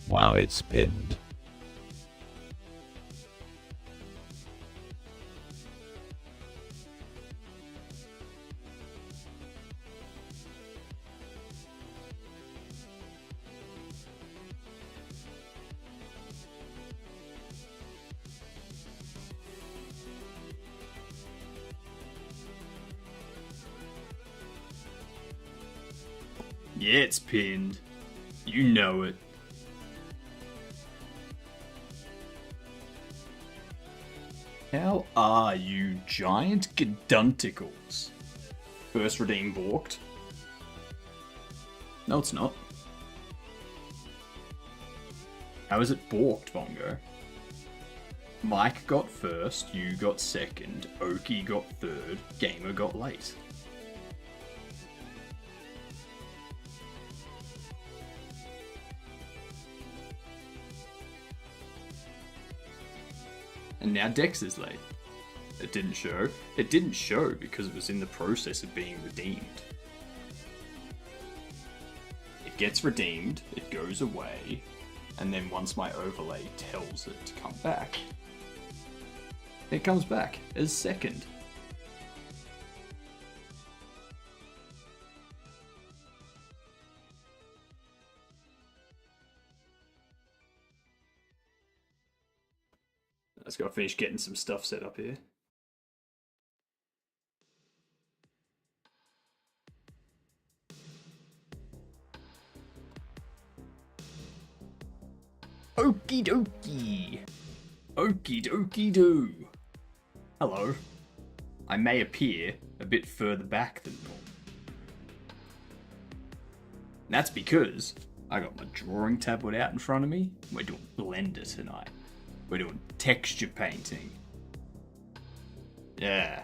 Wow, it's pinned. Yeah, it's pinned. You know it. How are you, giant gadunticles? First redeem balked. No, it's not. How is it balked, Bongo? Mike got first, you got second, Oki got third, Gamer got late. And now Dex is late. It didn't show. It didn't show because it was in the process of being redeemed. It gets redeemed, it goes away, and then once my overlay tells it to come back, it comes back as second. Let's go finish getting some stuff set up here. Okie dokie. Okie dokie do. Hello. I may appear a bit further back than normal. That's because I got my drawing tablet out in front of me. We're doing Blender tonight. We're doing texture painting. Yeah.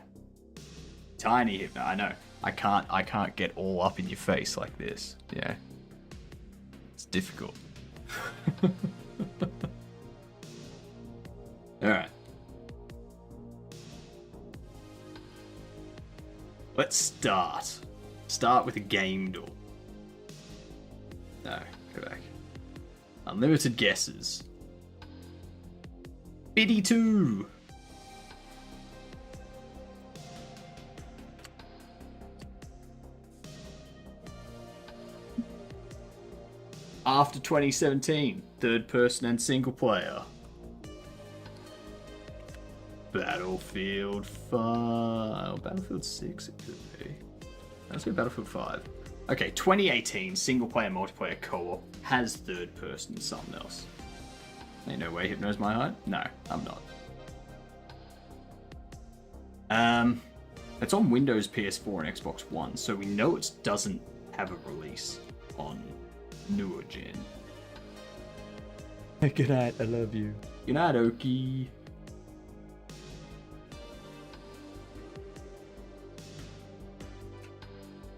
Tiny hip. I know. I can't get all up in your face like this. Yeah. It's difficult. Alright. Let's start. Start with a game door. No, go back. Unlimited guesses. Biddy 2! After 2017, third person and single player. Battlefield 5. Oh, Battlefield 6 it could be. Let's go Battlefield 5. Okay, 2018 single player multiplayer co-op has third person something else. Ain't no way Hip knows my height? No, I'm not. It's on Windows, PS4, and Xbox One, so we know it doesn't have a release on newer gen. Good night, I love you. Good night, Oki.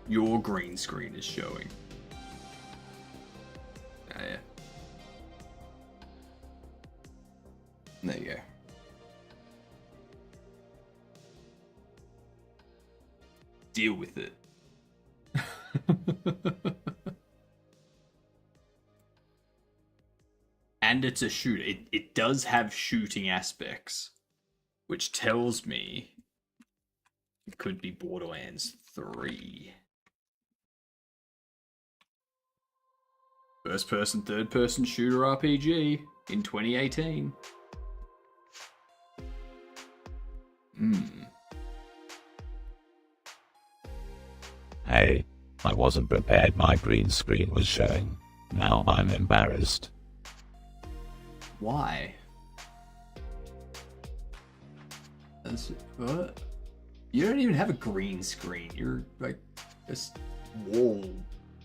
Your green screen is showing. Oh, yeah. There you go. Deal with it. And it's a shooter. It does have shooting aspects, which tells me it could be Borderlands 3. First person, third person shooter RPG in 2018. Hey, I wasn't prepared, my green screen was showing. Now I'm embarrassed. Why? What? You don't even have a green screen. You're like this wall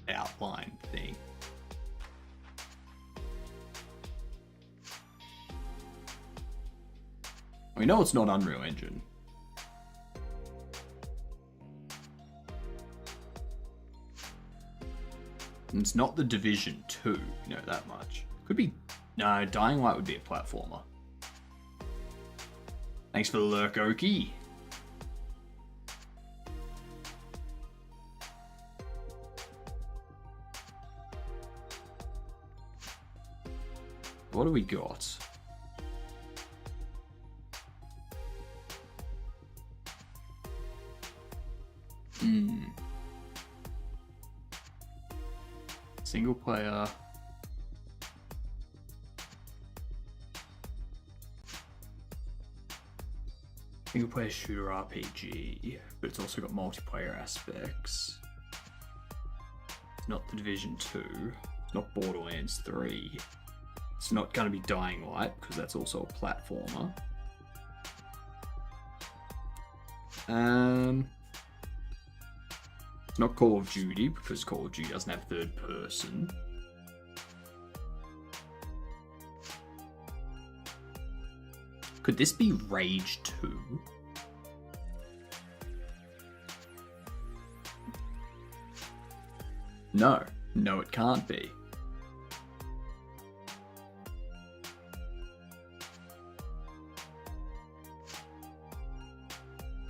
outline thing. We know it's not Unreal Engine. And it's not The Division 2, you know that much. Could be... No, Dying Light would be a platformer. Thanks for the lurk, Oki. what do we got? Single player. Single player shooter RPG, but it's also got multiplayer aspects. It's not The Division 2. It's not Borderlands 3. It's not going to be Dying Light, because that's also a platformer. It's not Call of Duty, because Call of Duty doesn't have third person. Could this be Rage 2? No. No, it can't be.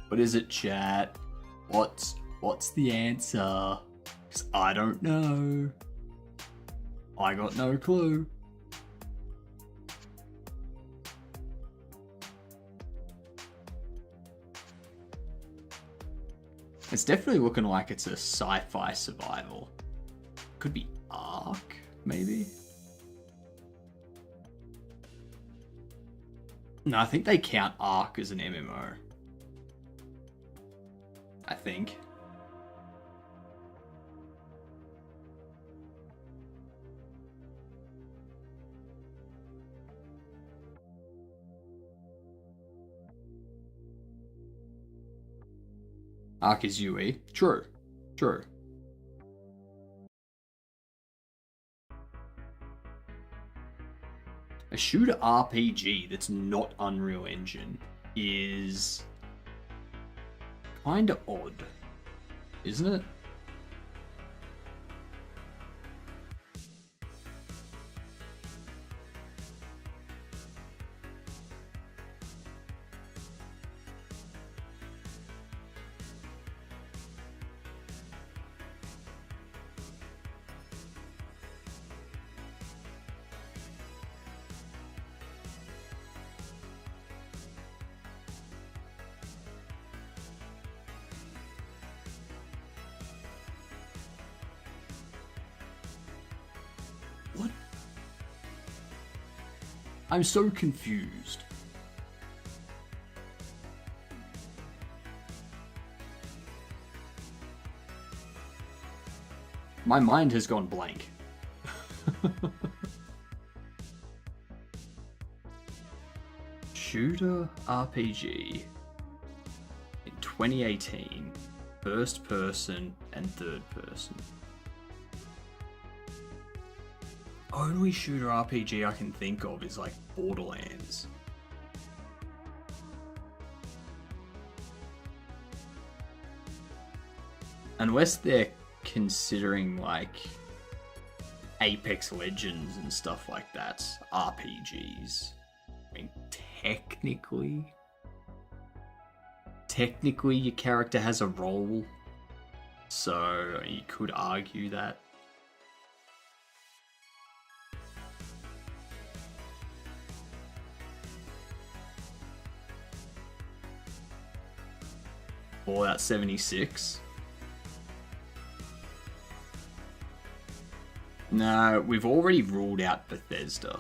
What is it, chat? What's the answer? Because I don't know. I got no clue. It's definitely looking like it's a sci-fi survival. Could be Ark, maybe? No, I think they count Ark as an MMO. I think. Ark is UE. True. True. A shooter RPG that's not Unreal Engine is kinda odd, isn't it? What? I'm so confused. My mind has gone blank. Shooter RPG in 2018, first person and third person. Only shooter RPG I can think of is like Borderlands. Unless they're considering like Apex Legends and stuff like that, RPGs. I mean, technically your character has a role, so you could argue that. Fallout 76. No, we've already ruled out Bethesda.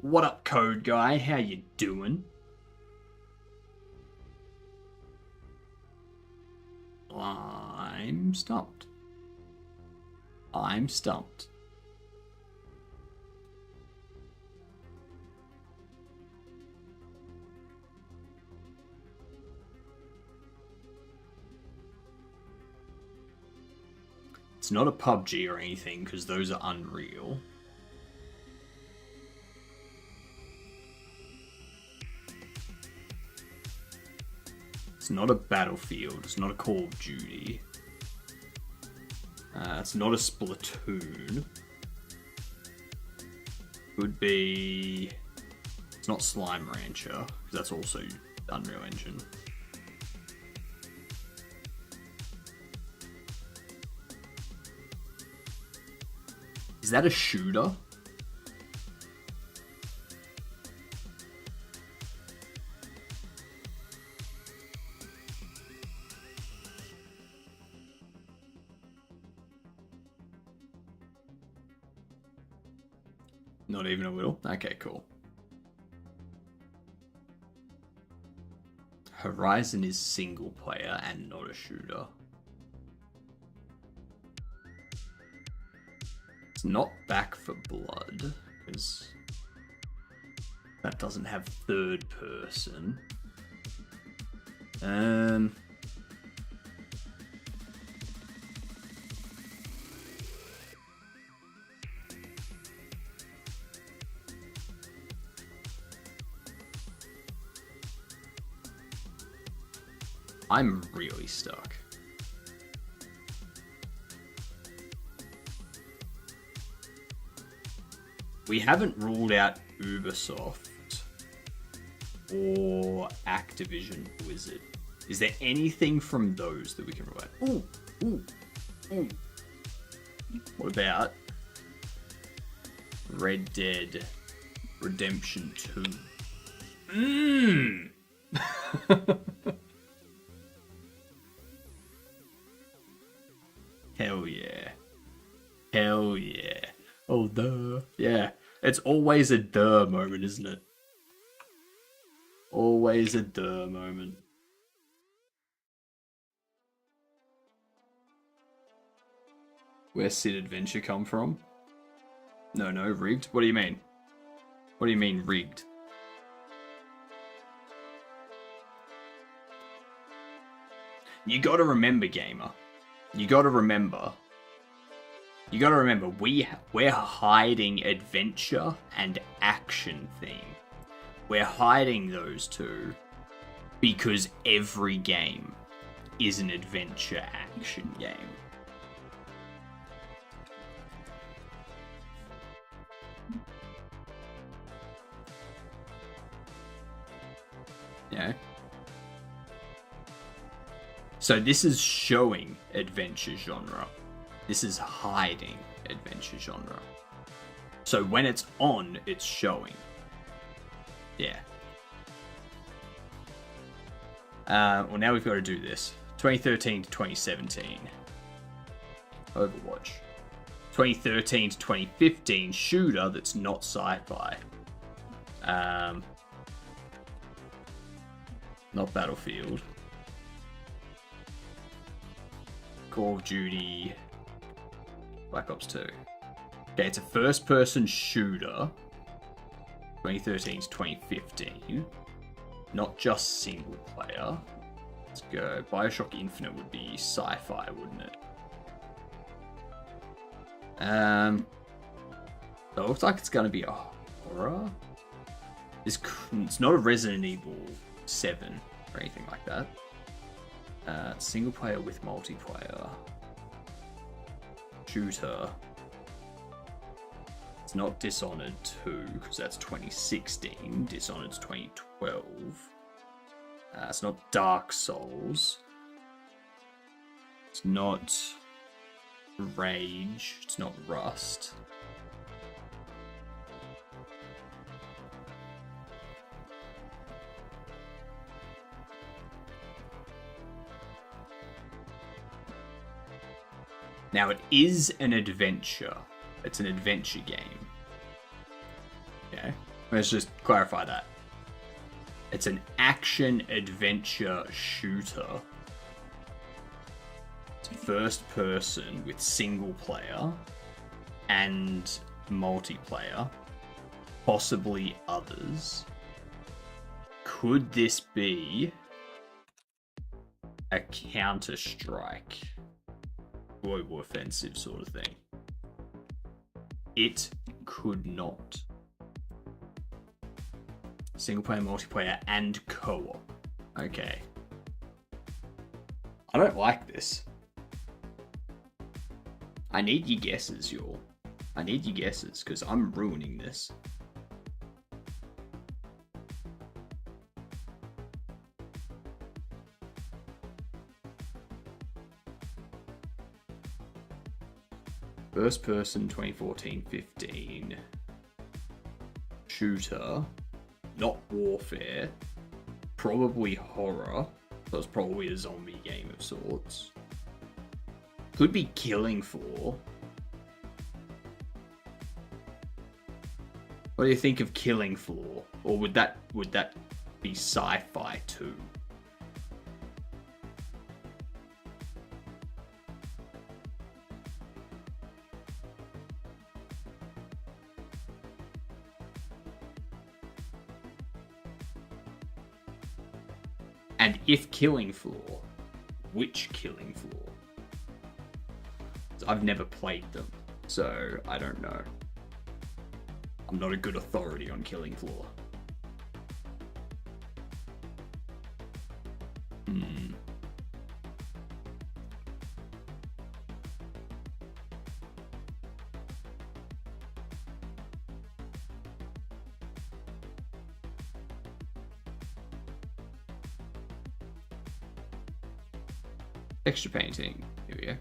What up, Code Guy? How you doing? I'm stumped. I'm stumped. It's not a PUBG or anything, because those are Unreal. It's not a Battlefield. It's not a Call of Duty. It's not a Splatoon. Could be... It's not Slime Rancher, because that's also Unreal Engine. Is that a shooter? Not even a little? Okay, cool. Horizon is single player and not a shooter. It's not Back for Blood, because that doesn't have third person. I'm really stuck. We haven't ruled out Ubisoft or Activision Blizzard. Is there anything from those that we can rule out? Ooh. What about Red Dead Redemption 2? Hell yeah. Hell yeah. Oh, duh. Yeah. It's always a duh moment, isn't it? Always a duh moment. Where's Sid Adventure come from? No, rigged. What do you mean? What do you mean, rigged? You gotta remember, gamer. You gotta remember, we're hiding adventure and action theme. We're hiding those two because every game is an adventure action game. Yeah. So this is showing adventure genre. This is hiding adventure genre. So when it's on, it's showing. Yeah. Well, now we've got to do this. 2013 to 2017. Overwatch. 2013 to 2015 shooter that's not sci-fi. Not Battlefield. Call of Duty, Black Ops 2. Okay, it's a first-person shooter, 2013 to 2015. Not just single player. Let's go. Bioshock Infinite would be sci-fi, wouldn't it? So it looks like it's going to be a horror. It's not a Resident Evil 7 or anything like that. Single player with multiplayer. Shooter. It's not Dishonored 2, because that's 2016. Dishonored's 2012. It's not Dark Souls. It's not Rage. It's not Rust. Now, it is an adventure. It's an adventure game. Okay? Let's just clarify that. It's an action-adventure shooter. It's first person with single player and multiplayer. Possibly others. Could this be a Counter-Strike global offensive sort of thing? It could not. Single player, multiplayer, and co-op. Okay. I don't like this. I need your guesses, y'all. I need your guesses, because I'm ruining this. First person 2014-15. Shooter. Not warfare. Probably horror. So it's probably a zombie game of sorts. Could be Killing Floor. What do you think of Killing Floor? Or would that be sci-fi too? And if Killing Floor, which Killing Floor? I've never played them, so I don't know. I'm not a good authority on Killing Floor. Texture painting. Here we go.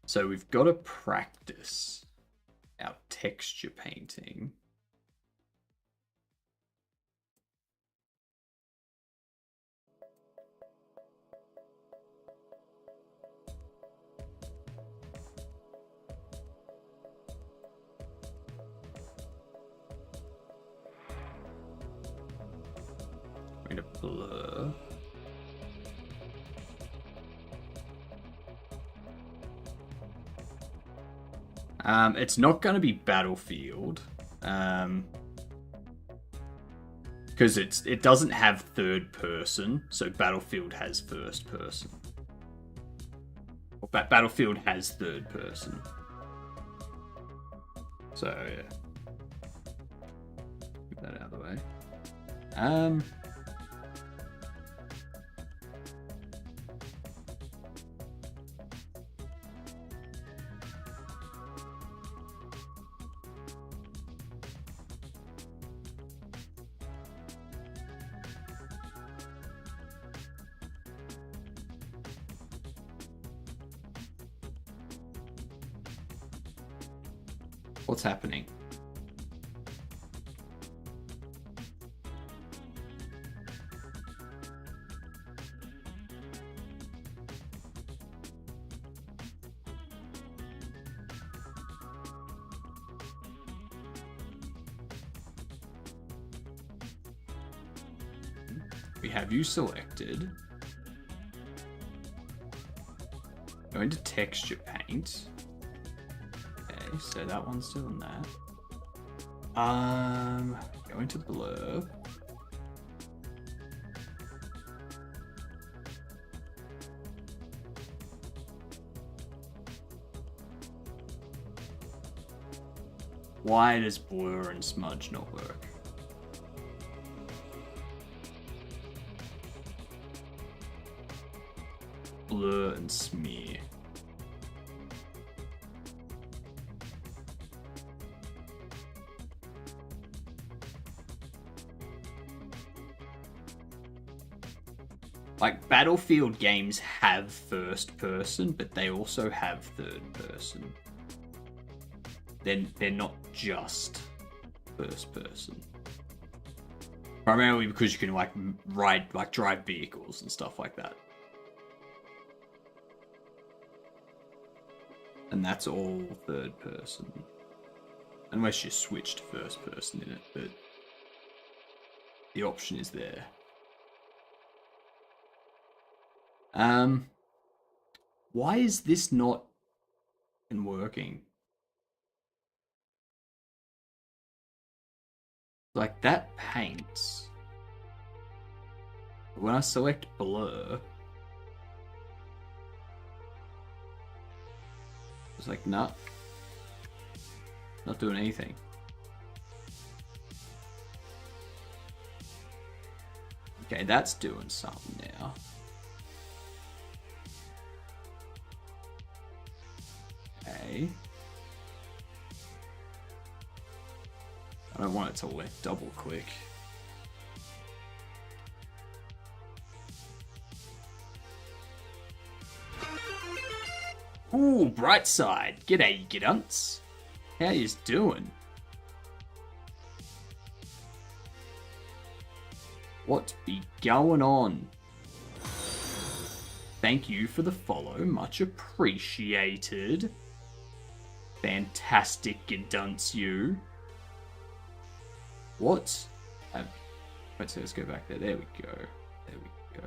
So we've got to practice our texture painting. I'm going to blur. It's not going to be Battlefield, because it doesn't have third person, so Battlefield has first person. Or Battlefield has third person. So yeah, keep that out of the way. What's happening? We have you selected. Go into texture paint. Okay, so that one's doing that. Go into blur. Why does blur and smudge not work? Blur and smear. Like, Battlefield games have first person, but they also have third person. They're not just first person. Primarily because you can drive vehicles and stuff like that. And that's all third person. Unless you switch to first person in it, but the option is there. Why is this not working? Like, that paints. But when I select blur, it's like, nah. Not doing anything. Okay, that's doing something now. Okay. I don't want it to let double click. Ooh, bright side. G'day, Gidunts. How yous doing? What be going on? Thank you for the follow. Much appreciated. Fantastic, Gidunts, you. What? Let's go back there. There we go. There we go.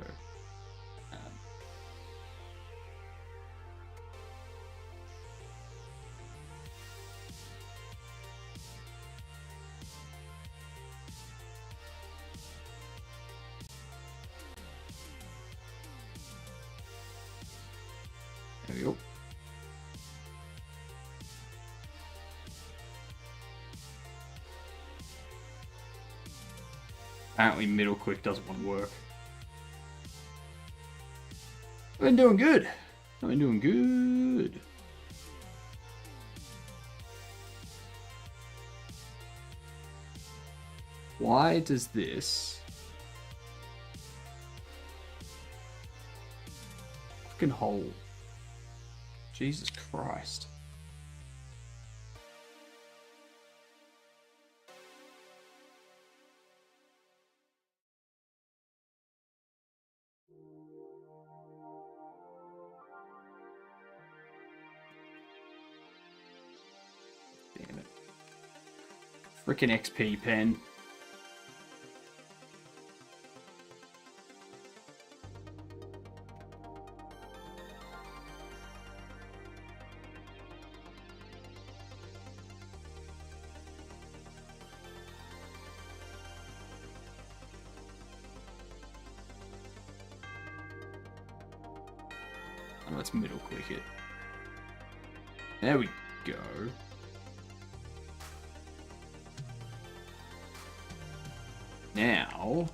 There we go. Apparently middle click doesn't want to work. I've been doing good. I've been doing good. Why does this fucking hold? Jesus Christ. Damn it. Frickin' XP pen. Oh, let's middle click it. There we go. Now,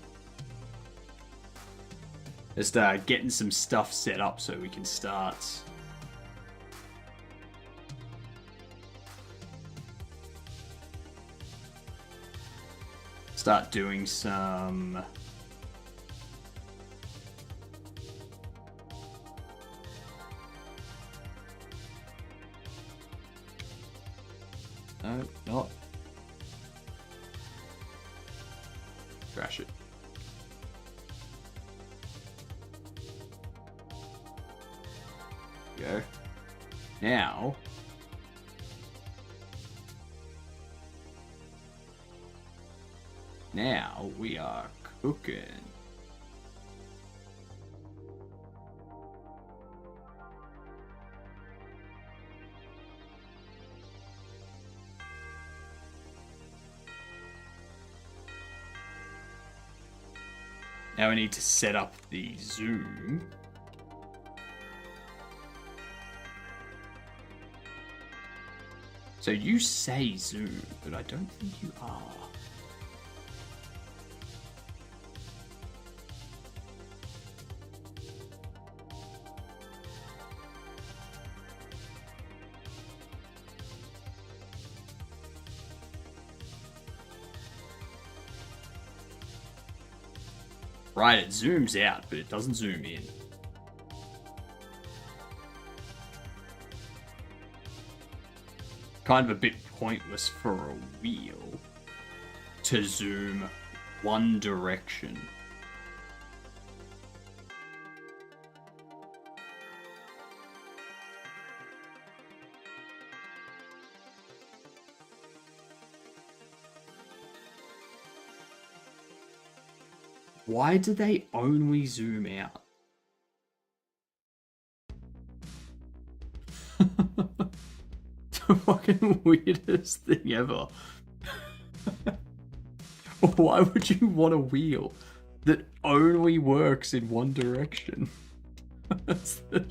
let's start getting some stuff set up so we can start doing some no, not crash it. Go. Now we are cooking. Now we need to set up the zoom. So you say zoom, but I don't think you are. Right, it zooms out, but it doesn't zoom in. Kind of a bit pointless for a wheel to zoom one direction. Why do they only zoom out? The fucking weirdest thing ever. Why would you want a wheel that only works in one direction? That's the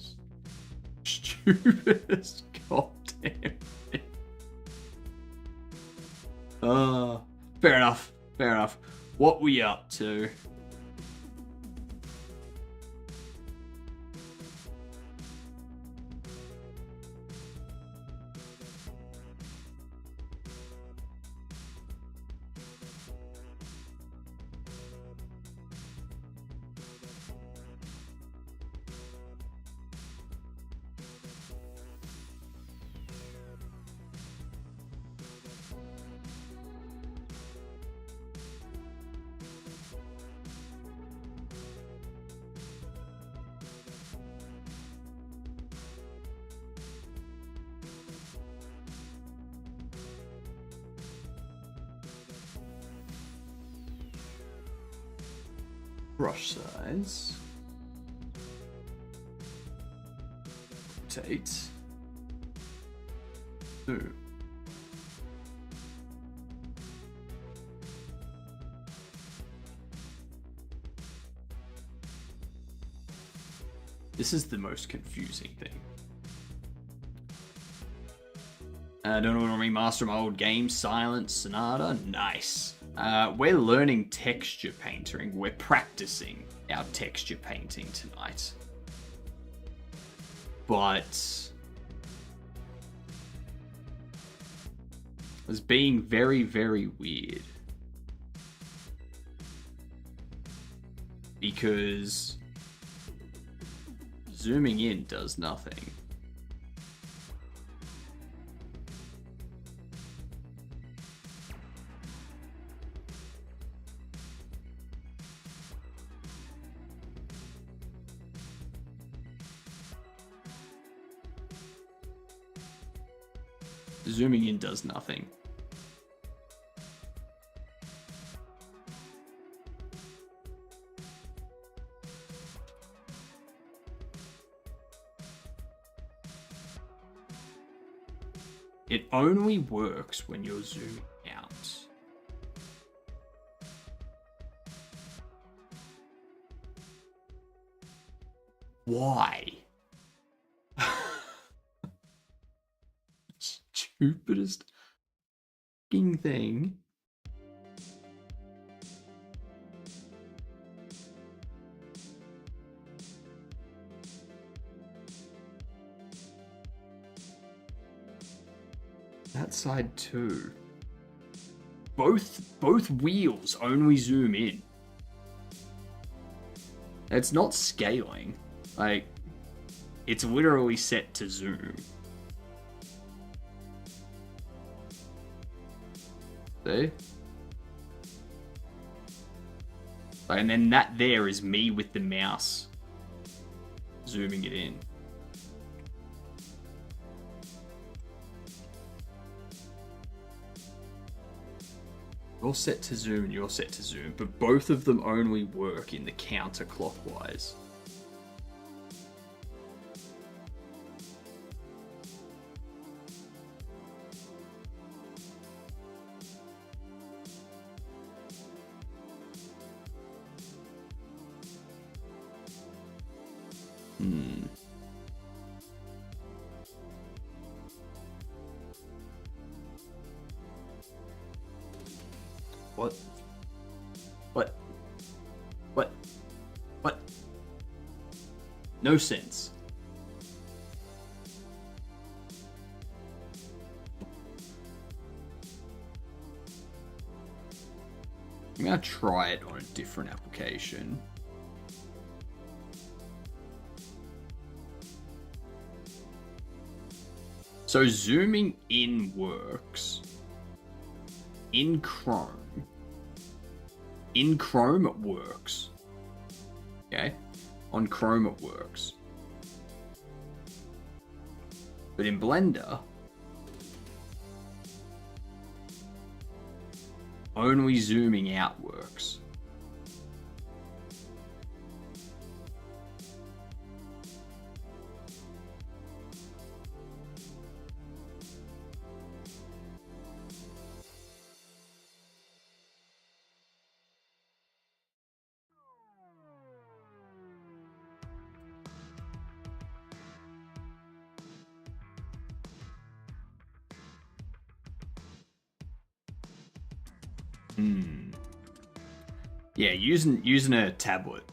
stupidest goddamn thing. Fair enough. Fair enough. What we up to? Brush size. Rotate. Zoom. This is the most confusing thing. I don't want to remaster my old game, Silent Sonata. Nice. We're learning texture painting. We're practicing our texture painting tonight. But it was being very, very weird. Because zooming in does nothing. Zooming in does nothing. It only works when you're zooming out. Why? Stupidest fucking thing. That side too. Both wheels only zoom in. It's not scaling. Like, it's literally set to zoom. See? And then that there is me with the mouse zooming it in. You're set to zoom and you're set to zoom, but both of them only work in the counterclockwise. What? What? What? What? No sense. I'm gonna try it on a different application. So zooming in works in Chrome. In Chrome it works. Okay? On Chrome it works. But in Blender, only zooming out works. Yeah, using a tablet.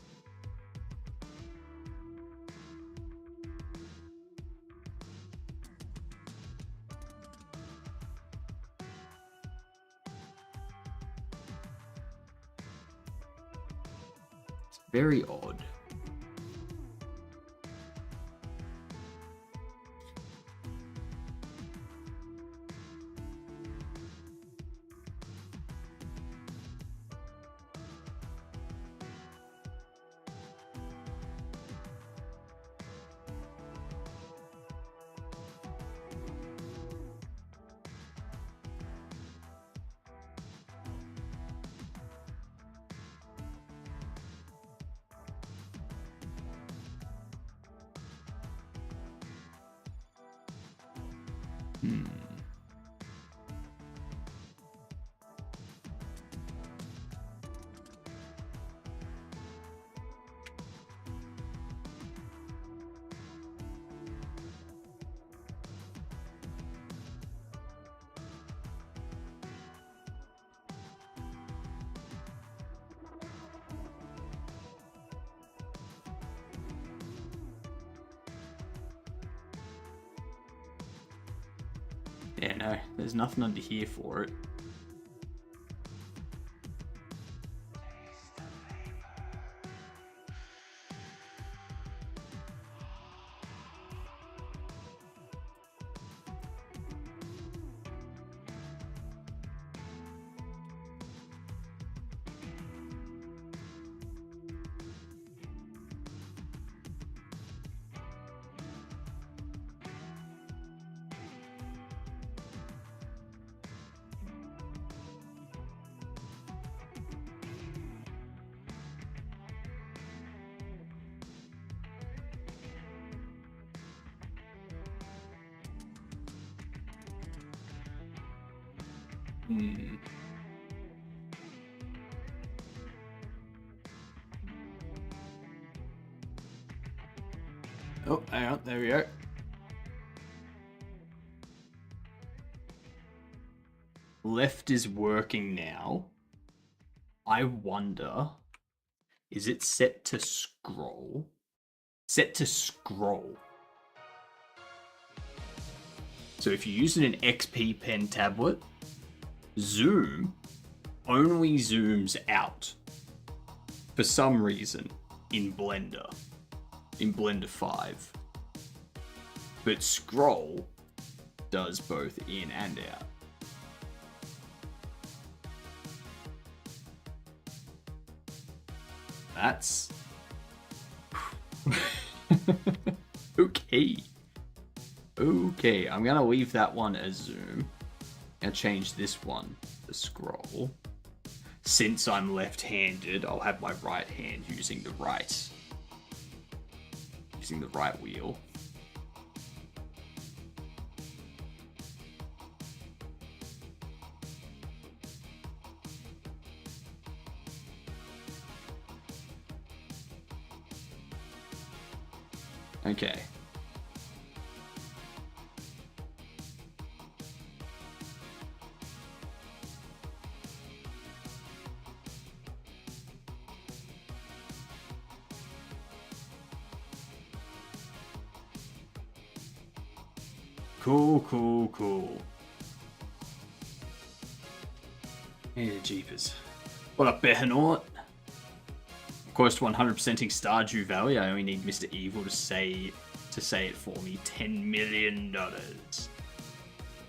It's very odd. Hmm. Yeah, no, there's nothing under here for it. Hmm. Oh, hang on, there we go. Left is working now. I wonder, is it set to scroll? Set to scroll. So if you're using an XP pen tablet, zoom only zooms out for some reason in Blender 5. But scroll does both in and out. That's okay. Okay, I'm gonna leave that one as zoom and change this one to scroll. Since I'm left-handed, I'll have my right hand using the right wheel. Okay. Cool. Yeah, jeepers. What up, Behanaut? Of course, to 100%ing Stardew Valley, I only need Mr. Evil to say it for me. $10 million.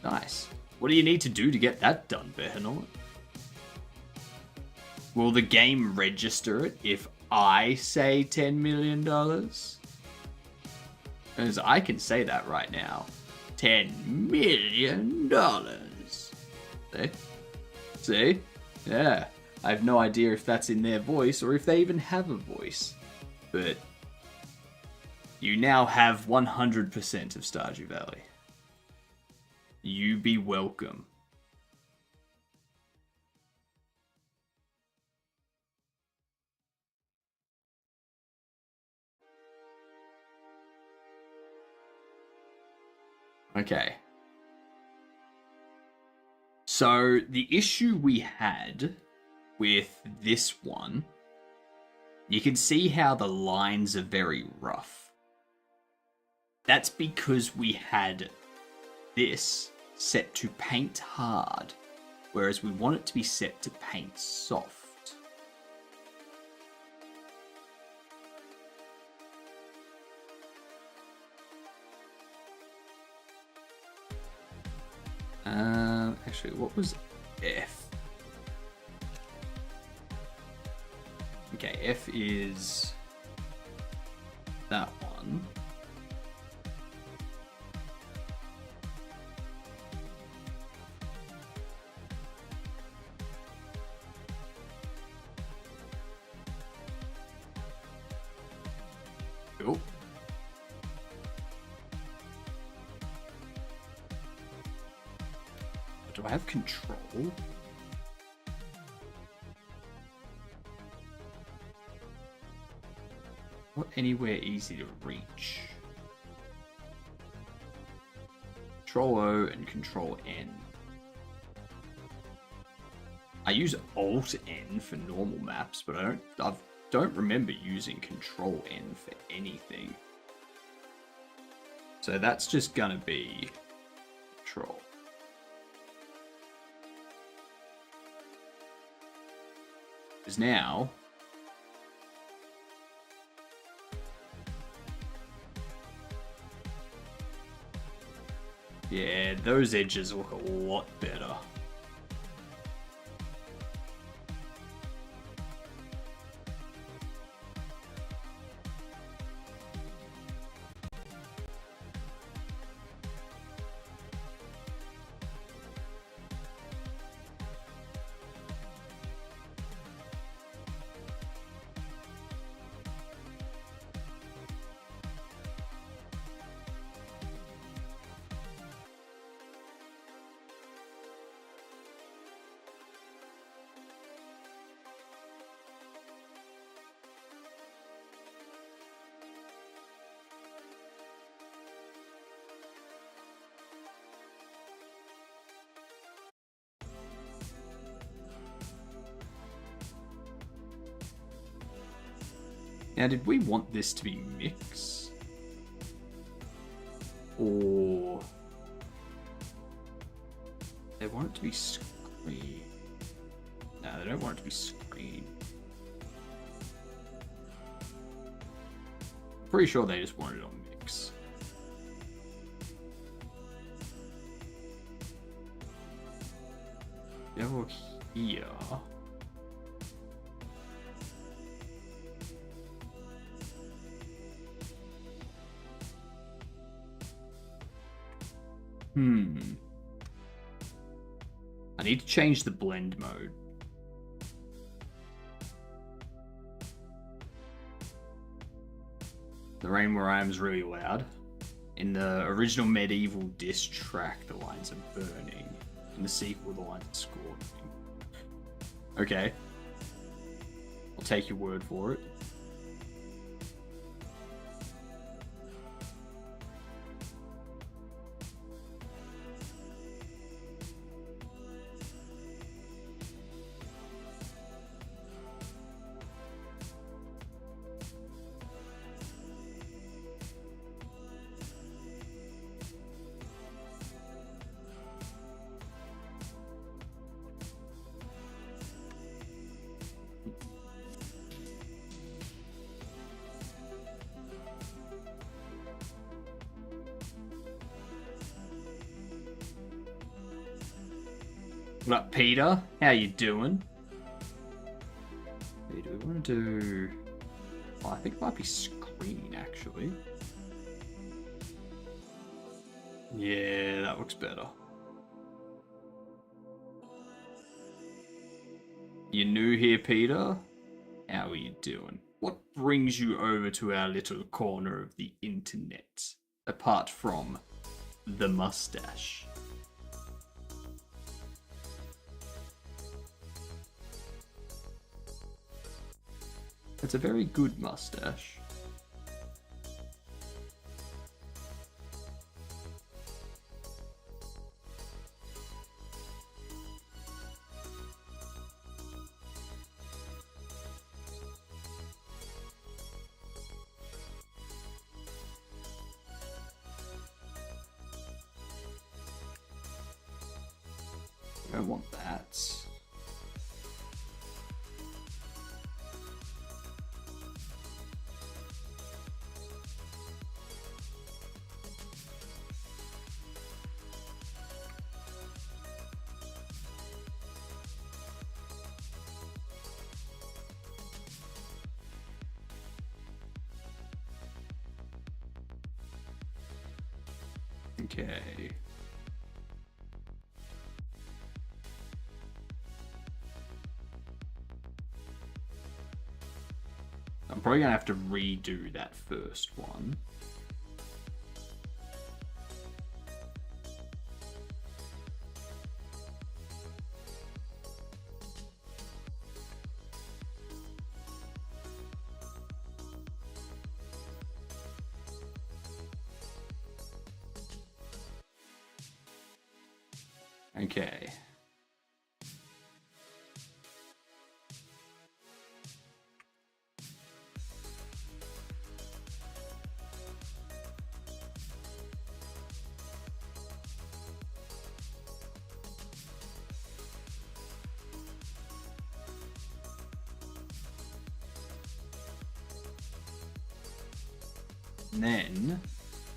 Nice. What do you need to do to get that done, Behanaut? Will the game register it if I say $10 million? Because I can say that right now. $10 million. See? Yeah. I have no idea if that's in their voice or if they even have a voice. But you now have 100% of Stardew Valley. You be welcome. Okay. So the issue we had with this one, you can see how the lines are very rough. That's because we had this set to paint hard, whereas we want it to be set to paint soft. Actually, what was F? Okay, F is that one. Cool. Do I have control? What anywhere easy to reach? Control O and Control N. I use Alt N for normal maps, but I don't remember using Control N for anything. So that's just gonna be Control. Because now yeah, those edges look a lot better. Now, did we want this to be mix? Or they want it to be screen? No, they don't want it to be screen. Pretty sure they just want it on mix. Over here. I need to change the blend mode. The Rain Where I Am is really loud. In the original Medieval diss track, the lines are burning. In the sequel, the lines are scorching. Okay. I'll take your word for it. What up, Peter? How you doing? Hey, do we want to do... Oh, I think it might be screen, actually. Yeah, that looks better. You new here, Peter? How are you doing? What brings you over to our little corner of the internet? Apart from the mustache. It's a very good mustache. I don't want that. Okay. I'm probably gonna have to redo that first one. Okay. And then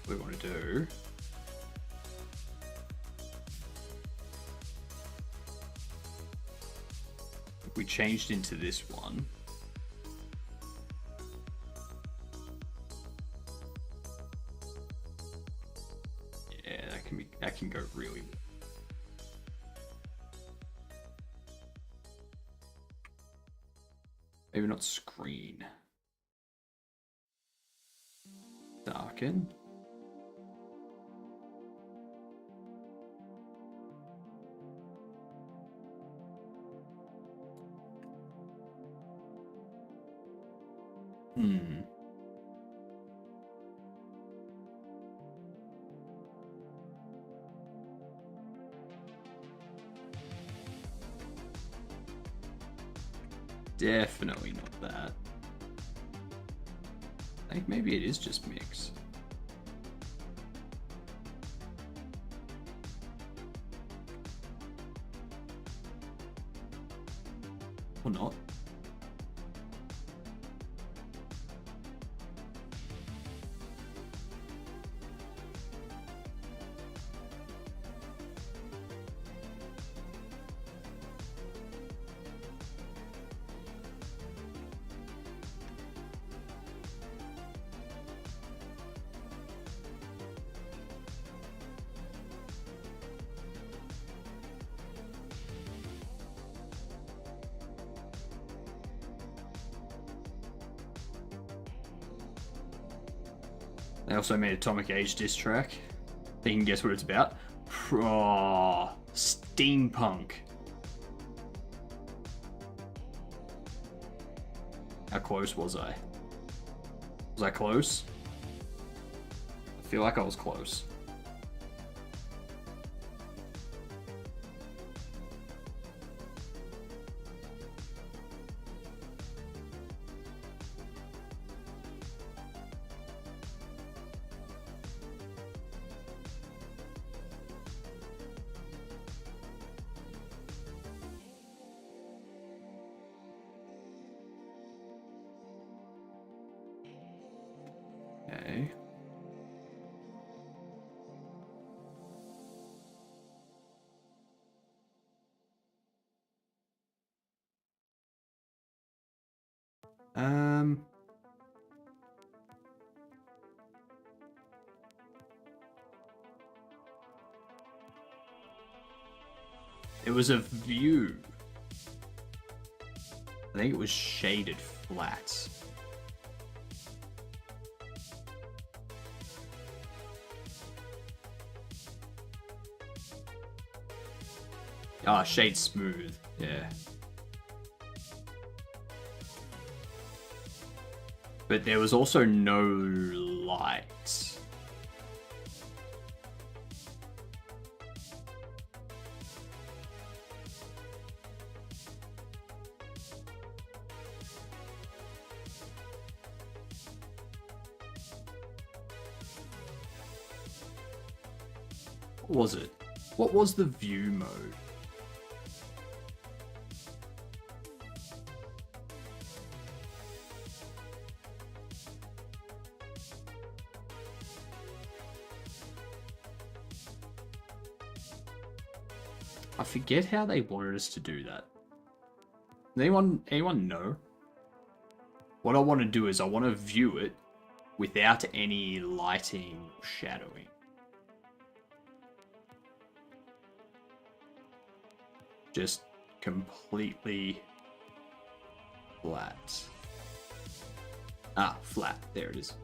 what we want to do if we changed into this one. Yeah, that can go really well. Maybe not screen. Darken. Definitely not that. I think maybe it is just mix. Or not. They also made Atomic Age diss track. You can guess what it's about. Oh, steampunk. How close was I? Was I close? I feel like I was close. Okay. It was a view. I think it was shaded flat. Ah, shade smooth. Yeah. But there was also no light. What was it? What was the view mode? I forget how they wanted us to do that. Anyone know? What I want to do is I want to view it without any lighting or shadowing. Just completely flat. Ah, flat. There it is.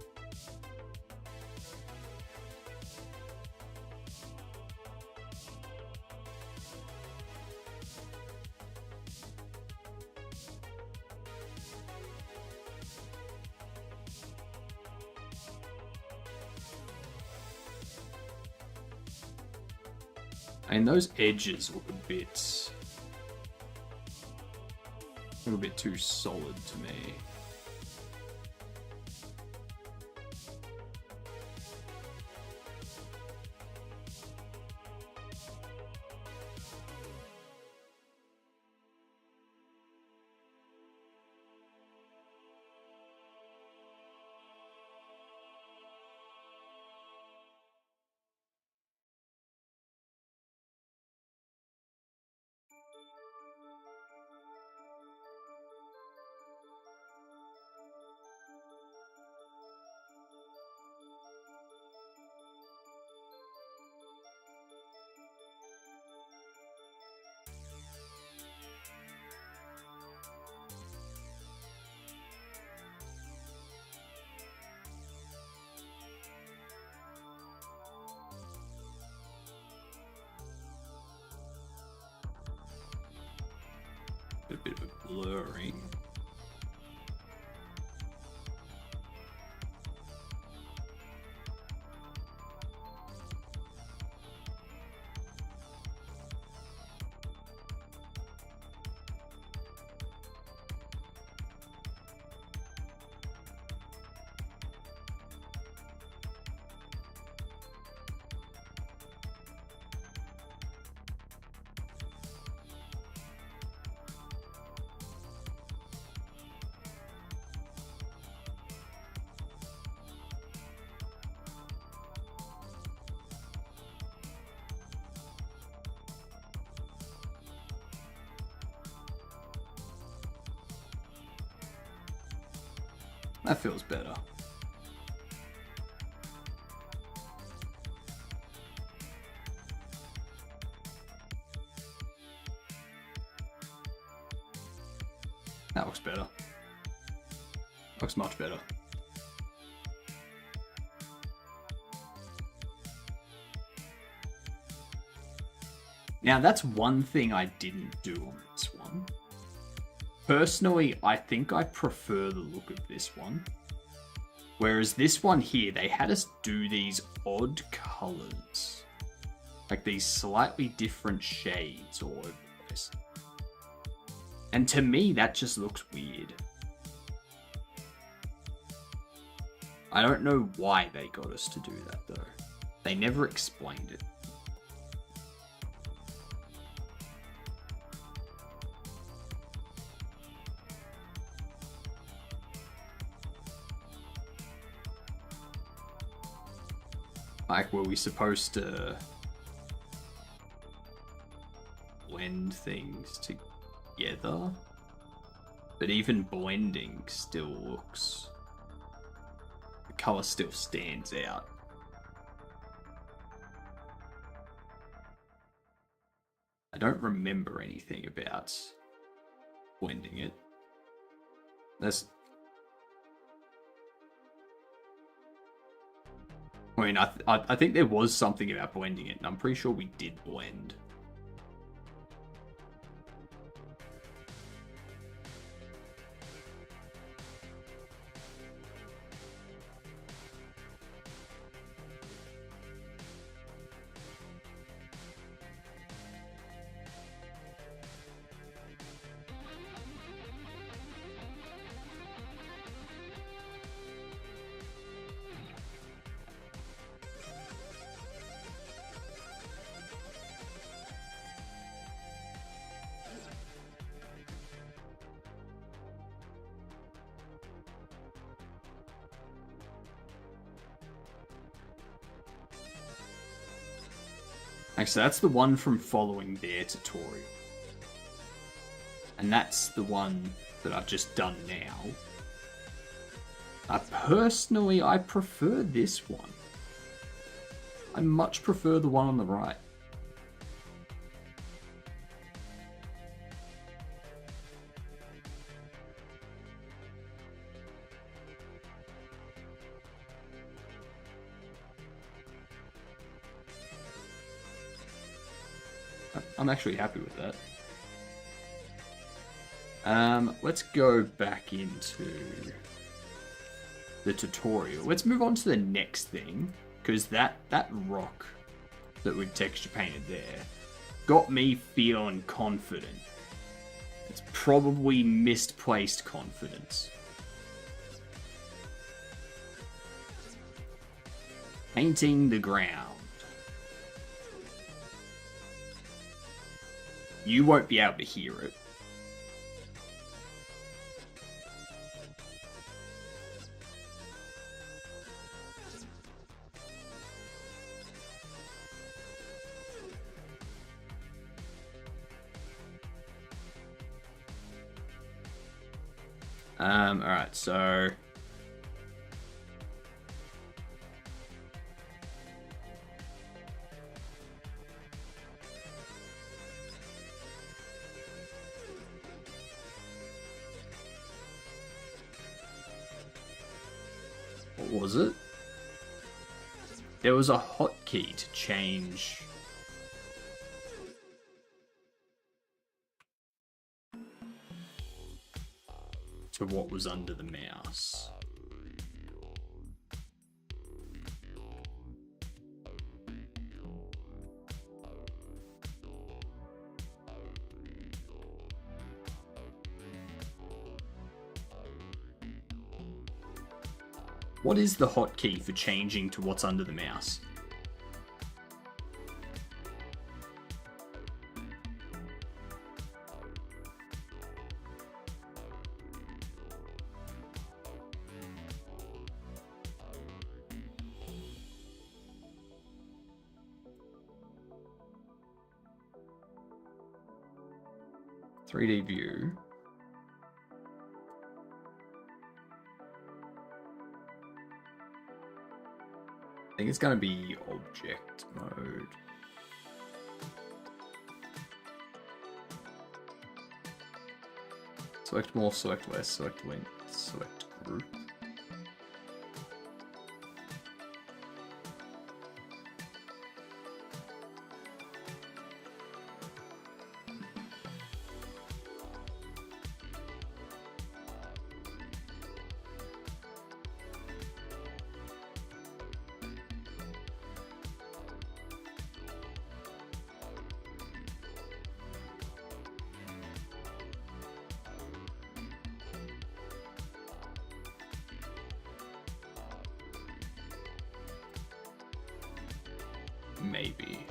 And those edges look a bit too solid to me. A bit of a blurring. That feels better. That looks better. Looks much better. Now that's one thing I didn't do on this one. Personally, I think I prefer the look of this one. Whereas this one here, they had us do these odd colors. Like these slightly different shades all over the place. And to me, that just looks weird. I don't know why they got us to do that though. They never explained it. Like, were we supposed to blend things together? But even blending still looks... The color still stands out. I don't remember anything about blending it. I mean, I think there was something about blending it, and I'm pretty sure we did blend. So that's the one from following their tutorial. And that's the one that I've just done now. Personally, I prefer this one. I much prefer the one on the right. I'm actually happy with that. Let's go back into the tutorial. Let's move on to the next thing, because that rock that we've texture painted there, got me feeling confident. It's probably misplaced confidence. Painting the ground. You won't be able to hear it. Alright, so... What was it? There was a hotkey to change... to what was under the mouse. What is the hotkey for changing to what's under the mouse? .3D view. I think it's going to be object mode. Select more, select less, select length, select group. Maybe.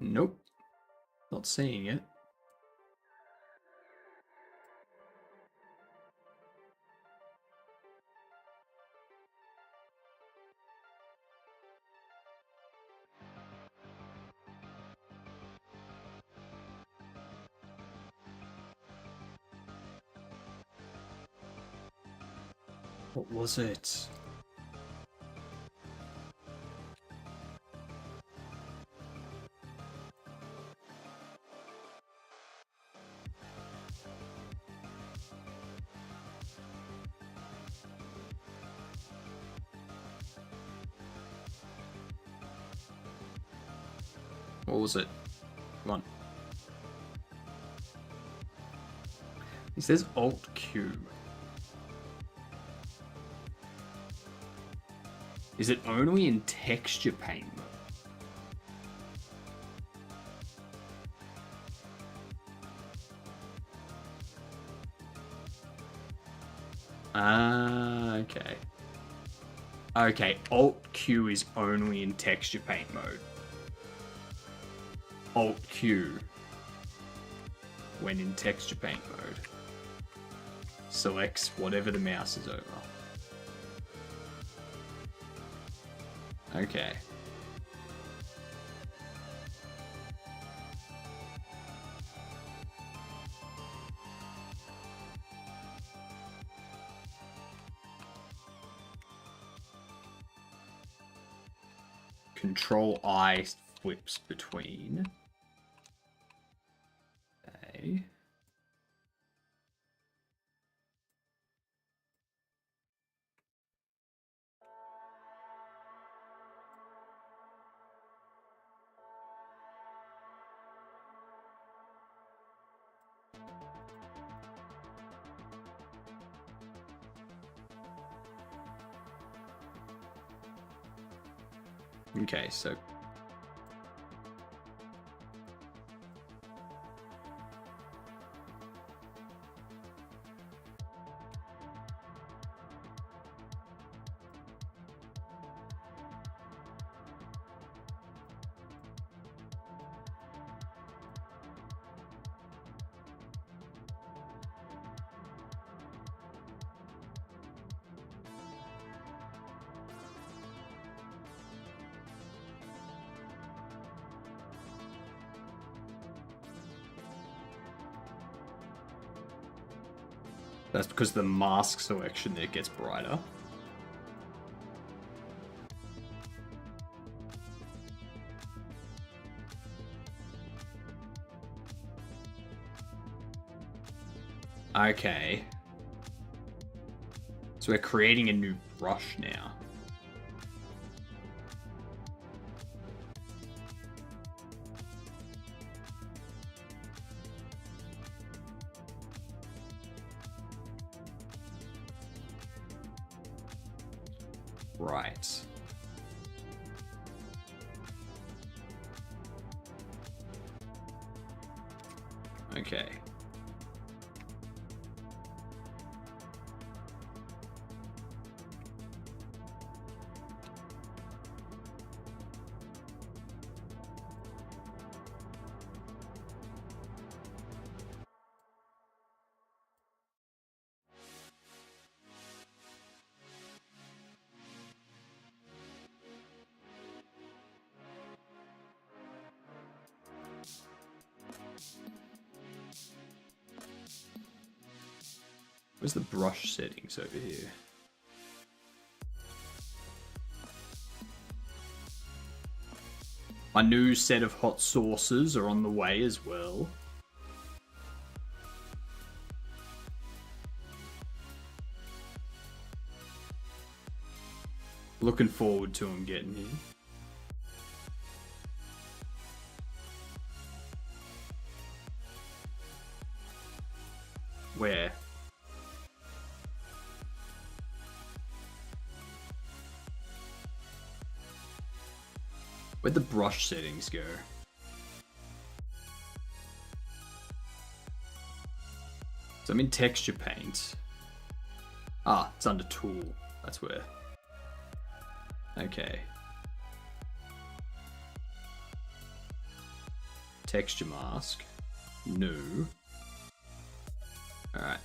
Nope. Not seeing it. What was it? What was it? Come on. It says Alt Q. Is it only in texture paint mode? Ah, okay. Okay, Alt Q is only in texture paint mode. Alt Q when in texture paint mode selects whatever the mouse is over. Okay. Control I flips between. Okay. Okay, so that's because the mask selection there gets brighter. Okay. So we're creating a new brush now. Right. Okay. Where's the brush settings over here? My new set of hot sauces are on the way as well. Looking forward to them getting here. Where? Where'd the brush settings go? So I'm in texture paint. Ah, it's under tool. That's where. Okay. Texture mask. New. Alright.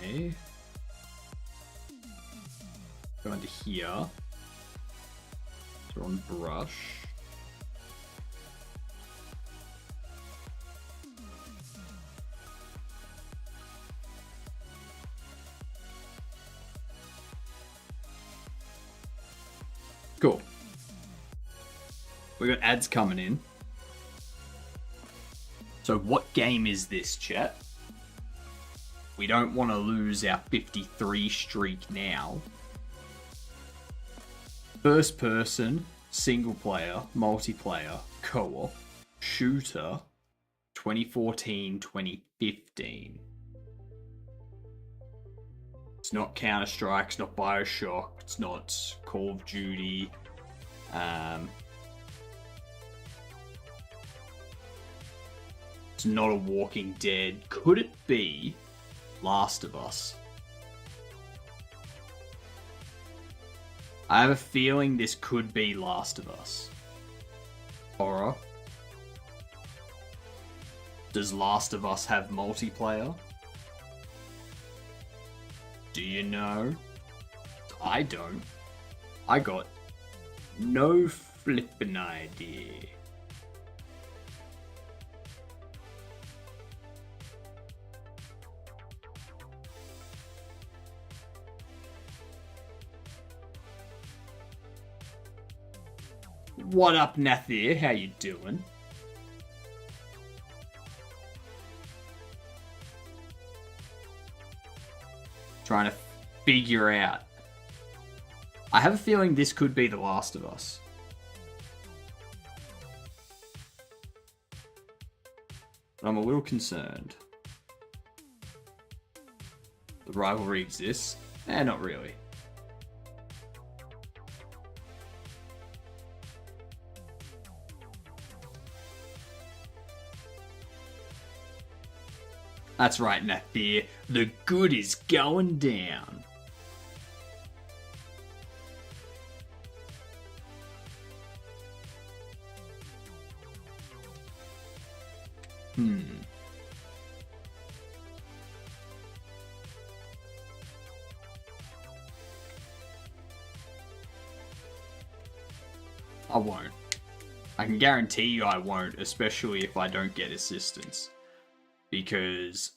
Okay. Go into here. Throw on brush. Cool. We got ads coming in. So what game is this, chat? We don't want to lose our 53 streak now. First person, single player, multiplayer, co-op, shooter, 2014-2015. It's not Counter-Strike, it's not Bioshock, it's not Call of Duty. It's not a Walking Dead. Could it be Last of Us? I have a feeling this could be Last of Us. Horror. Does Last of Us have multiplayer? Do you know? I don't. I got no flippin' idea. What up, Nathir? How you doing? trying to figure out. I have a feeling this could be The Last of Us. But I'm a little concerned. The rivalry exists? Not really. That's right, Nathir. The good is going down. I won't. I can guarantee you I won't, especially if I don't get assistance. Because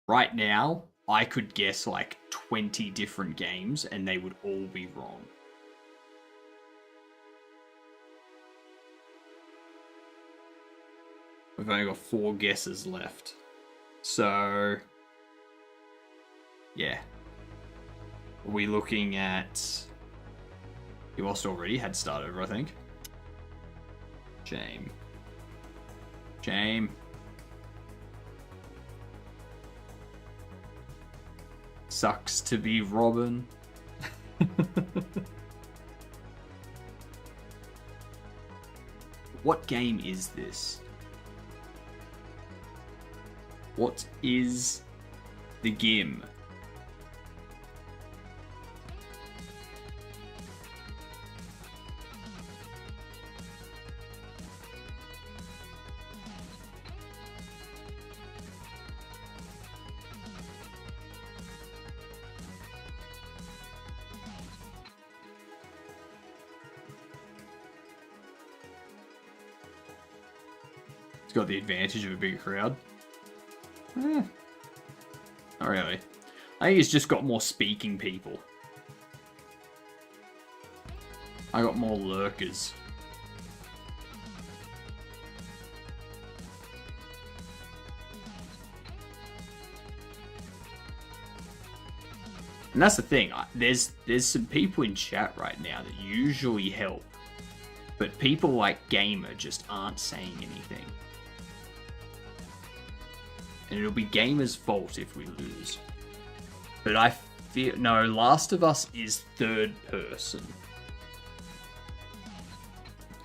right now, I could guess like 20 different games and they would all be wrong. We've only got 4 guesses left. So, yeah. Are we looking at... You lost already? Had start over, I think. Shame. Shame. Sucks to be Robin. What game is this? What is the game? It's got the advantage of a bigger crowd. Not really. I think it's just got more speaking people. I got more lurkers. And that's the thing. There's some people in chat right now that usually help, but people like Gamer just aren't saying anything. And it'll be Gamer's fault if we lose. But I feel... No, Last of Us is third person.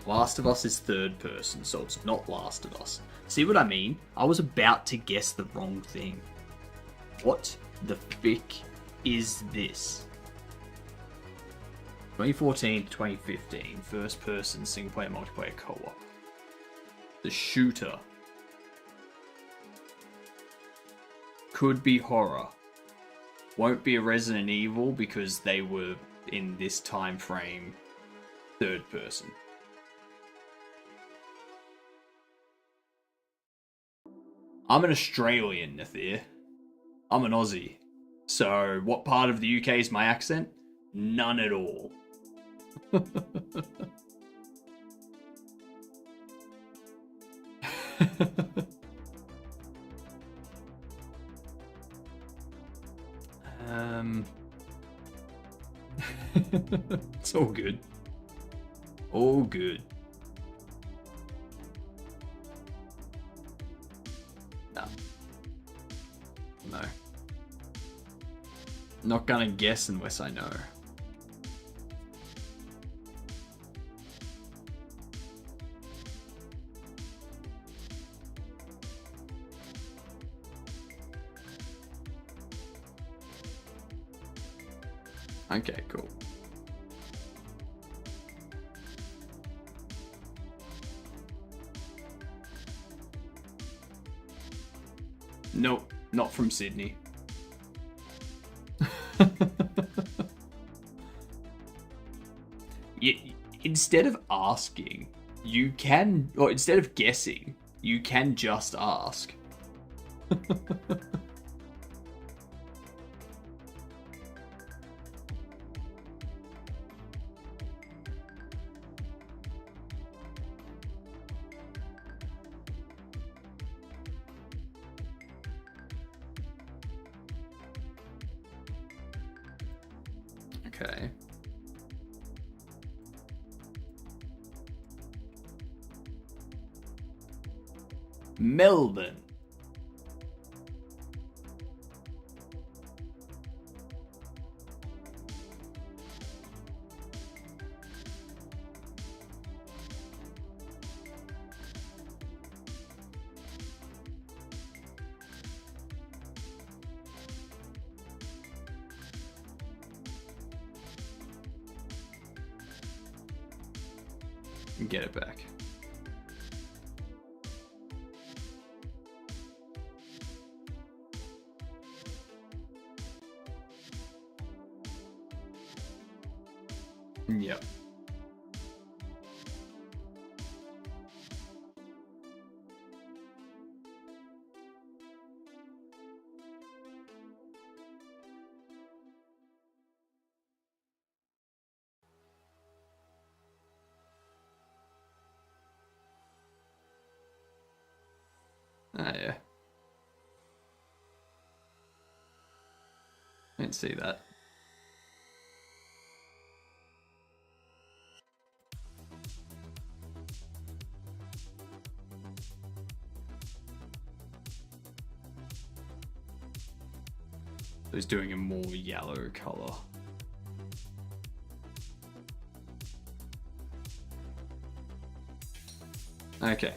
Last of Us is third person, so it's not Last of Us. See what I mean? I was about to guess the wrong thing. What the frick is this? 2014 to 2015, first person single player multiplayer co-op. The shooter. Could be horror. Won't be a Resident Evil because they were in this time frame third person. I'm an Australian, Nathir. I'm an Aussie. So, what part of the UK is my accent? None at all. It's all good. All good. No. Not gonna guess unless I know. Okay, cool. Nope, not from Sydney. Instead of asking, you can, or instead of guessing, you can just ask. Okay. Melbourne. Get it back. Yep. Ah, yeah. I didn't see that. It's doing a more yellow color. Okay.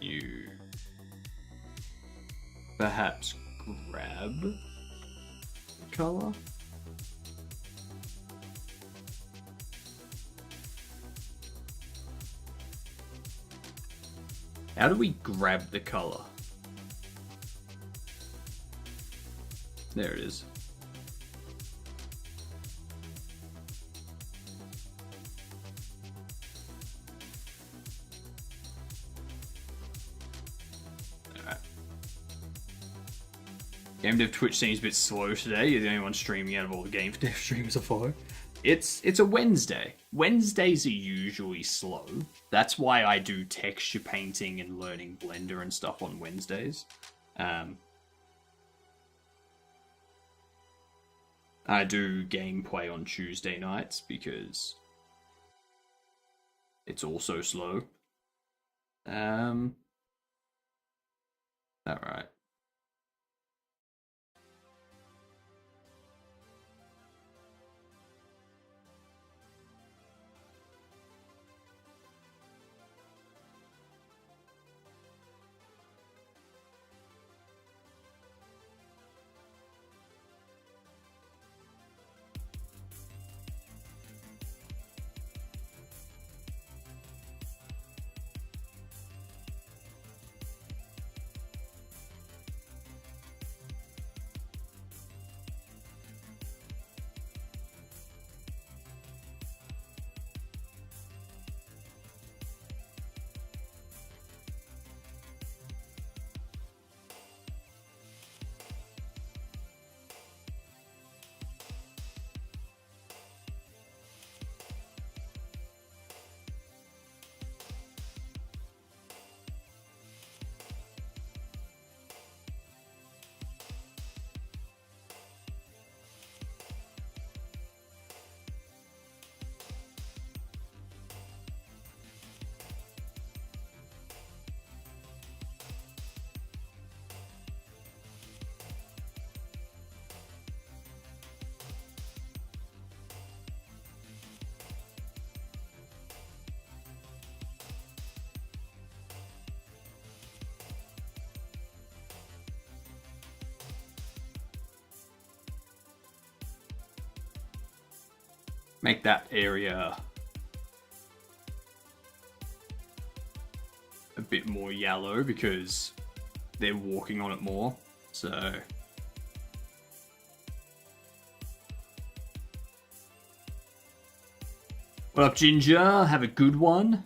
You perhaps grab the color? How do we grab the color? There it is. Game Dev Twitch seems a bit slow today. You're the only one streaming out of all the Game Dev streamers I follow. It's a Wednesday. Wednesdays are usually slow. That's why I do texture painting and learning Blender and stuff on Wednesdays. I do gameplay on Tuesday nights because it's also slow. Alright. Make that area bit more yellow because they're walking on it more. So what up, Ginger? Have a good one.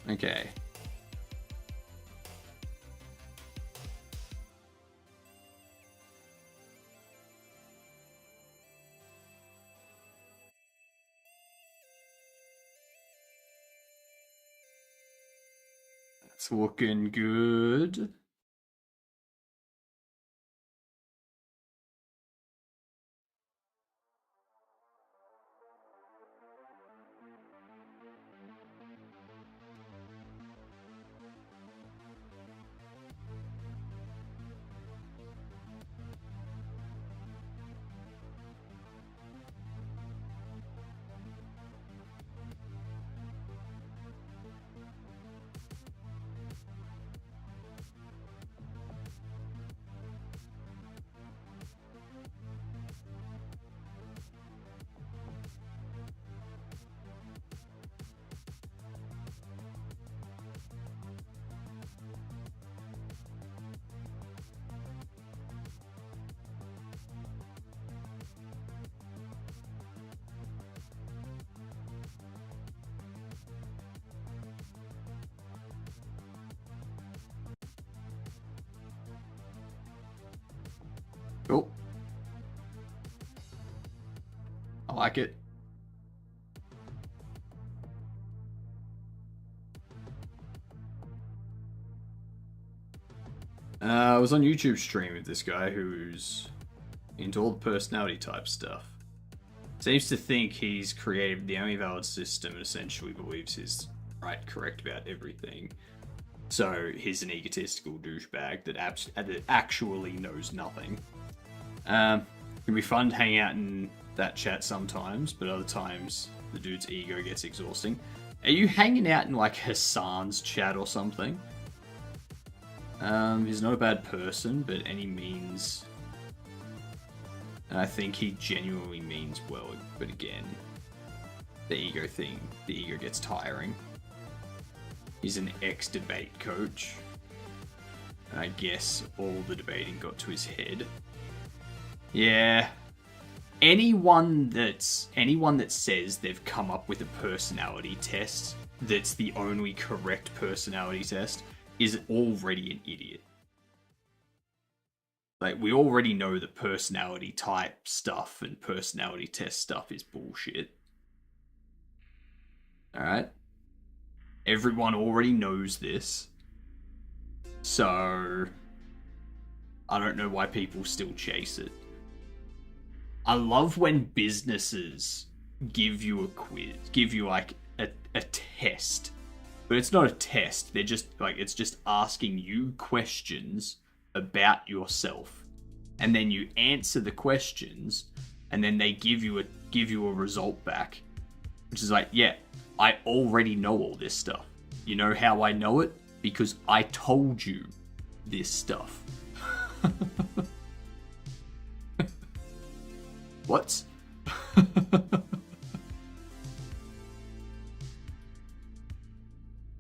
Okay. That's looking good. Oh. I like it. I was on YouTube stream with this guy who's into all the personality type stuff. Seems to think he's created the only valid system and essentially believes he's correct about everything. So he's an egotistical douchebag that actually knows nothing. Can be fun to hang out in that chat sometimes, but other times the dude's ego gets exhausting. Are you hanging out in like Hassan's chat or something? He's not a bad person, but any means. And I think he genuinely means well, but again, the ego gets tiring. He's an ex-debate coach. And I guess all the debating got to his head. Yeah. Anyone that says they've come up with a personality test that's the only correct personality test is already an idiot. Like, we already know that personality type stuff and personality test stuff is bullshit. Alright? Everyone already knows this. So I don't know why people still chase it. I love when businesses give you a quiz, give you like a test. But it's not a test. They're just like, it's just asking you questions about yourself. And then you answer the questions and then they give you a result back. Which is like, yeah, I already know all this stuff. You know how I know it? Because I told you this stuff. What?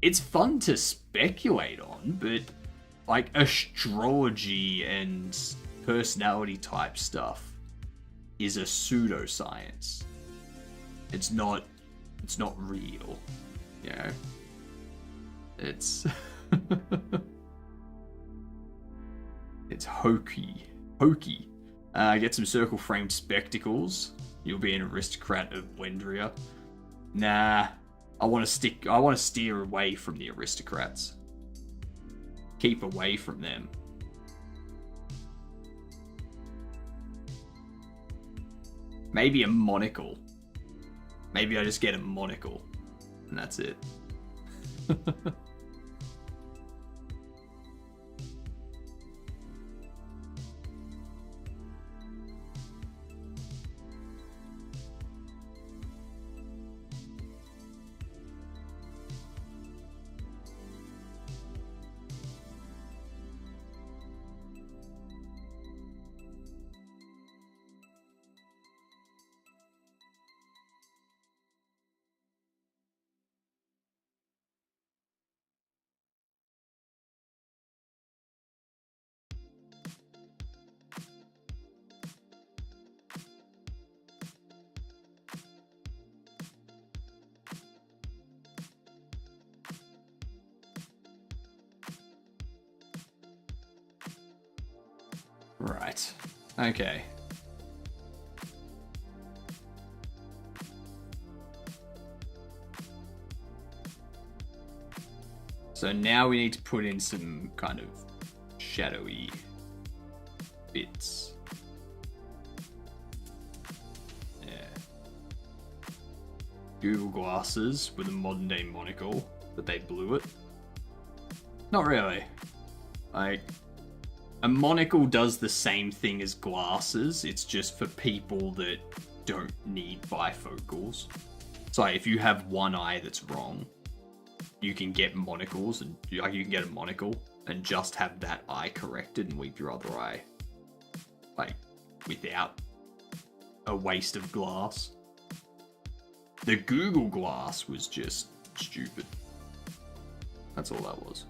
It's fun to speculate on, but like astrology and personality type stuff is a pseudoscience. It's not real, you know? It's it's hokey. Get some circle framed spectacles. You'll be an aristocrat of Wendria. Nah, I want to steer away from the aristocrats. Keep away from them. Maybe a monocle. Maybe I just get a monocle. And that's it. Right. Okay. So now we need to put in some kind of shadowy bits. Yeah. Google glasses with a modern day monocle, but they blew it. Not really. Like, a monocle does the same thing as glasses. It's just for people that don't need bifocals. So like, if you have one eye that's wrong, you can get monocles, and you can get a monocle and just have that eye corrected and leave your other eye, like, without a waste of glass. The Google Glass was just stupid. That's all that was.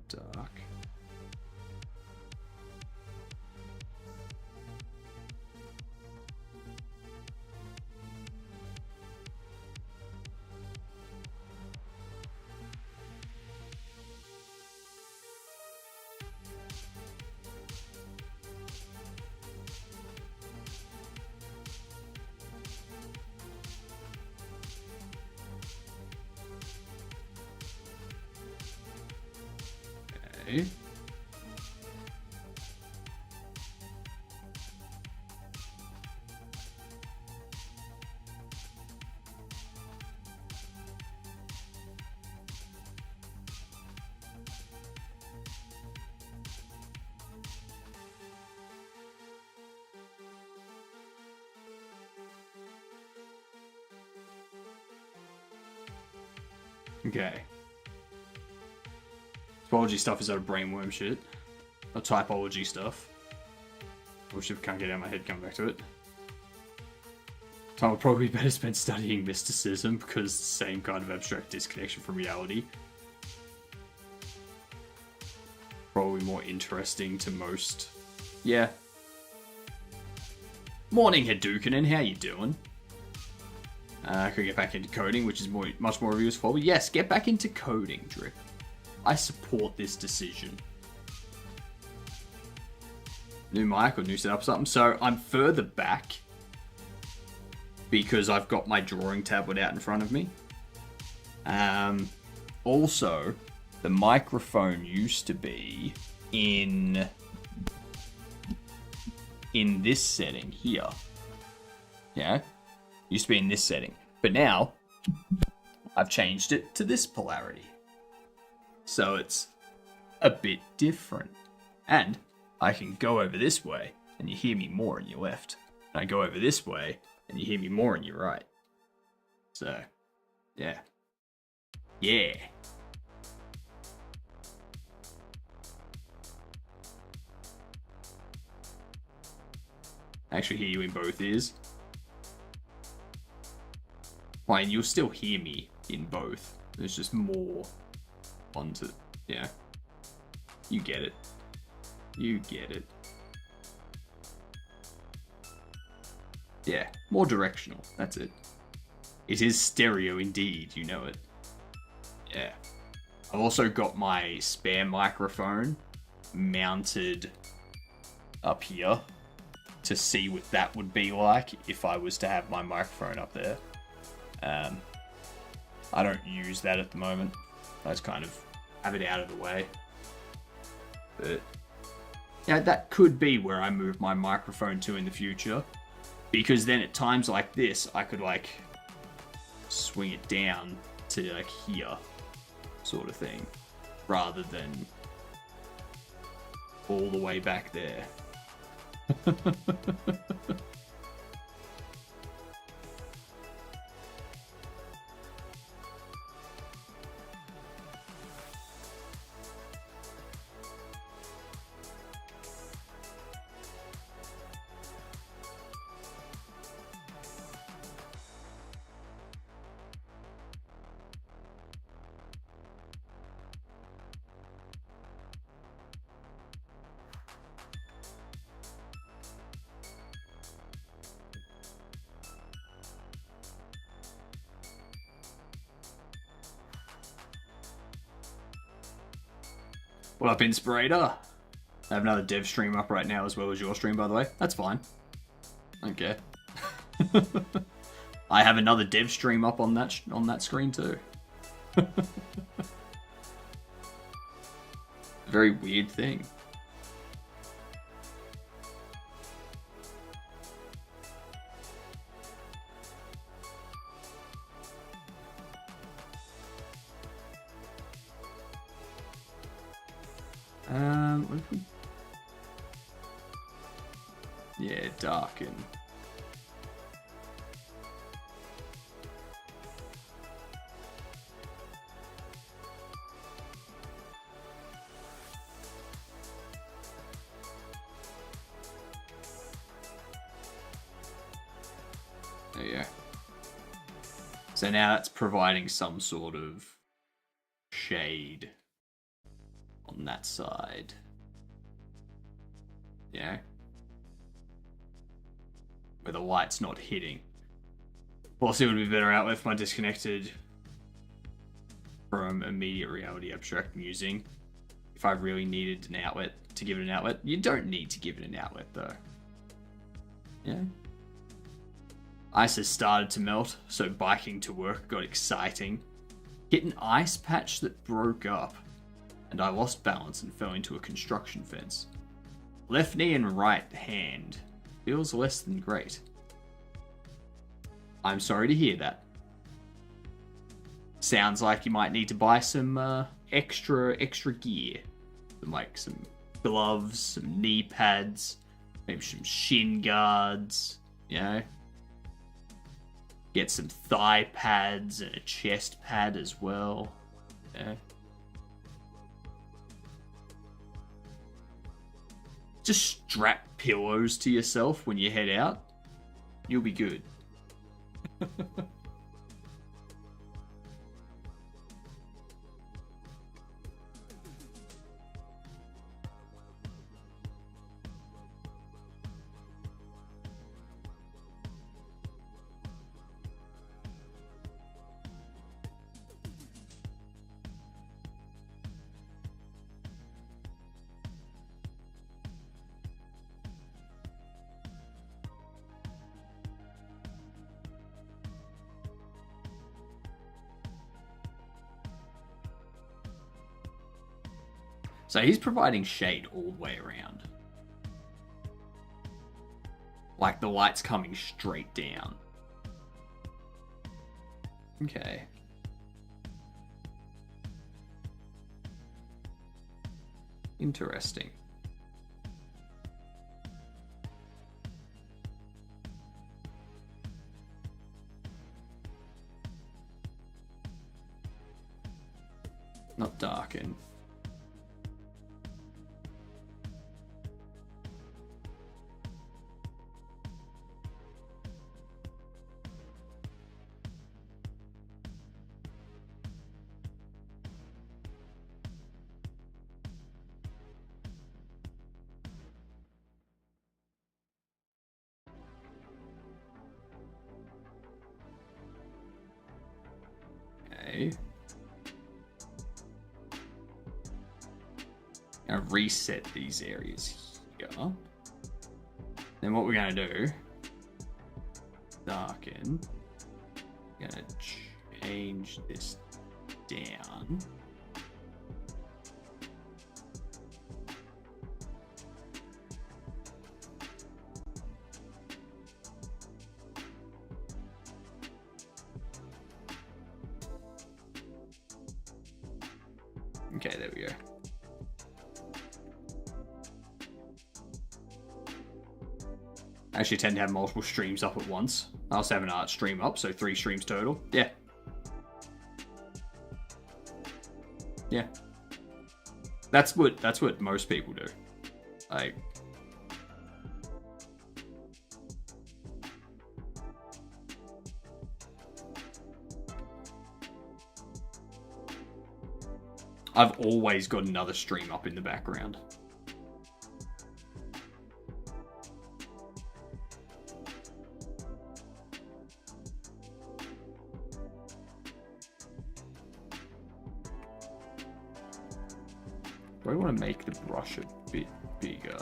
Dark. Okay. Okay. Typology stuff is out of brainworm shit. Or typology stuff. Which, if I can't get out of my head, come back to it. Time would probably be better spent studying mysticism because it's the same kind of abstract disconnection from reality. Probably more interesting to most. Yeah. Morning, Hadouken, how you doing? Could get back into coding, which is much more useful. But yes, get back into coding, Drip. I support this decision. New mic or new setup or something. So I'm further back because I've got my drawing tablet out in front of me. Also, the microphone used to be in this setting here. Yeah? Used to be in this setting. But now, I've changed it to this polarity. So it's a bit different. And I can go over this way, and you hear me more in your left. And I go over this way, and you hear me more in your right. So, yeah. Yeah. I actually hear you in both ears. Fine, you'll still hear me in both. There's just more onto... Yeah. You get it. You get it. Yeah, more directional. That's it. It is stereo indeed, you know it. Yeah. I've also got my spare microphone mounted up here to see what that would be like if I was to have my microphone up there. I don't use that at the moment. I just kind of have it out of the way. But yeah, that could be where I move my microphone to in the future. Because then at times like this, I could like swing it down to like here, sort of thing, rather than all the way back there. What up, Inspirator? I have another dev stream up right now as well as your stream, by the way. That's fine. Okay. I have another dev stream up on that screen too. Very weird thing. What if we... Yeah, darken. There you go. So now that's providing some sort of shade on that side. Yeah. Where the light's not hitting. Plus, it would be better out if my disconnected from immediate reality abstract musing. If I really needed an outlet to give it an outlet. You don't need to give it an outlet though. Yeah. Ice has started to melt, so biking to work got exciting. Hit an ice patch that broke up, and I lost balance and fell into a construction fence. Left knee and right hand feels less than great. I'm sorry to hear that. Sounds like you might need to buy some extra gear. Like some gloves, some knee pads, maybe some shin guards, you know? Get some thigh pads and a chest pad as well. Yeah. Just strap pillows to yourself when you head out. You'll be good. So he's providing shade all the way around. Like the light's coming straight down. Okay. Interesting. Not darken. Now reset these areas here. Then what we're gonna do, darken, gonna change this down. Okay, there we go. I actually tend to have multiple streams up at once. I also have an art stream up, so 3 streams total. Yeah. Yeah. That's what most people do. Like, I've always got another stream up in the background. I want to make the brush a bit bigger.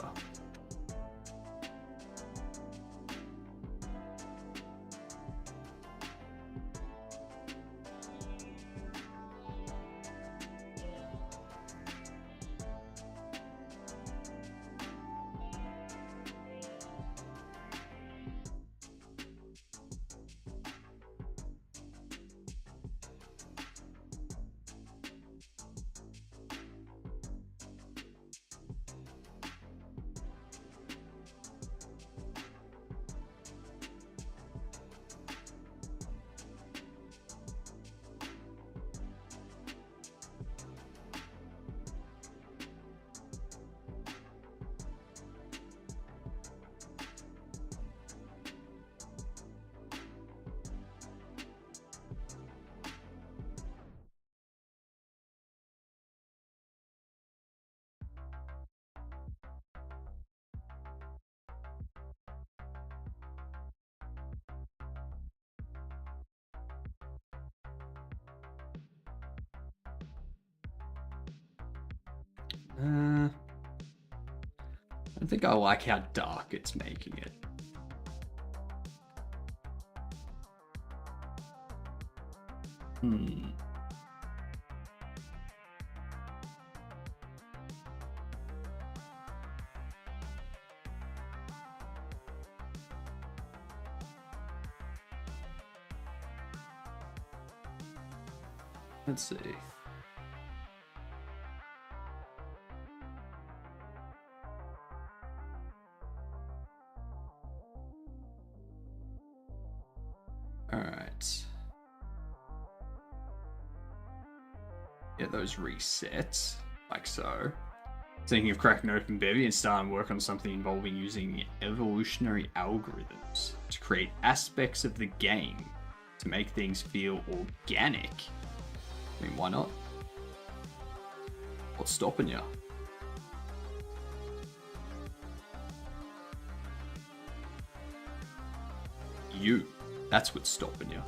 I don't think I like how dark it's making it. Let's see. All right. Get those resets, like so. Thinking of cracking open Bevy and starting work on something involving using evolutionary algorithms to create aspects of the game to make things feel organic. I mean, why not? What's stopping you? You. That's what's stopping you.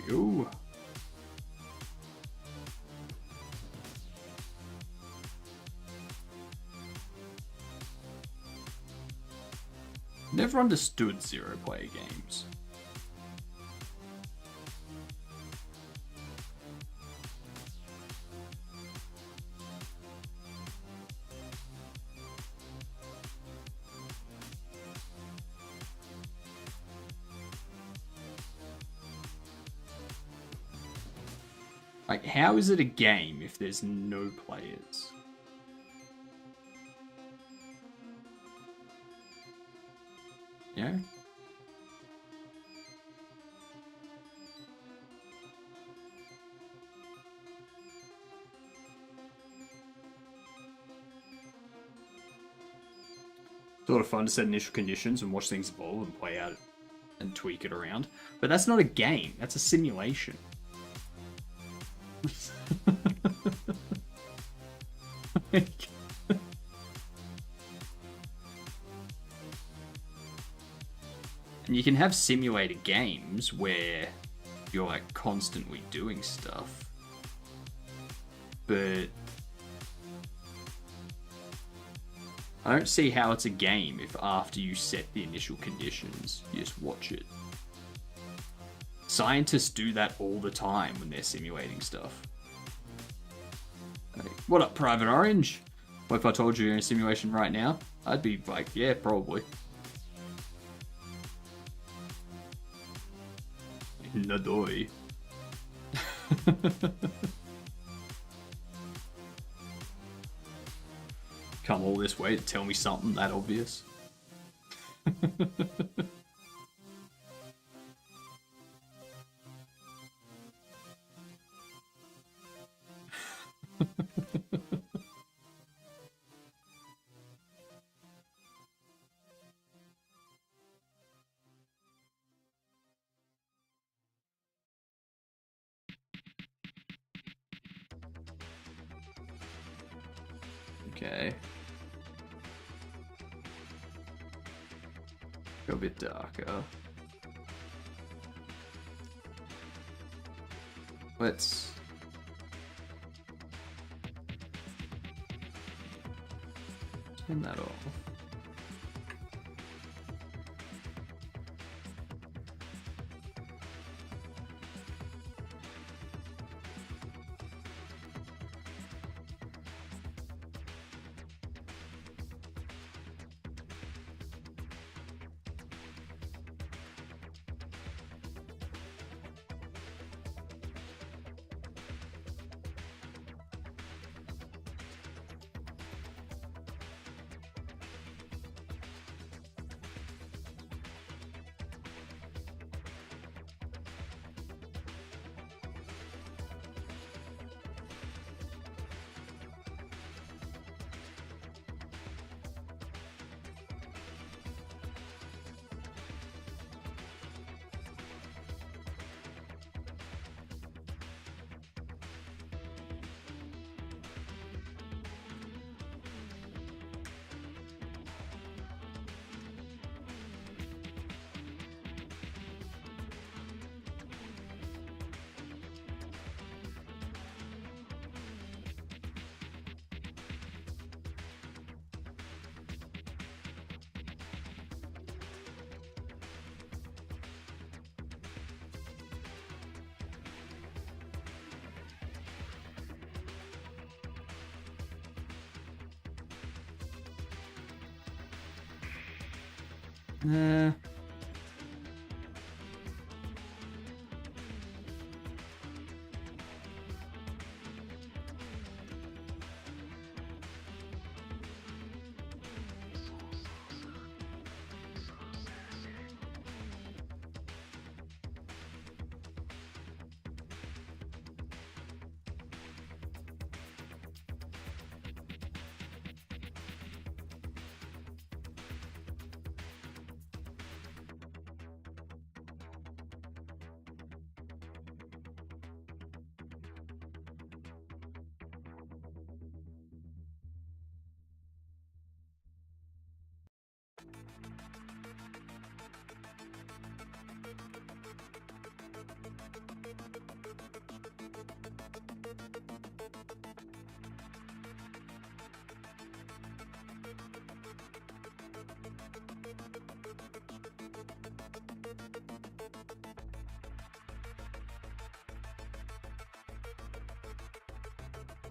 go. Never understood zero-player games. Like, how is it a game if there's no players? Yeah. Sort of fun to set initial conditions and watch things evolve and play out and tweak it around. But that's not a game, that's a simulation. And you can have simulated games where you're like constantly doing stuff, but I don't see how it's a game if after you set the initial conditions, you just watch it. Scientists do that all the time when they're simulating stuff. Like, what up, Private Orange? What if I told you you're in a simulation right now? I'd be like, yeah, probably. Nadoy. Come all this way to tell me something that obvious. Okay. Go a bit darker. Let's... turn that off. Uh,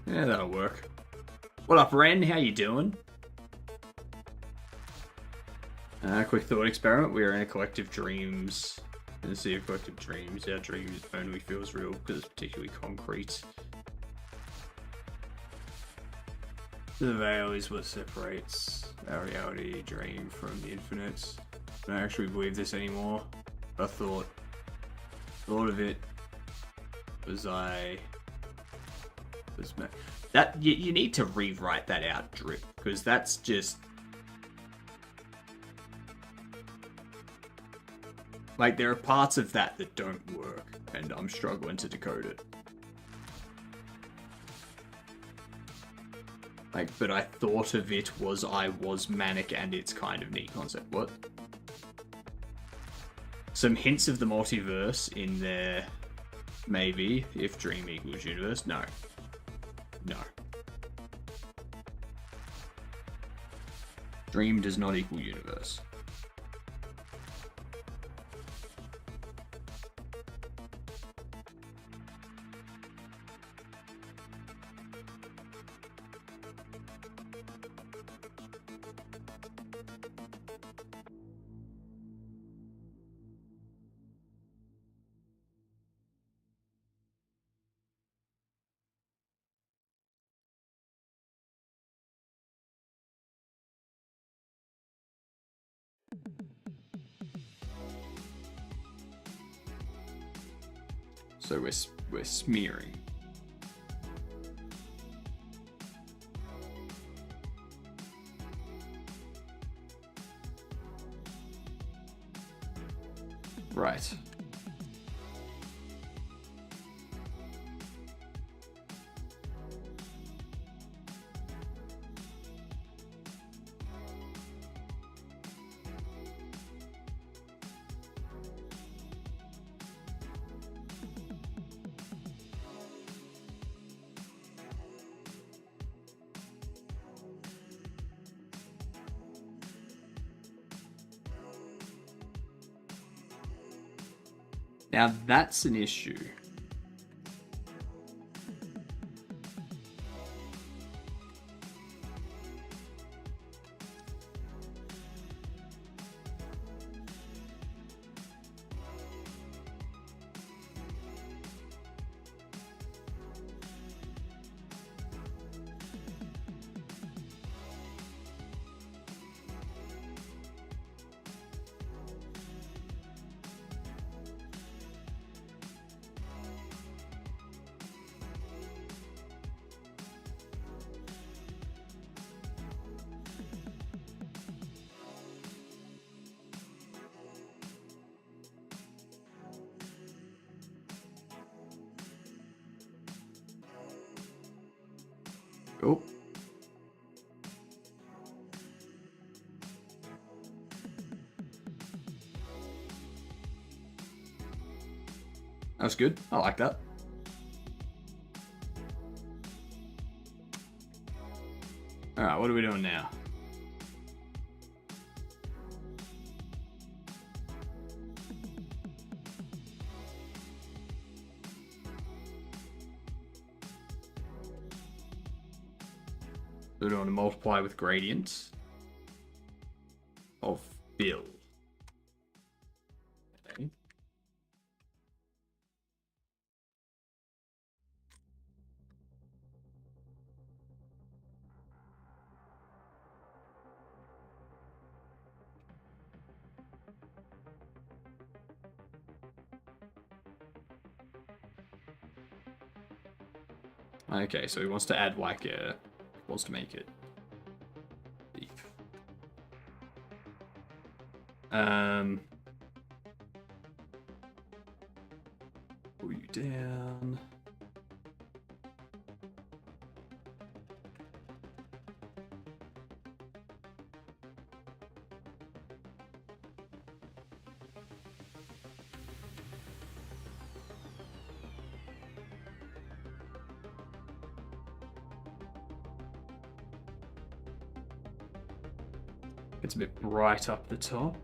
Yeah, that'll work. What up, Ren? How you doing? Quick thought experiment. We are in a collective dreams. In the sea of collective dreams, our dreams only feels real because it's particularly concrete. The veil is what separates our reality dream from the infinite. I don't actually believe this anymore. But I thought of it was that you need to rewrite that out, Drip, because that's just like there are parts of that that don't work, and I'm struggling to decode it. Like, but I thought of it was I was manic, and it's kind of neat concept. What? Some hints of the multiverse in there, maybe, if dream equals universe. No. No. Dream does not equal universe. So we're smearing. Right. Now that's an issue. Oh. That's good. I like that. Alright, what are we doing now? We're doing a multiply with gradient of Bill. Okay. Okay, so he wants to add like a, wants to make it deep. Pull you down. It's a bit bright up the top.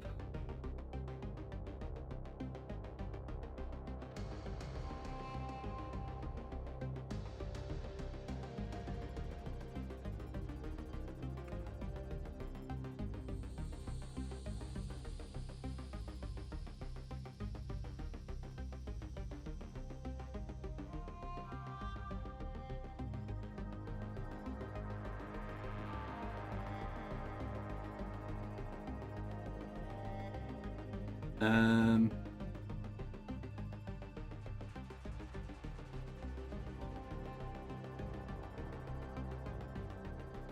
Um,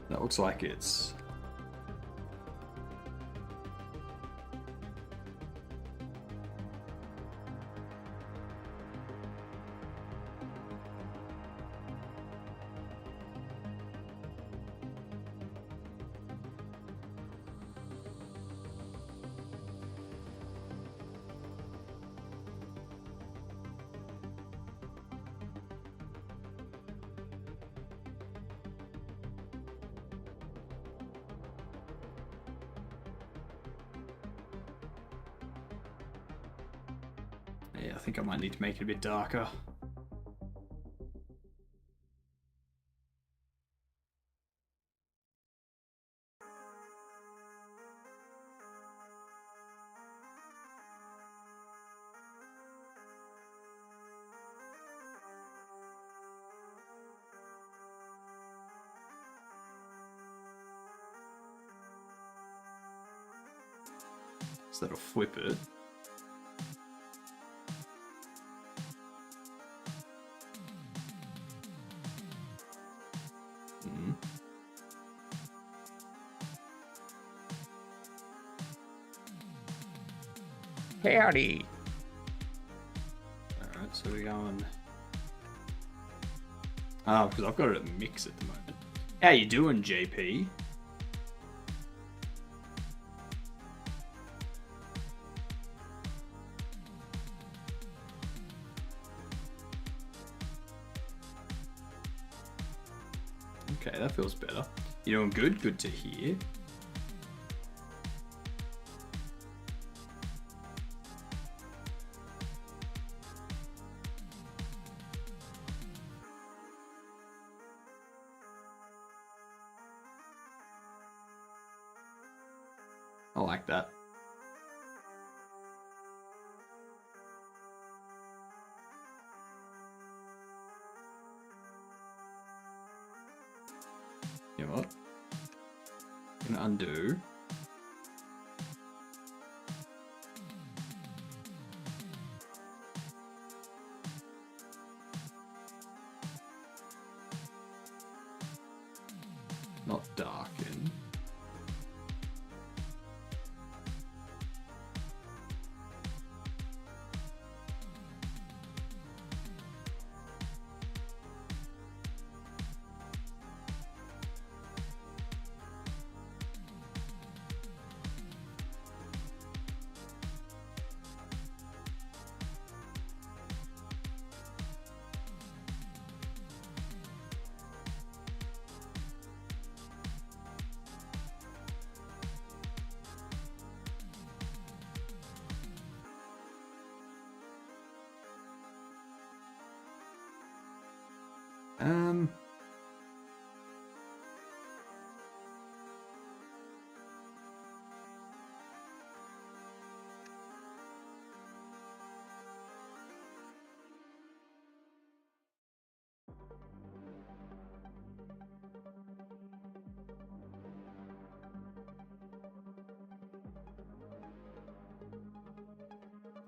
that looks like it's... Yeah, I think I might need to make it a bit darker. So that'll flip it. Howdy. Alright, so we're going... Oh, because I've got it at mix at the moment. How you doing, JP? Okay, that feels better. You doing good? Good to hear. I like that. You know what? I'm gonna undo. Not darken. Um,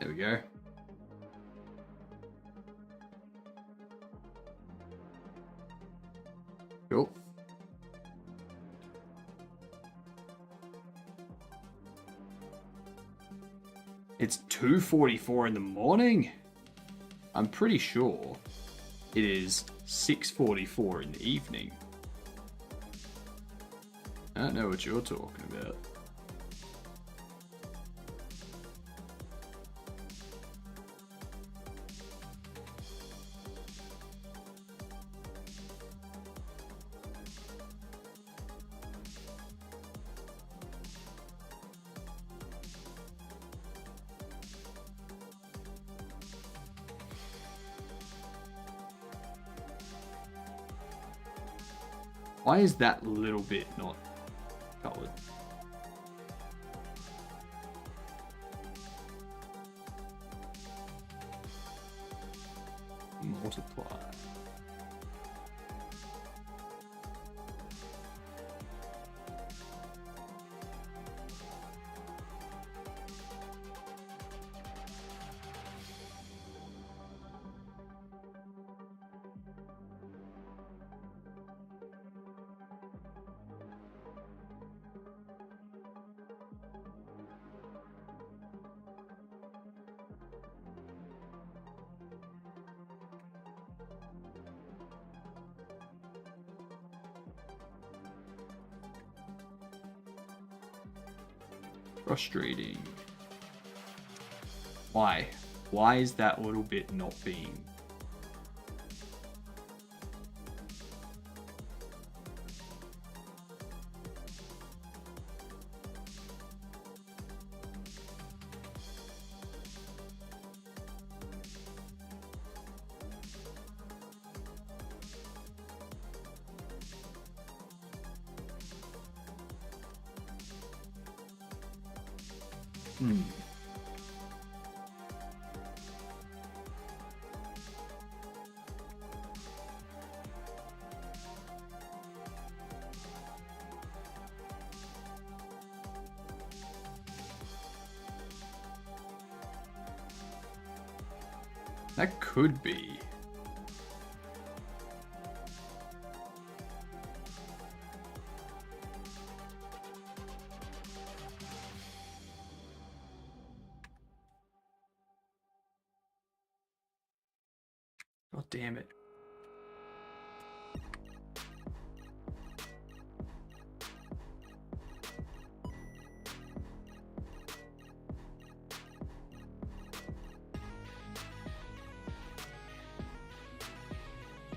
there we go. Cool. It's 2:44 in the morning? I'm pretty sure it is 6:44 in the evening. I don't know what you're talking about. Why is that little bit not colored? Multiply. Frustrating. Why? Why is that little bit not being... That could be. God damn it.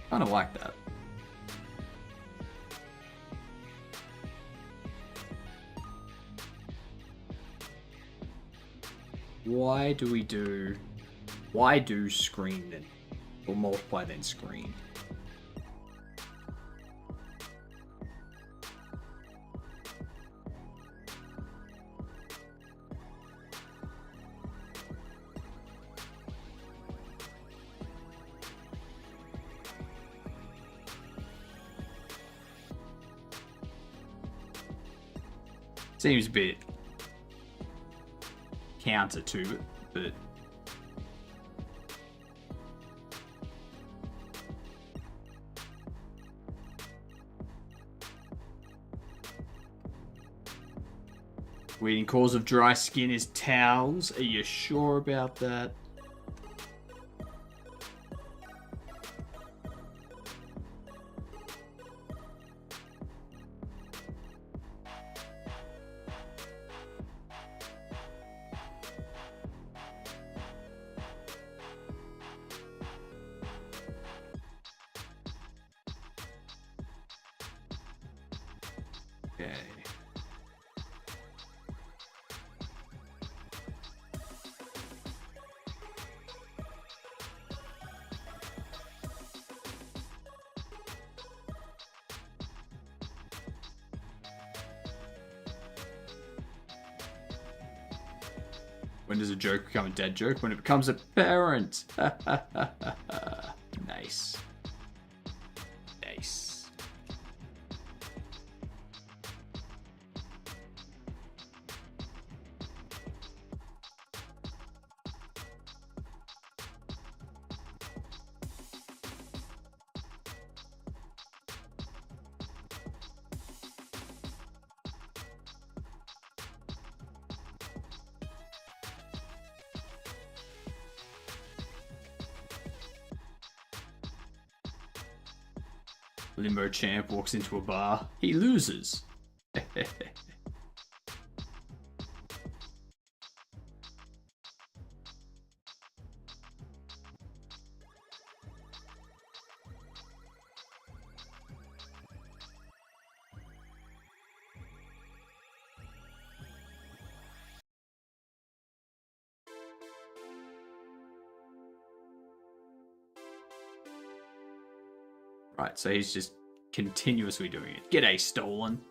Kind of like that. Why do screen then? Or multiply then screen? Seems a bit counter to it, but leading cause of dry skin is towels. Are you sure about that? Okay. When does a joke become a dead joke? When it becomes apparent. Nice. Nice. Limbo champ walks into a bar. He loses. Right, so he's just continuously doing it. G'day, stolen.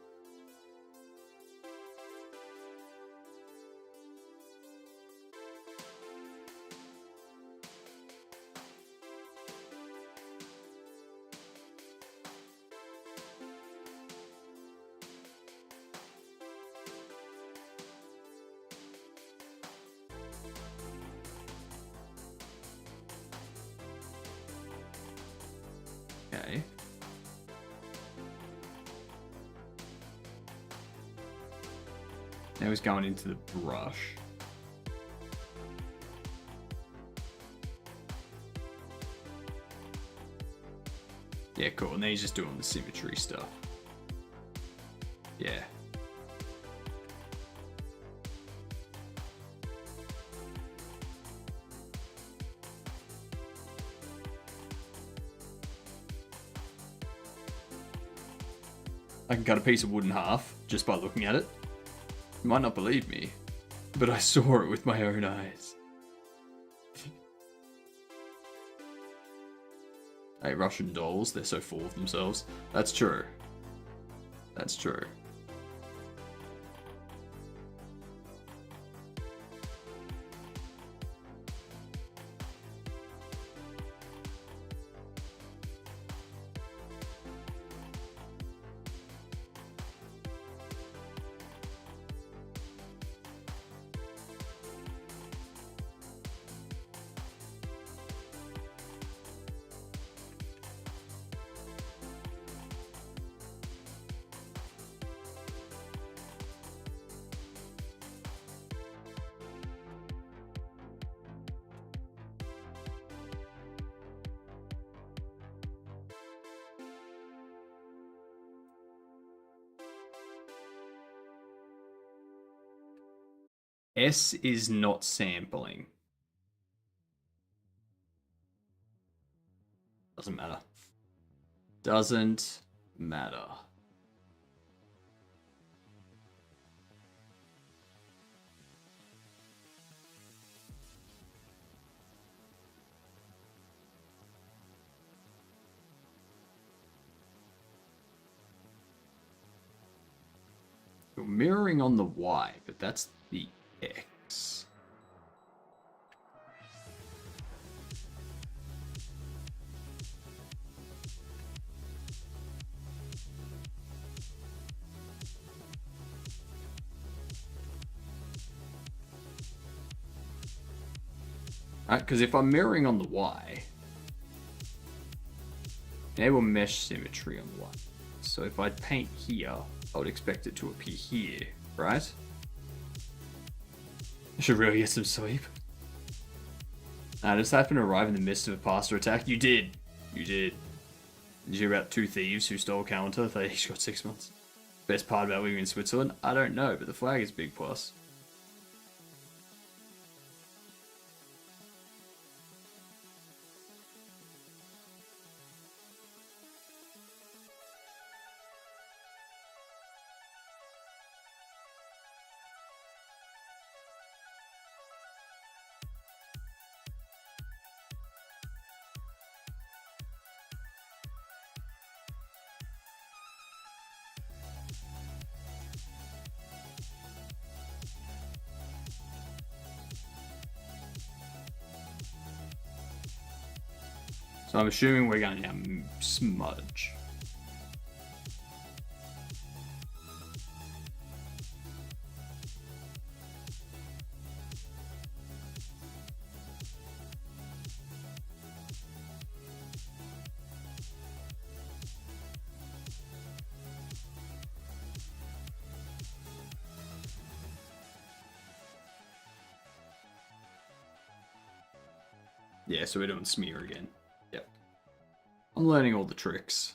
Okay. Now he's going into the brush. Yeah, cool. And then he's just doing the symmetry stuff. Yeah. I can cut a piece of wood in half just by looking at it. You might not believe me, but I saw it with my own eyes. Hey, Russian dolls, they're so full of themselves. That's true. That's true. S is not sampling. Doesn't matter. Doesn't matter. You're mirroring on the Y, but that's the X. Because if I'm mirroring on the Y, enable mesh symmetry on the Y. So if I paint here, I would expect it to appear here, right? I should really get some sleep. I just happened to arrive in the midst of a pasta attack. You did. You did. Did you hear about 2 thieves who stole a counter? They each got 6 months. Best part about living in Switzerland? I don't know, but the flag is a big plus. So I'm assuming we're going to smudge. Yeah, so we're doing smear again. Yep. I'm learning all the tricks.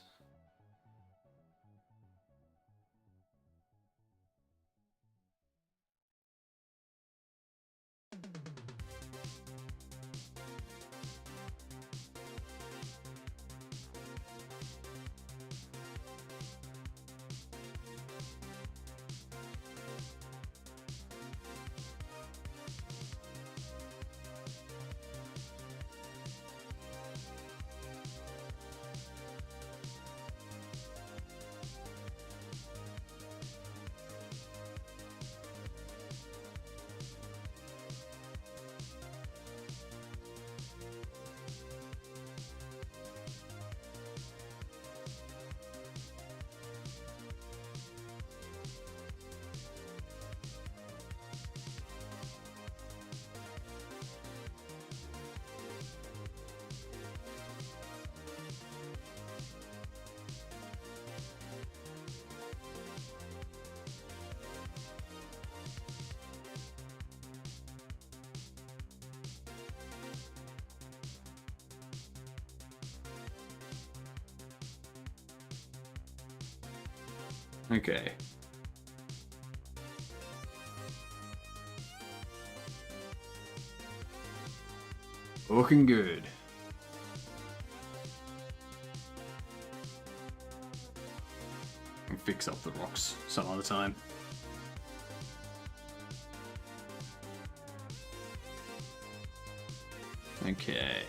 Okay. Looking good. And fix up the rocks some other time. Okay.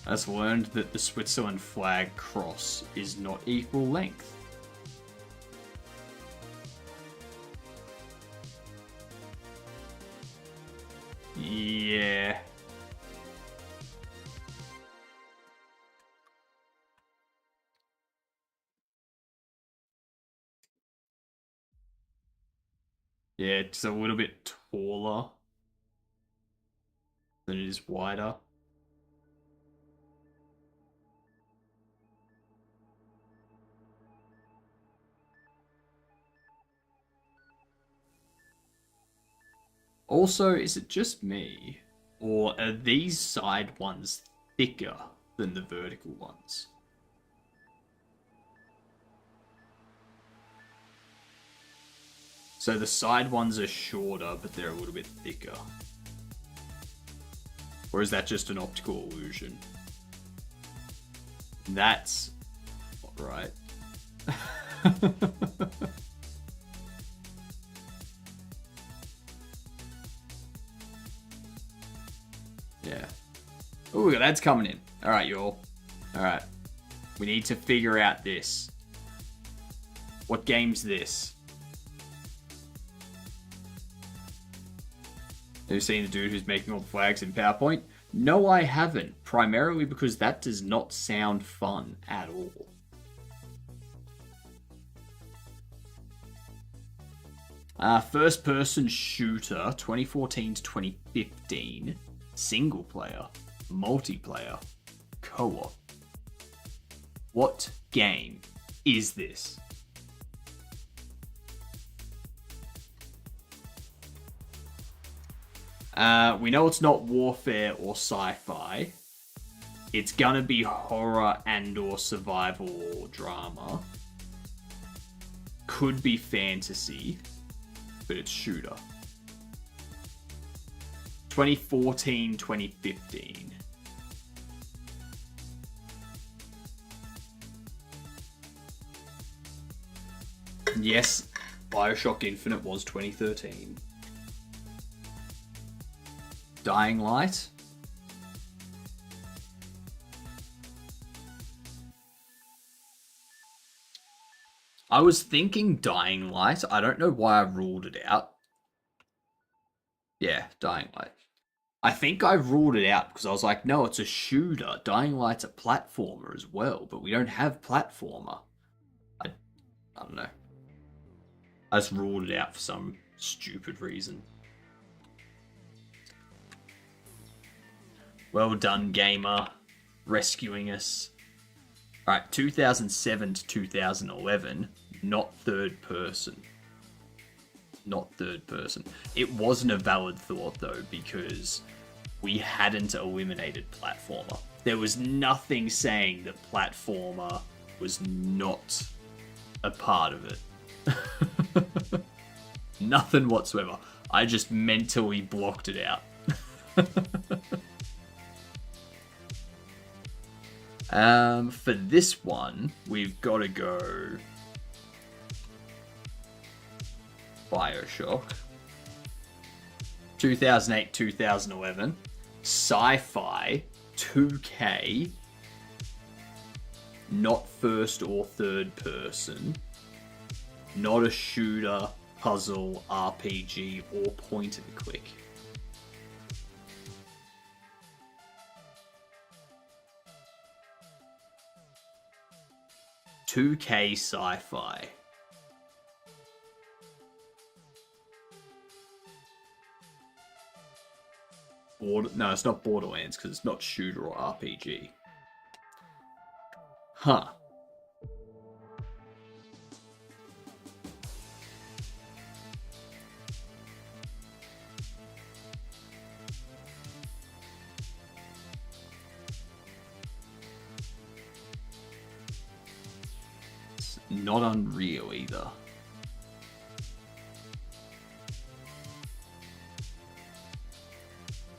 I just learned that the Switzerland flag cross is not equal length. Yeah. Yeah, it's a little bit taller than it is wider. Also, is it just me? Or are these side ones thicker than the vertical ones? So the side ones are shorter, but they're a little bit thicker. Or is that just an optical illusion? That's not right. Yeah. Oh, look at that's coming in. All right, y'all. All right. We need to figure out this. What game's this? Have you seen the dude who's making all the flags in PowerPoint? No, I haven't. Primarily because that does not sound fun at all. First person shooter 2014 to 2015. Single player. Multiplayer. Co-op. What game is this? We know it's not warfare or sci-fi. It's gonna be horror and or survival or drama. Could be fantasy, but it's shooter. 2014, 2015. Yes, Bioshock Infinite was 2013. Dying Light. I was thinking Dying Light. I don't know why I ruled it out. Yeah, Dying Light. I think I ruled it out because I was like, no, it's a shooter. Dying Light's a platformer as well, but we don't have platformer. I don't know. I just ruled it out for some stupid reason. Well done, gamer. Rescuing us. Alright, 2007 to 2011. Not third person. Not third person. It wasn't a valid thought, though, because we hadn't eliminated platformer. There was nothing saying that platformer was not a part of it. Nothing whatsoever. I just mentally blocked it out. For this one, we've got to go Bioshock. 2008, 2011. Sci-fi. 2K. Not first or third person. Not a shooter, puzzle, RPG, or point and click. "2K sci-fi." No, it's not Borderlands because it's not shooter or RPG. Huh. It's not Unreal either.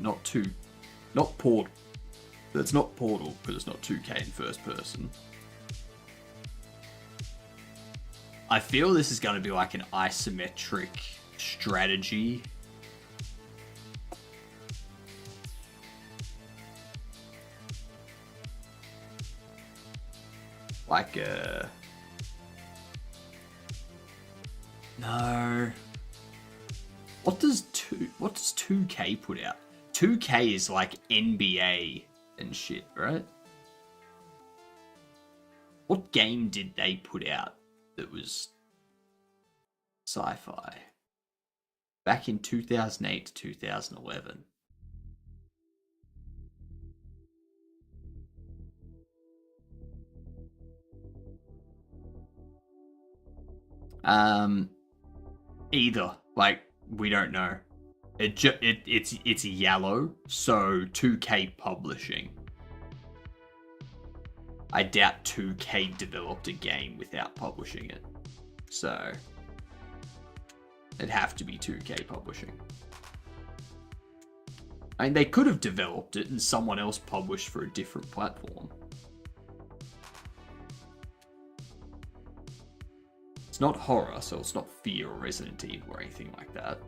not two, not port. That's not Portal because it's not 2K in first person. I feel this is going to be like an isometric strategy. Like no. What does 2K put out? 2K is like NBA and shit, right? What game did they put out that was sci-fi? Back in 2008 to 2011. Either. Like, we don't know. It's yellow, so 2K Publishing. I doubt 2K developed a game without publishing it. So, it'd have to be 2K Publishing. I mean, they could have developed it and someone else published for a different platform. It's not horror, so it's not Fear or Resident Evil or anything like that.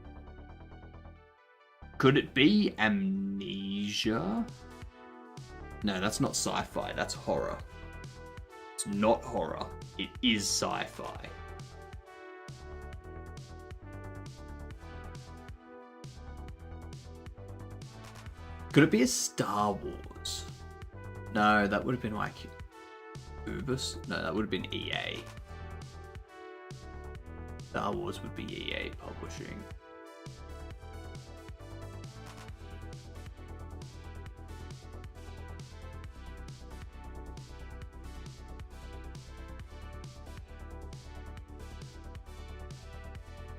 Could it be Amnesia? No, that's not sci-fi, that's horror. It's not horror, it is sci-fi. Could it be a Star Wars? No, that would have been like Ubis? No, that would have been EA. Star Wars would be EA Publishing.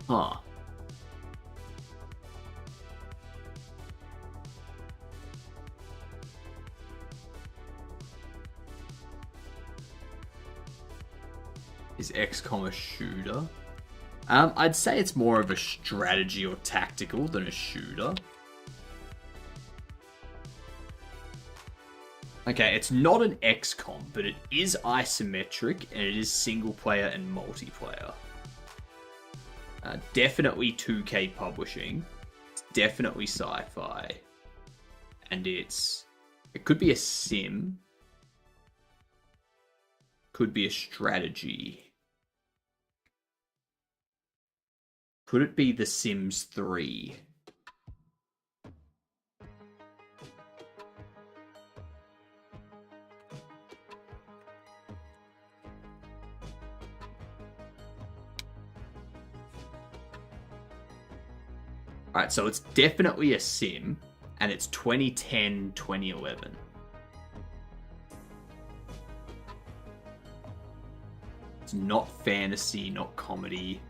Huh. Is XCOM a shooter? I'd say it's more of a strategy or tactical than a shooter. Okay, it's not an XCOM, but it is isometric and it is single player and multiplayer. Definitely 2K Publishing. It's definitely sci-fi. And it could be a sim. Could be a strategy. Could it be The Sims 3? Alright, so it's definitely a sim, and it's 2010, 2011. It's not fantasy, not comedy.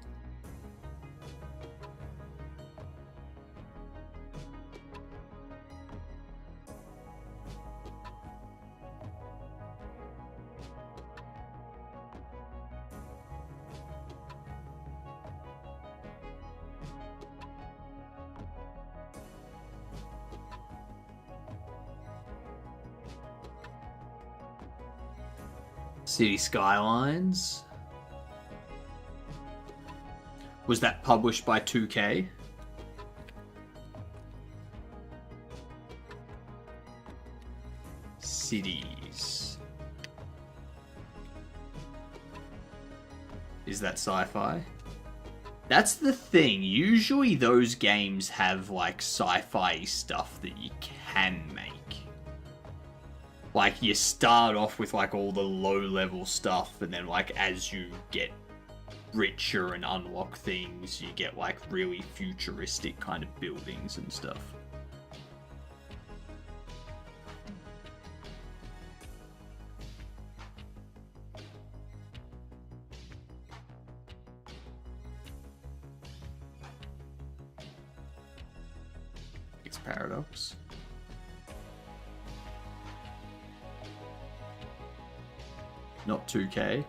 City Skylines. Was that published by 2K? Cities. Is that sci-fi? That's the thing. Usually those games have like sci-fi stuff that you can make. Like, you start off with, like, all the low-level stuff, and then, like, as you get richer and unlock things, you get, like, really futuristic kind of buildings and stuff. It's Paradox. Not 2K.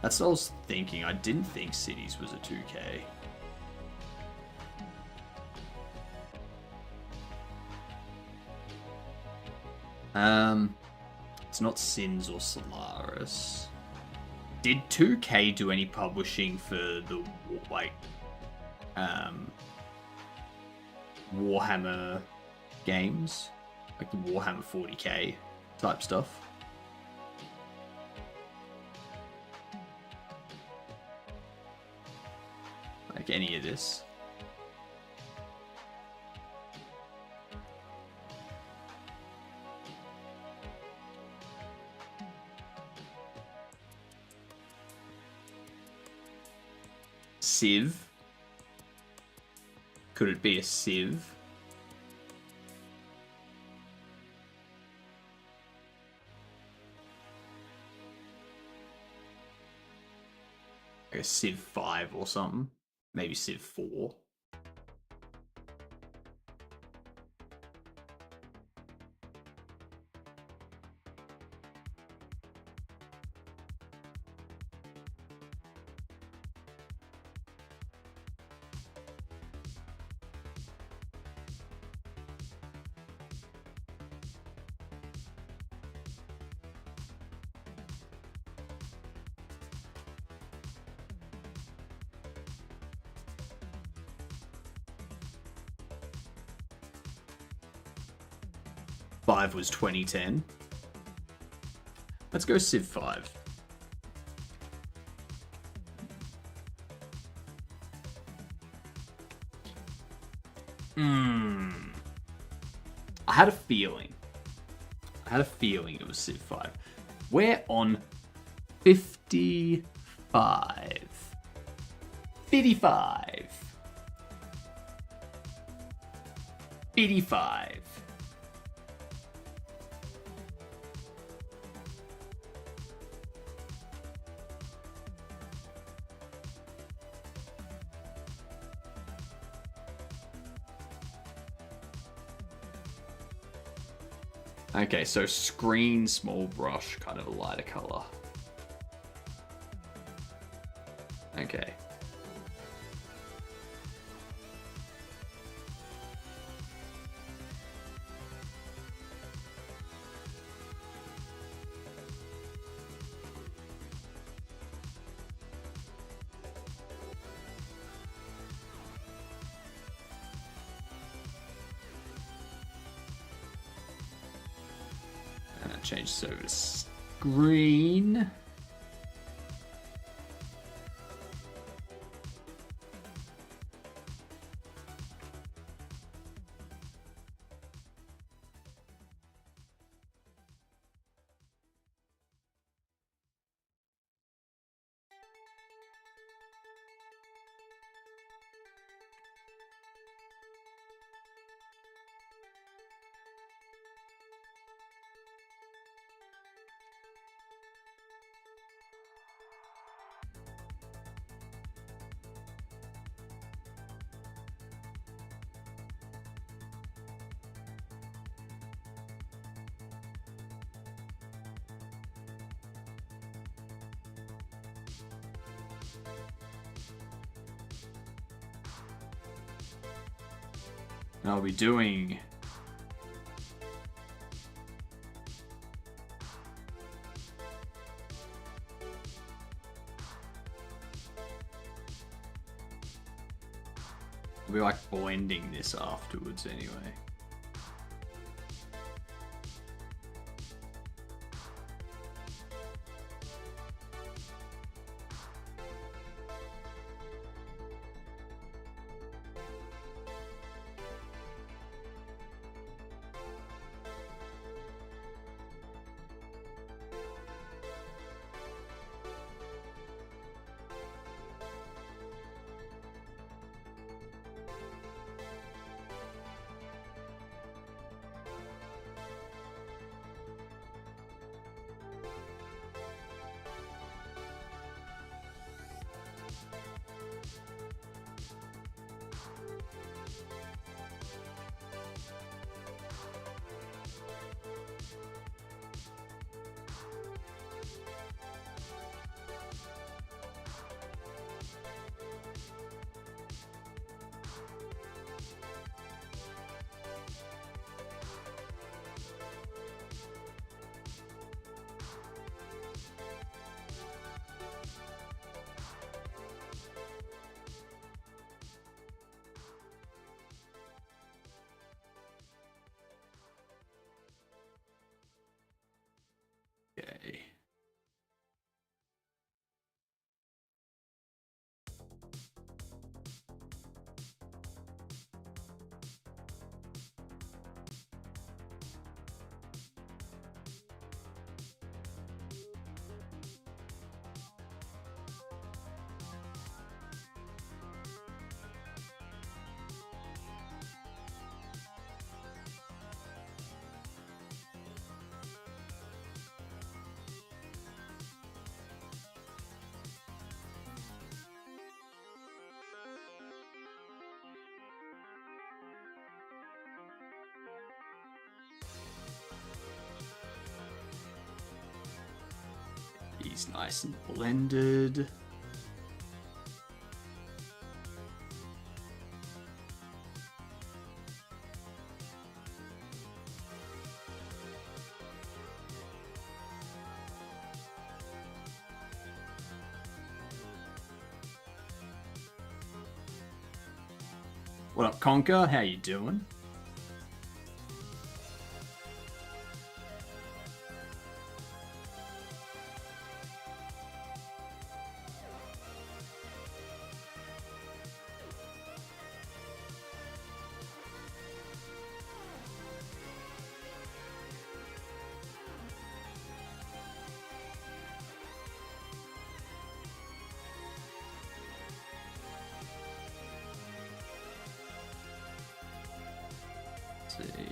That's what I was thinking. I didn't think Cities was a 2K. It's not Sins or Solaris. Did 2K do any publishing for the Warhammer games, like the Warhammer 40K type stuff? Like any of this? Civ? Could it be a Civ? Like a Civ 5 or something? Maybe Civ 4? Five was 2010. Let's go Civ 5. I had a feeling. It was Civ 5. We're on 55. 55. 55. Okay, so screen, small brush, kind of a lighter color. Okay. Change service screen. I'll be doing I'll be like blending this afterwards anyway. It's nice and blended. What up, Conker? How you doing? Let's see.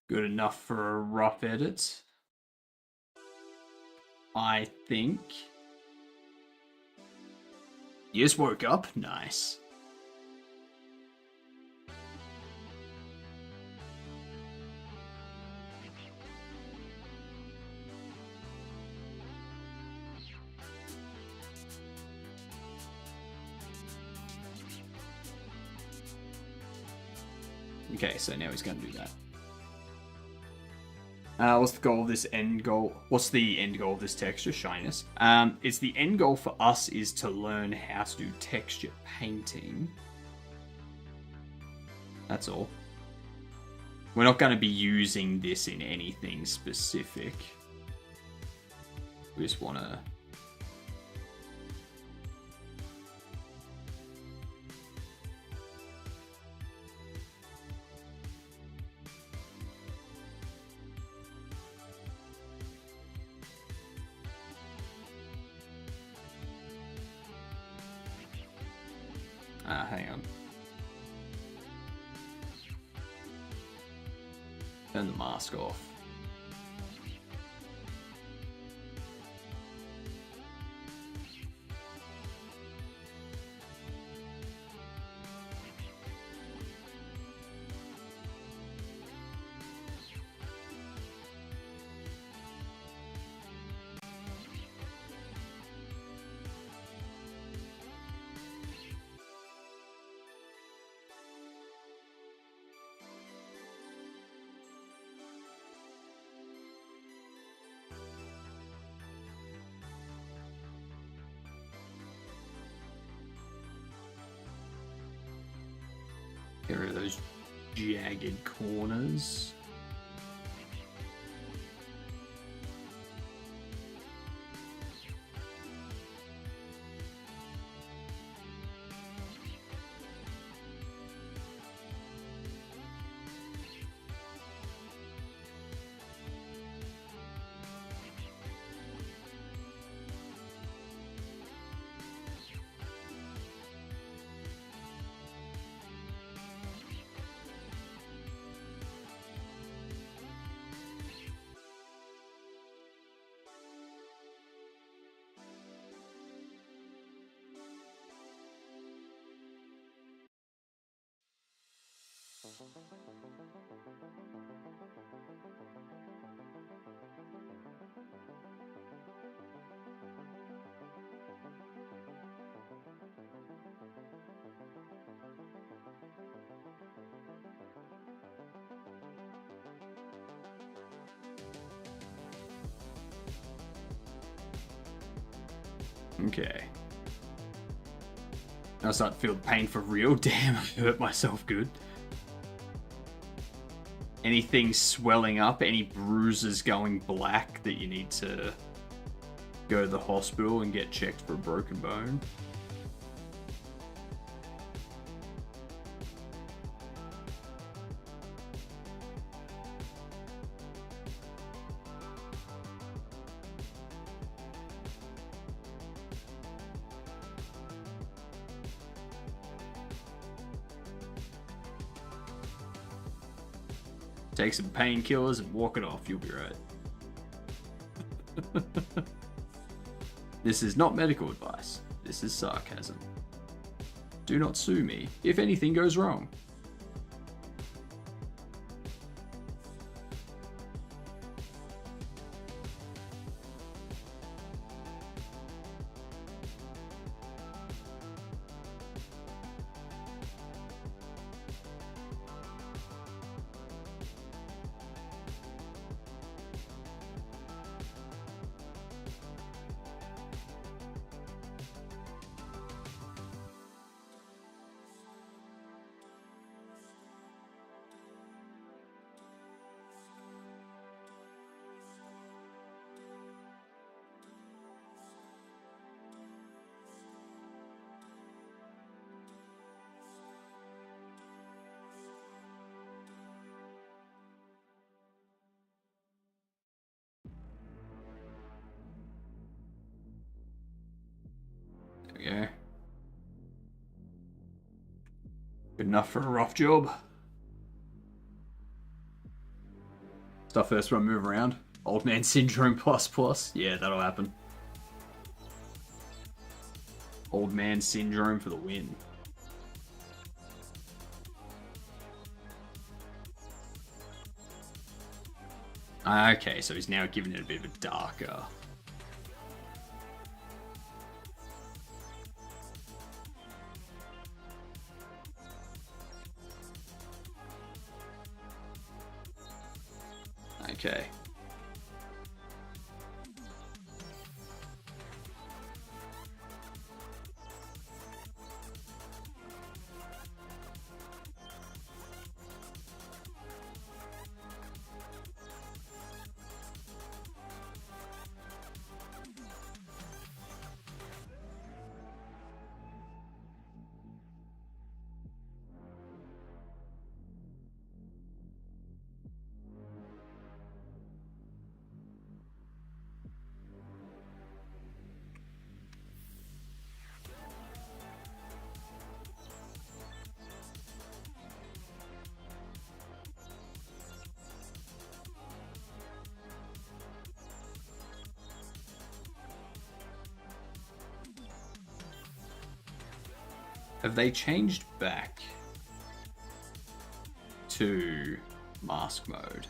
Good enough for a rough edit, I think. You just woke up? Nice. Okay, so now he's going to do that. What's the goal of this end goal? What's the end goal of this texture? Shyness. It's the end goal for us is to learn how to do texture painting. That's all. We're not going to be using this in anything specific. We just want to... hang on. Turn the mask off. Get rid of those jagged corners. Okay. Now I start to feel the pain for real. Damn, I hurt myself good. Anything swelling up, any bruises going black that you need to go to the hospital and get checked for a broken bone. Take some painkillers and walk it off. You'll be right. This is not medical advice. This is sarcasm. Do not sue me if anything goes wrong. There we go. Good enough for a rough job. Stuff first one move around. Old man syndrome plus. Yeah, that'll happen. Old man syndrome for the win. Okay, so he's now giving it a bit of a darker. Okay. Have they changed back to mask mode?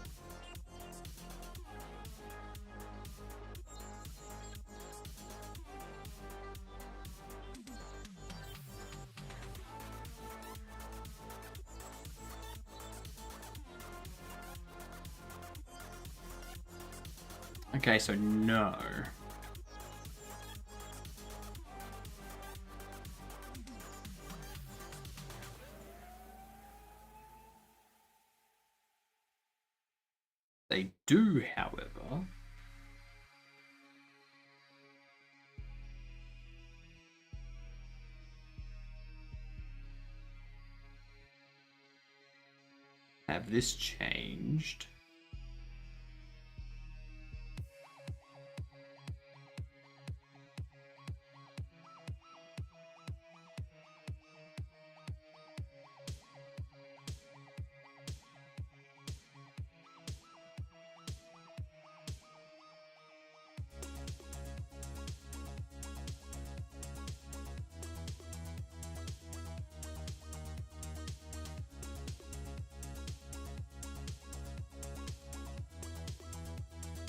Okay, so no. They do, however, have this changed.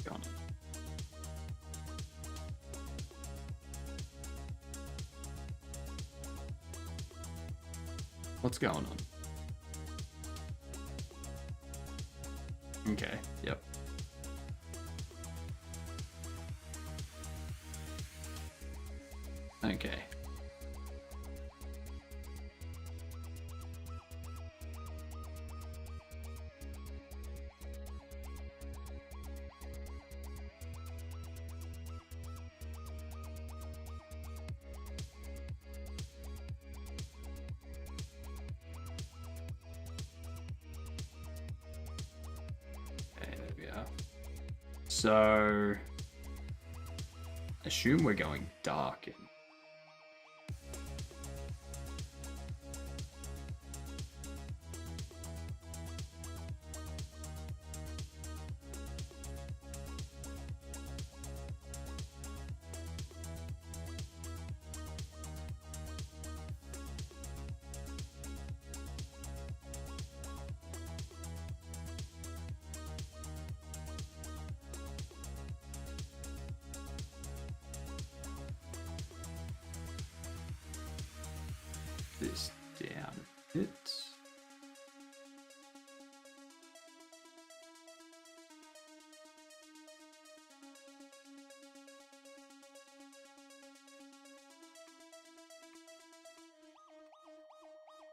Gone. What's going on? Okay, yep. Okay. So, assume we're going dark. this down a bit.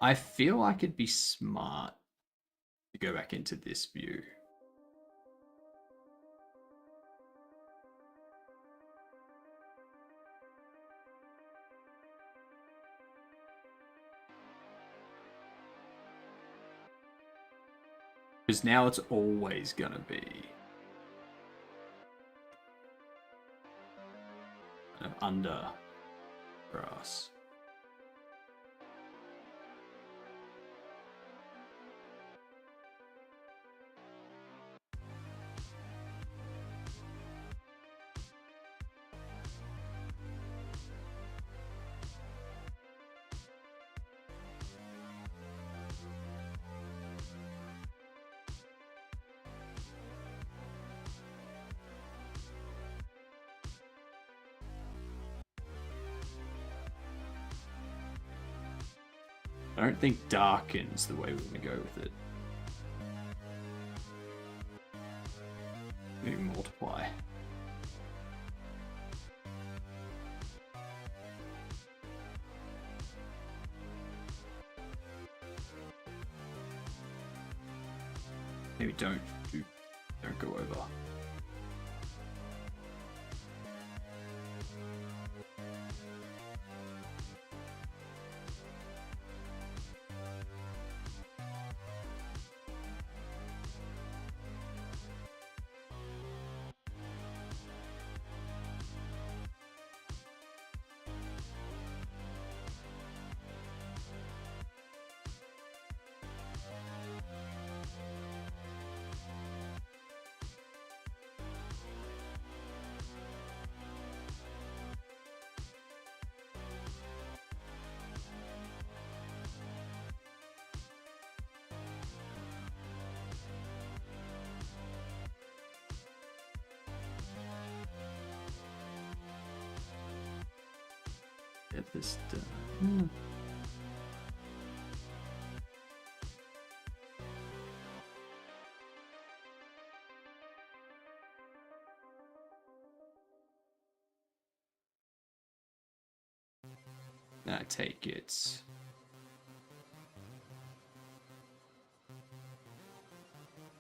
I feel like it'd be smart to go back into this view. Because now it's always gonna be kind of under grass. I don't think darken's the way we're going to go with it. Maybe multiply. Maybe don't go over. Get this done. Now I take it.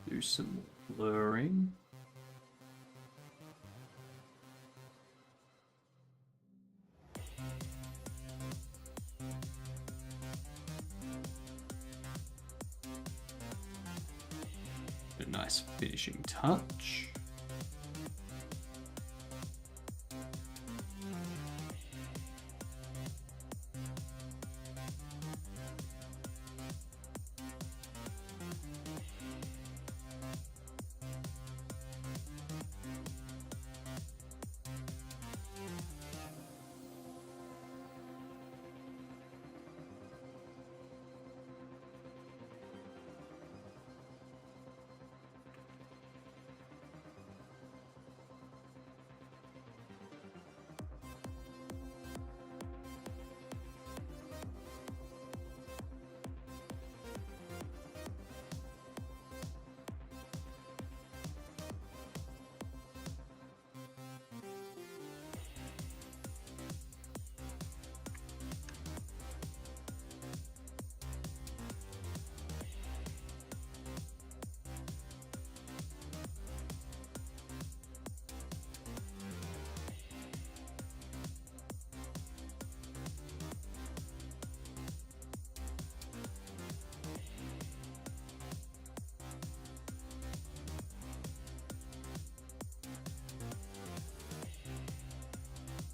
Do some blurring. A nice finishing touch.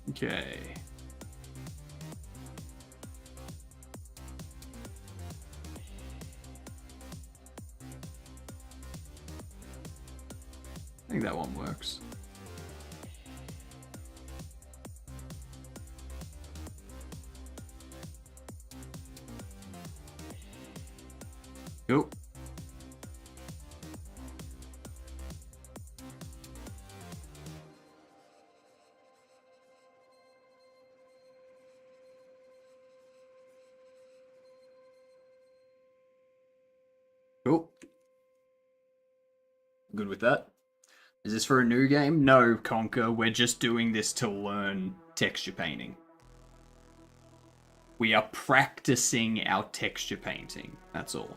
Okay. I think that one works. Go. Cool. Good with that. Is this for a new game? No, Conker. We're just doing this to learn texture painting. We are practicing our texture painting. That's all.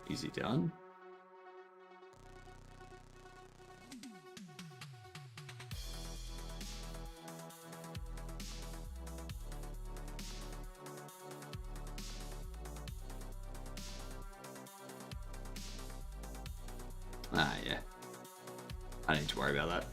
Easy done. Ah, yeah. I don't need to worry about that.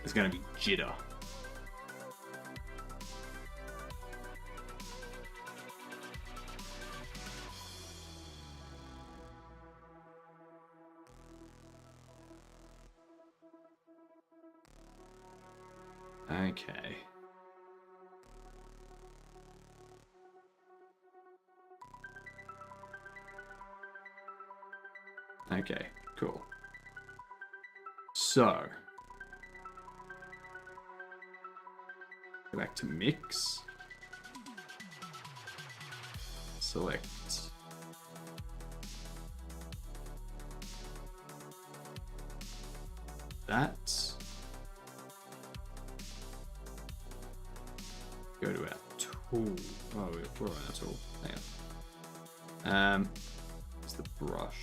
It's gonna be jitter. Okay. Okay, cool. So, go back to mix. Select that. Go to our tool. Oh, we're on our tool. Hang on. It's the brush.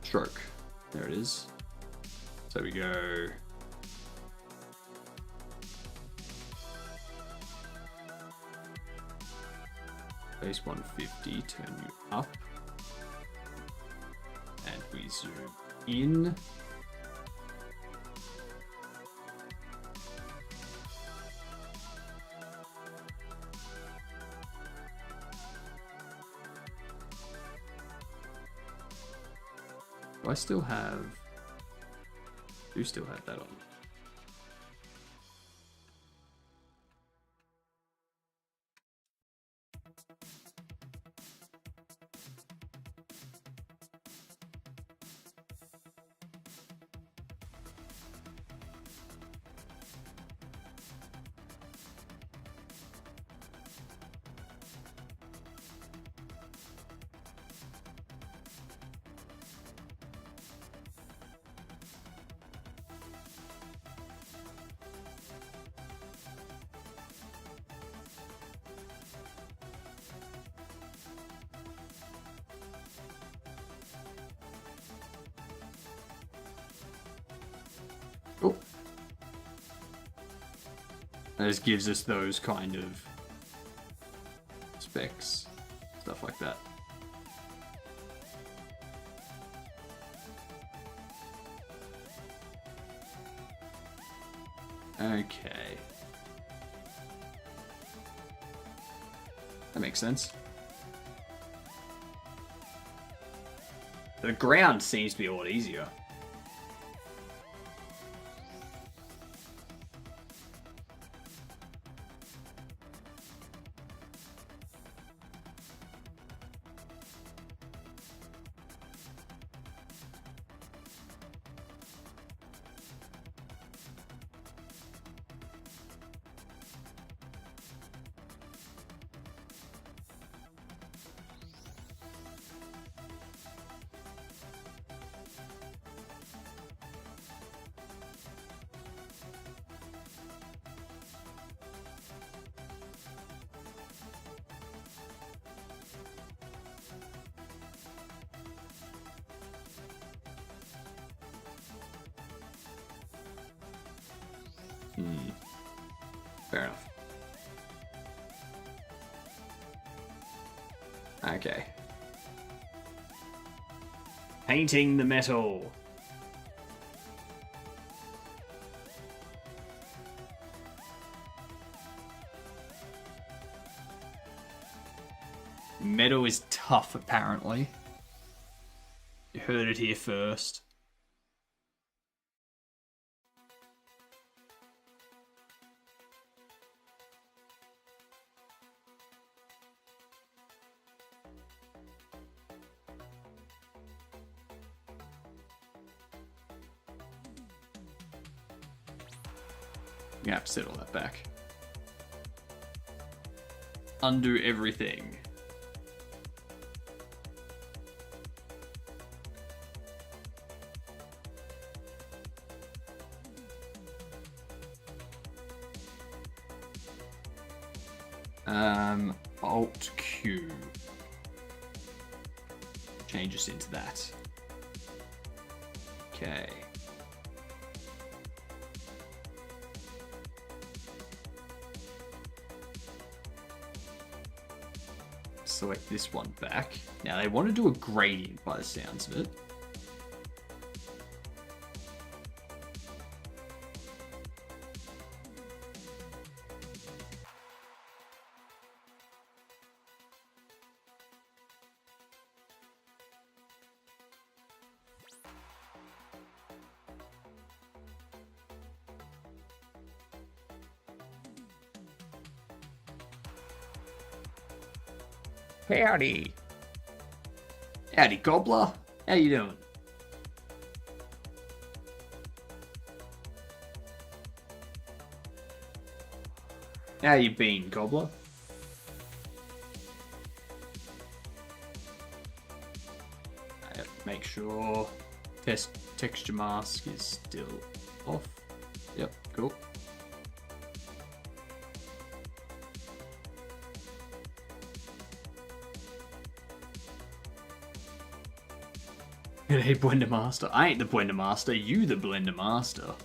Stroke. There it is. So we go. Base 150, turn you up. And we zoom in. Do I still have... do still have that on. Oh. And this gives us those kind of specs, stuff like that. Okay. That makes sense. The ground seems to be a lot easier. Fair enough. Okay. Painting the metal. Metal is tough, apparently. You heard it here first. I'm gonna have to set all that back. Undo everything. Alt Q. Change us into that. Okay. Select this one back. Now they want to do a gradient by the sounds of it. Howdy. Howdy, Gobbler. How you doing? How you been, Gobbler? Make sure test texture mask is still off. Yep, cool. Hey, Blender Master. I ain't the Blender Master, you the Blender Master.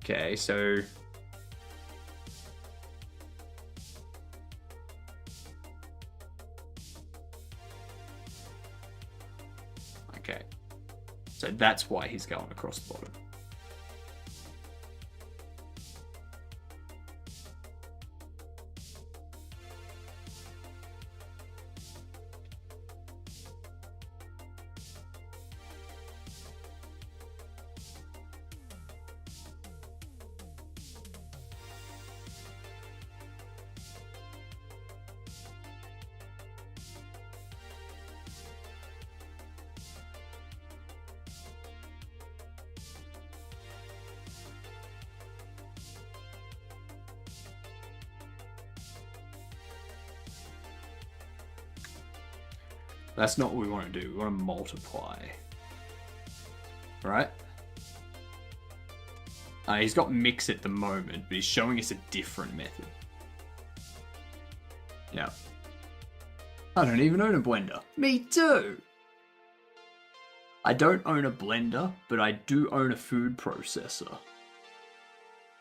Okay, so... Okay. So that's why he's going across the bottom. That's not what we want to do. We want to multiply. Right? He's got mix at the moment, but he's showing us a different method. Yeah. I don't even own a blender. Me too! I don't own a blender, but I do own a food processor.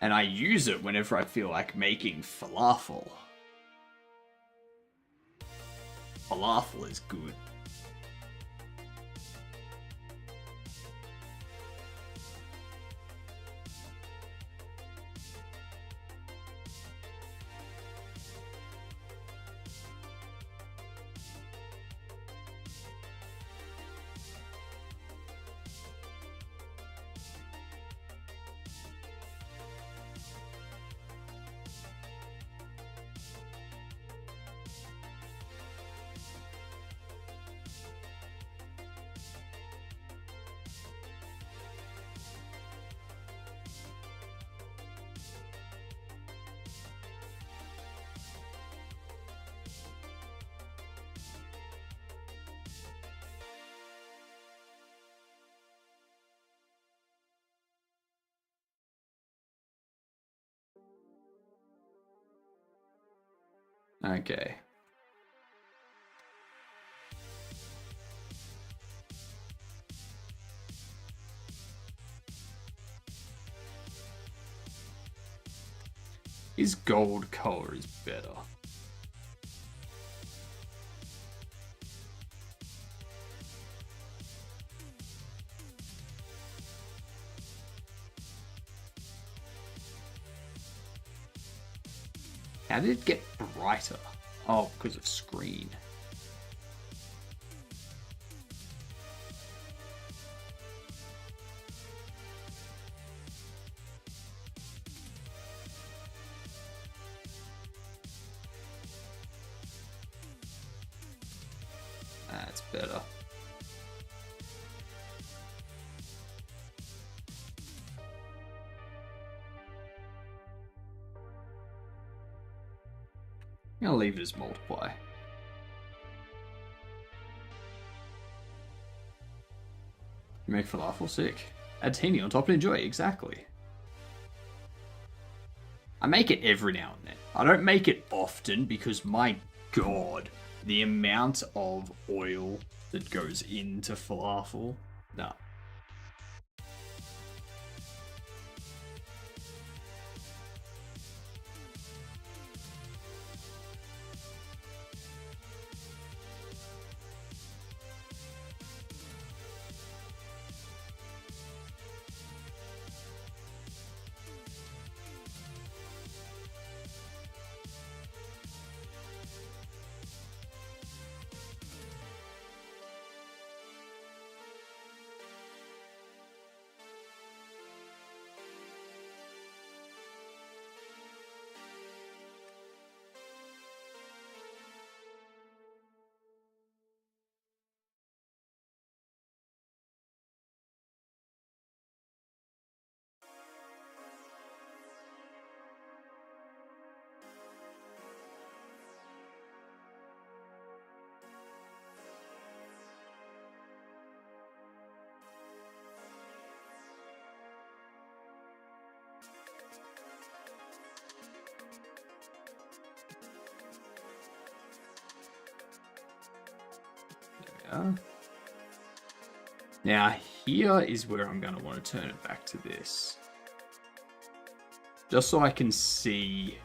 And I use it whenever I feel like making falafel. Falafel is good. Okay. His gold color is better. How did it get brighter? Oh, because of screen. That's better. I'm gonna leave it as multiply. Make falafel sick. Add tahini on top and enjoy. Exactly. I make it every now and then. I don't make it often because, my god, the amount of oil that goes into falafel. Nah. Now, here is where I'm going to want to turn it back to this. Just so I can see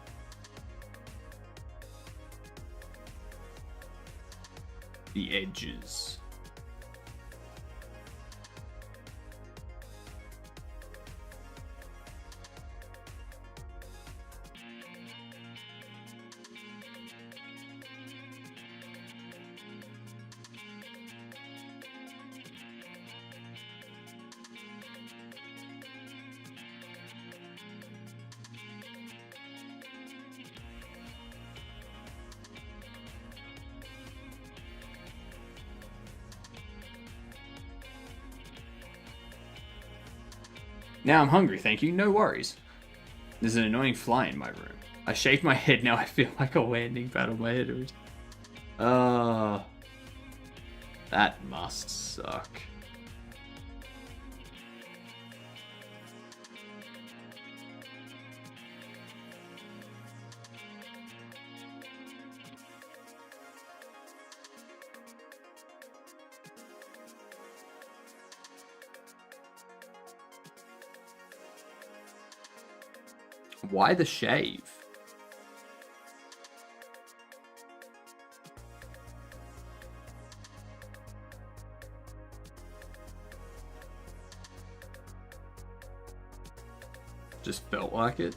the edges. Now I'm hungry, thank you. No worries. There's an annoying fly in my room. I shake my head, now I feel like a landing pad on my head. That must suck. Why the shave? Just felt like it.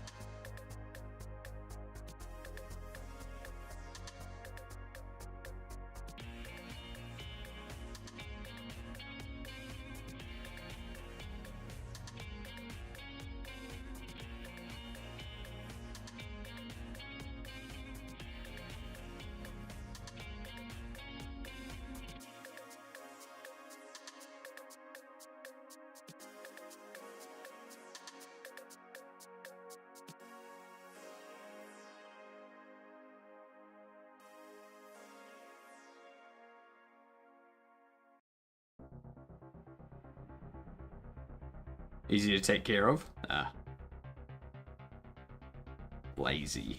Easy to take care of? Ah. Lazy.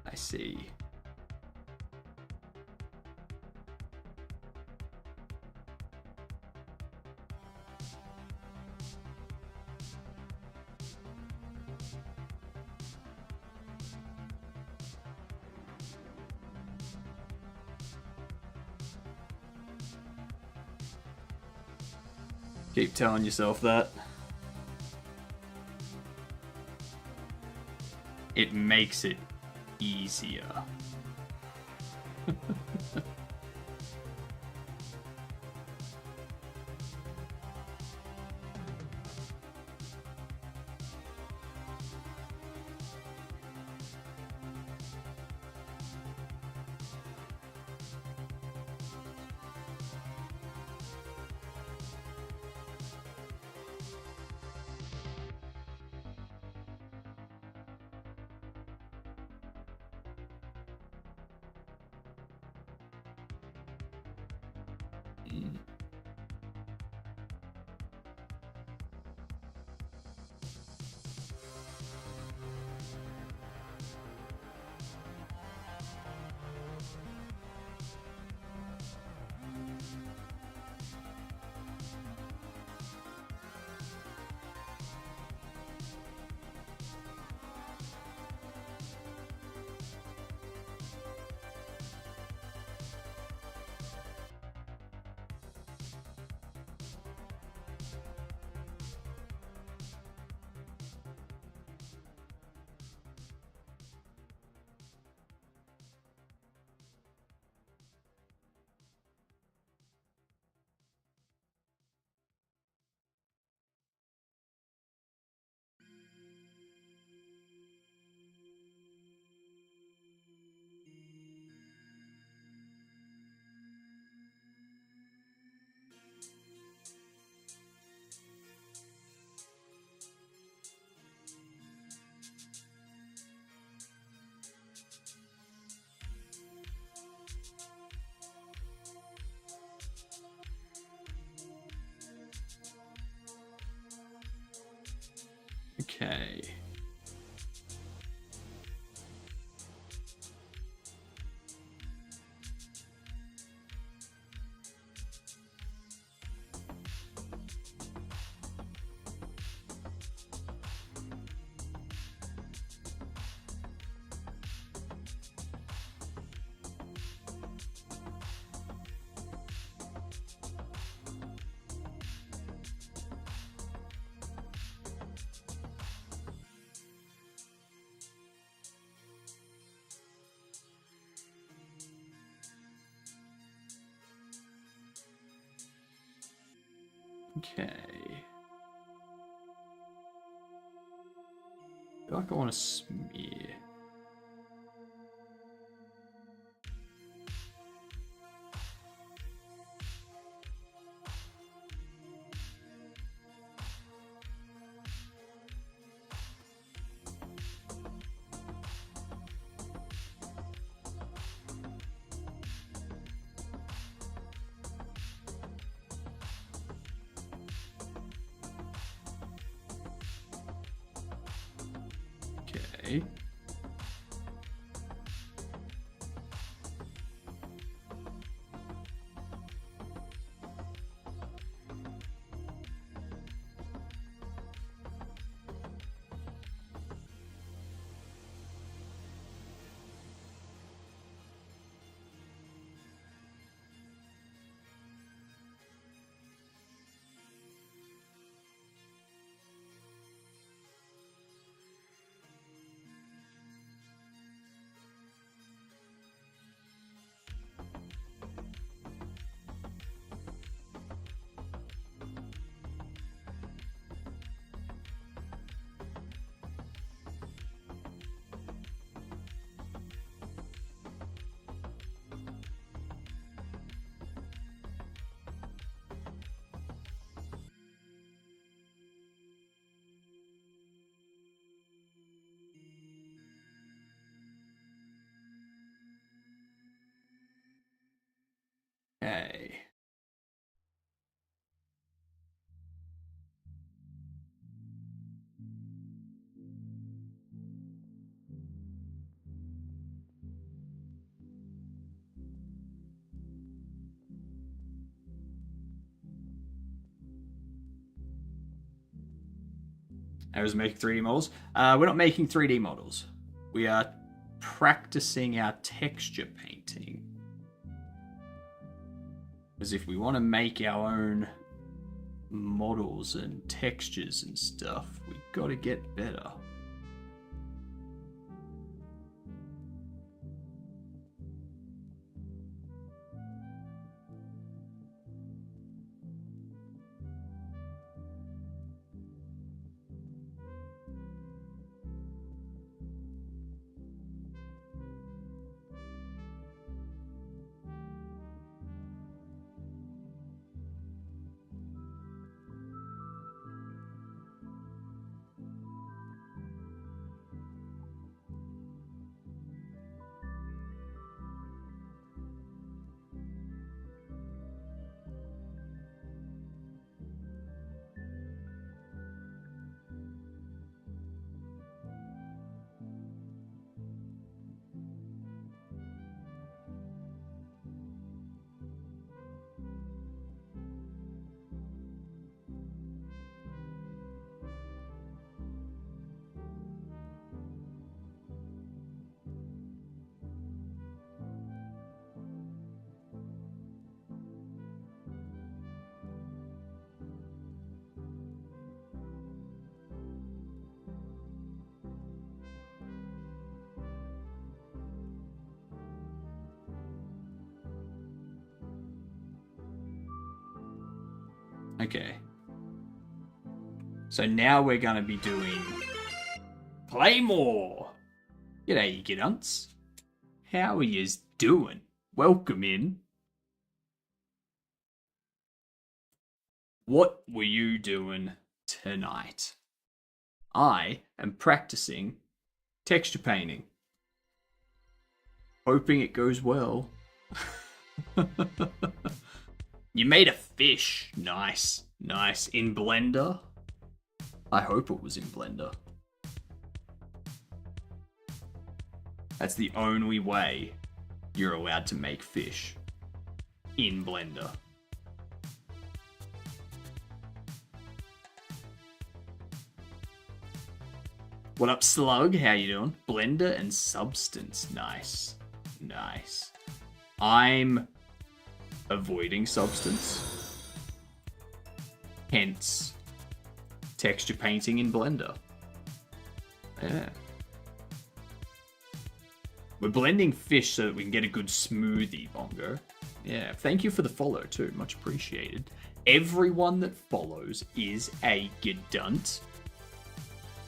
I see. Keep telling yourself that. It makes it easier. Okay. Okay. I feel like I want to smear. Okay. Okay. I was making 3D models. We're not making 3D models. We are practicing our texture painting. Because if we want to make our own models and textures and stuff. We gotta get better. Okay. So now we're going to be doing Play More. G'day, you gidunts. How are yous doing? Welcome in. What were you doing tonight? I am practicing texture painting. Hoping it goes well. You made a fish. Nice. Nice. In Blender? I hope it was in Blender. That's the only way you're allowed to make fish. In Blender. What up, Slug? How you doing? Blender and Substance. Nice. Nice. I'm avoiding Substance. Hence, texture painting in Blender. Yeah. We're blending fish so that we can get a good smoothie, Bongo. Yeah, thank you for the follow too. Much appreciated. Everyone that follows is a Gedunt.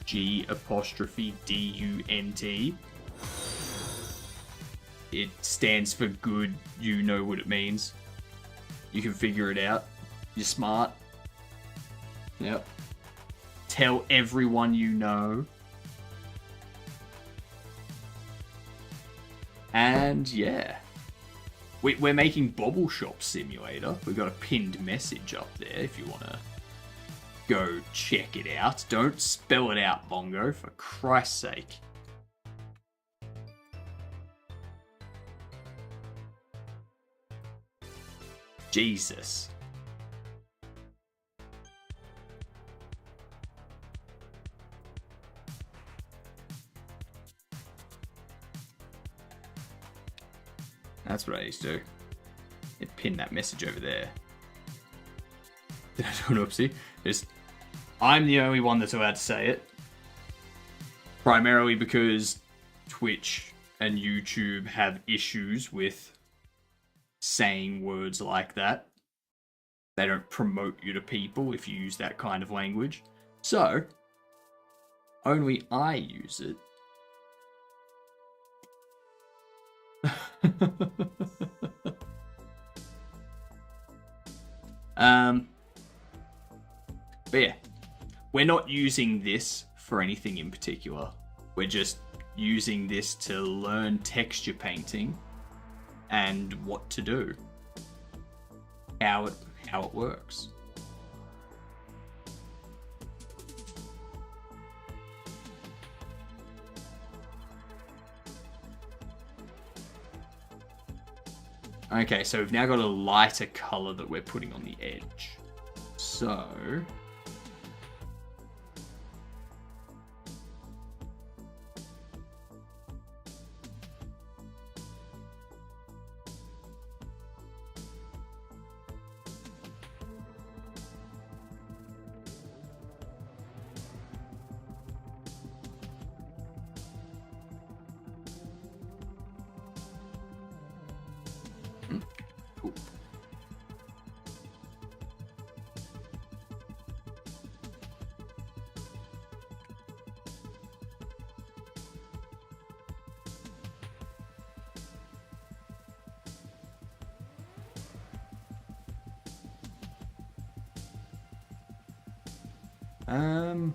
G''DUNT. It stands for good. You know what it means. You can figure it out. You're smart. Yep. Tell everyone you know. And yeah. We're making Bobble Shop Simulator. We've got a pinned message up there if you want to go check it out. Don't spell it out, Bongo, for Christ's sake. Jesus. That's what I used to do. It pinned that message over there. Did I do an oopsie? I'm the only one that's allowed to say it. Primarily because Twitch and YouTube have issues with saying words like that. They don't promote you to people if you use that kind of language. So, only I use it. But yeah, we're not using this for anything in particular. We're just using this to learn texture painting and what to do, how it works. Okay, so we've now got a lighter color that we're putting on the edge. So Um.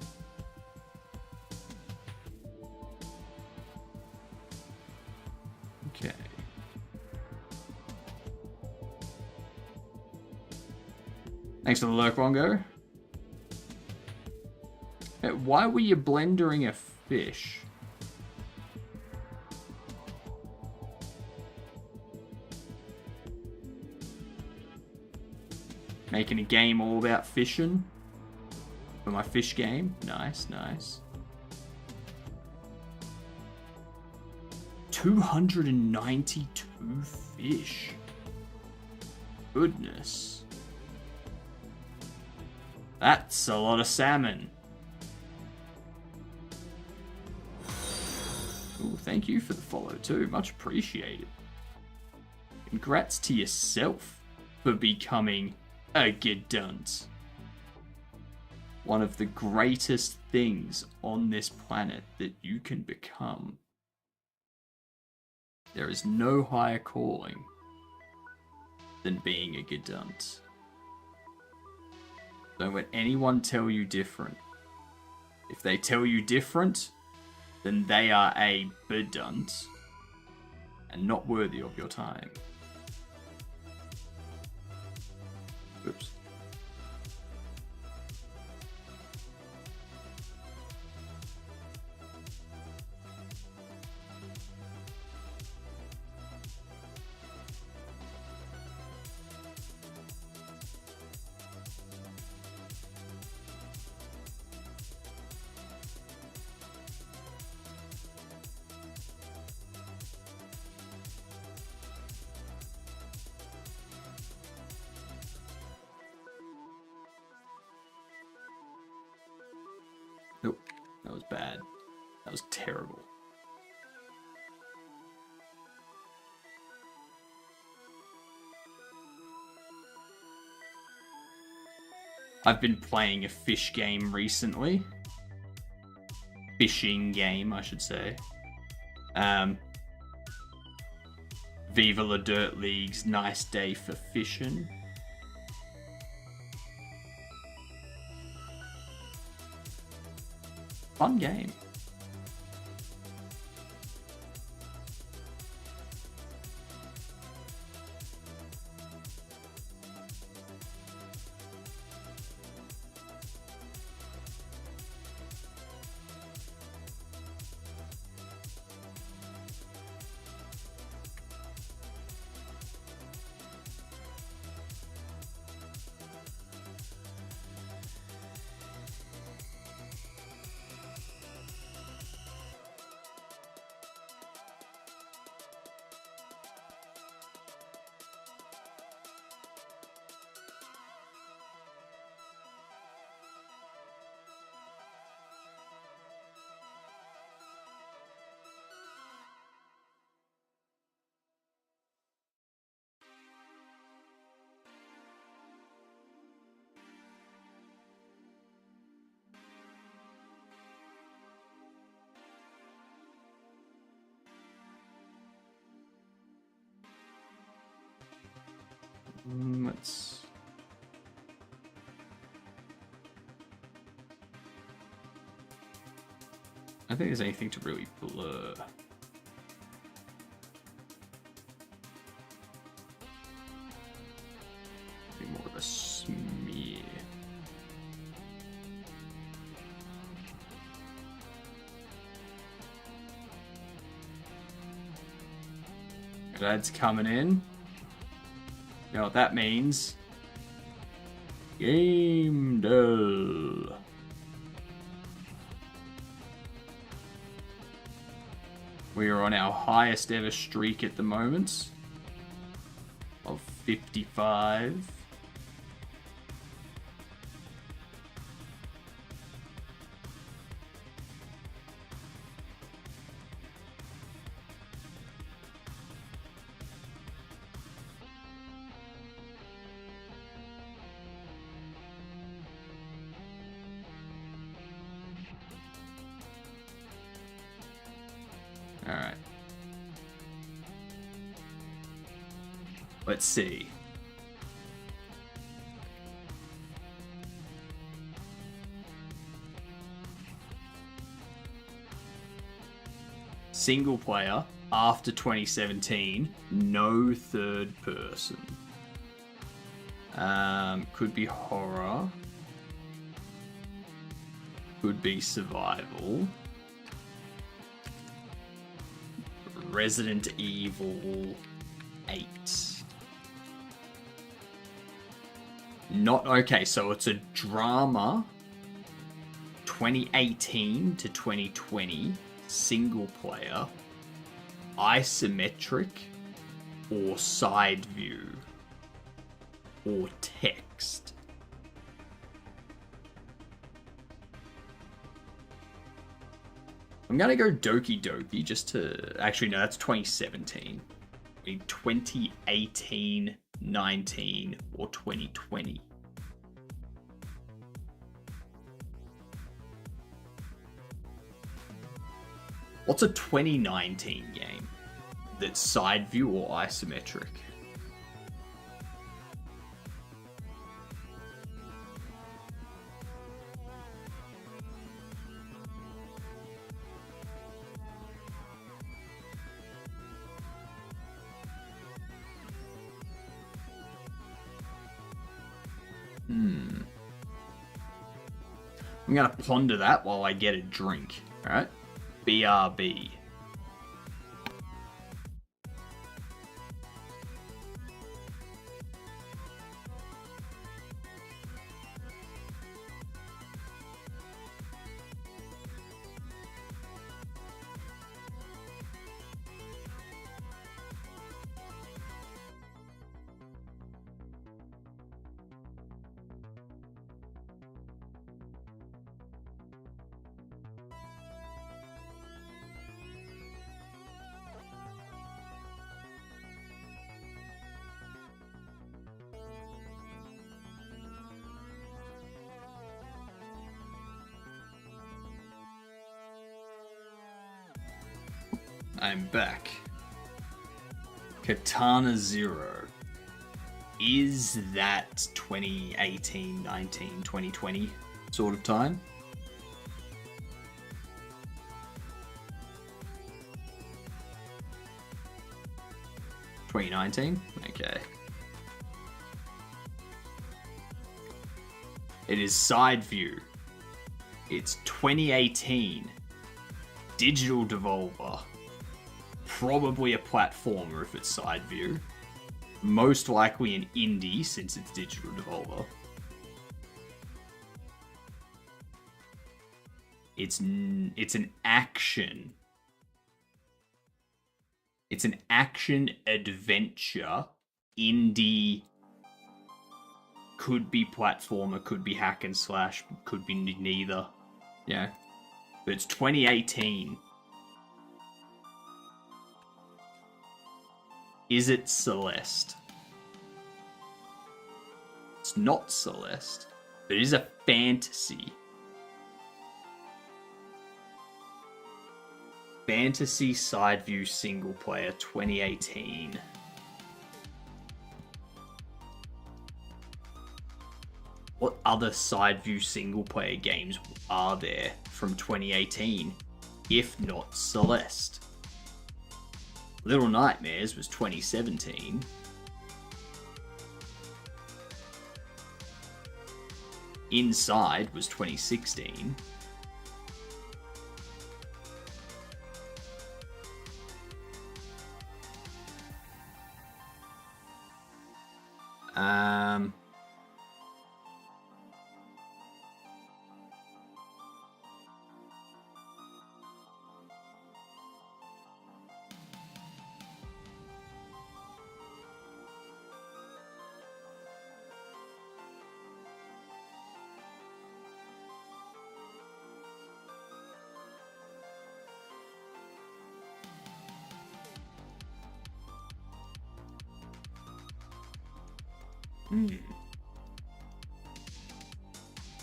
Okay. Thanks for the lurk, Wongo. Why were you blendering a fish? Making a game all about fishing? For my fish game? Nice, nice. 292 fish. Goodness. That's a lot of salmon. Ooh, thank you for the follow too. Much appreciated. Congrats to yourself for becoming a Gedunt. One of the greatest things on this planet that you can become. There is no higher calling than being a Gedunt. Don't let anyone tell you different. If they tell you different, then they are a Bedunt and not worthy of your time. Oops. Nope, that was bad. That was terrible. I've been playing a fish game recently. Fishing game, I should say. Viva La Dirt League's Nice Day for Fishing. Fun game. Let's... I don't think there's anything to really blur. Be more of a smear. Ads coming in. You know what that means? Game dull. We are on our highest ever streak at the moment of 55. Alright. Let's see. Single player after 2017, no third person. Could be horror. Could be survival. Resident Evil 8. Not okay, so it's a drama. 2018 to 2020, single player, isometric, or side view, or text. I'm gonna go Doki Doki just to... Actually, no, that's 2017. I mean, 2018, 19, or 2020. What's a 2019 game that's side view or isometric? I'm gonna ponder that while I get a drink, alright? BRB. I'm back. Katana Zero. Is that 2018, 19, 2020 sort of time? $2019? Okay. It is side view. It's 2018. Digital Devolver. Probably a platformer if it's side view. Most likely an indie since it's Digital Devolver. It's an action. It's an action adventure indie. Could be platformer, could be hack and slash, could be neither. Yeah. But it's 2018. Is it Celeste? It's not Celeste. But it is a fantasy. Fantasy side view single player 2018. What other side view single player games are there from 2018, if not Celeste? Little Nightmares was 2017. Inside was 2016.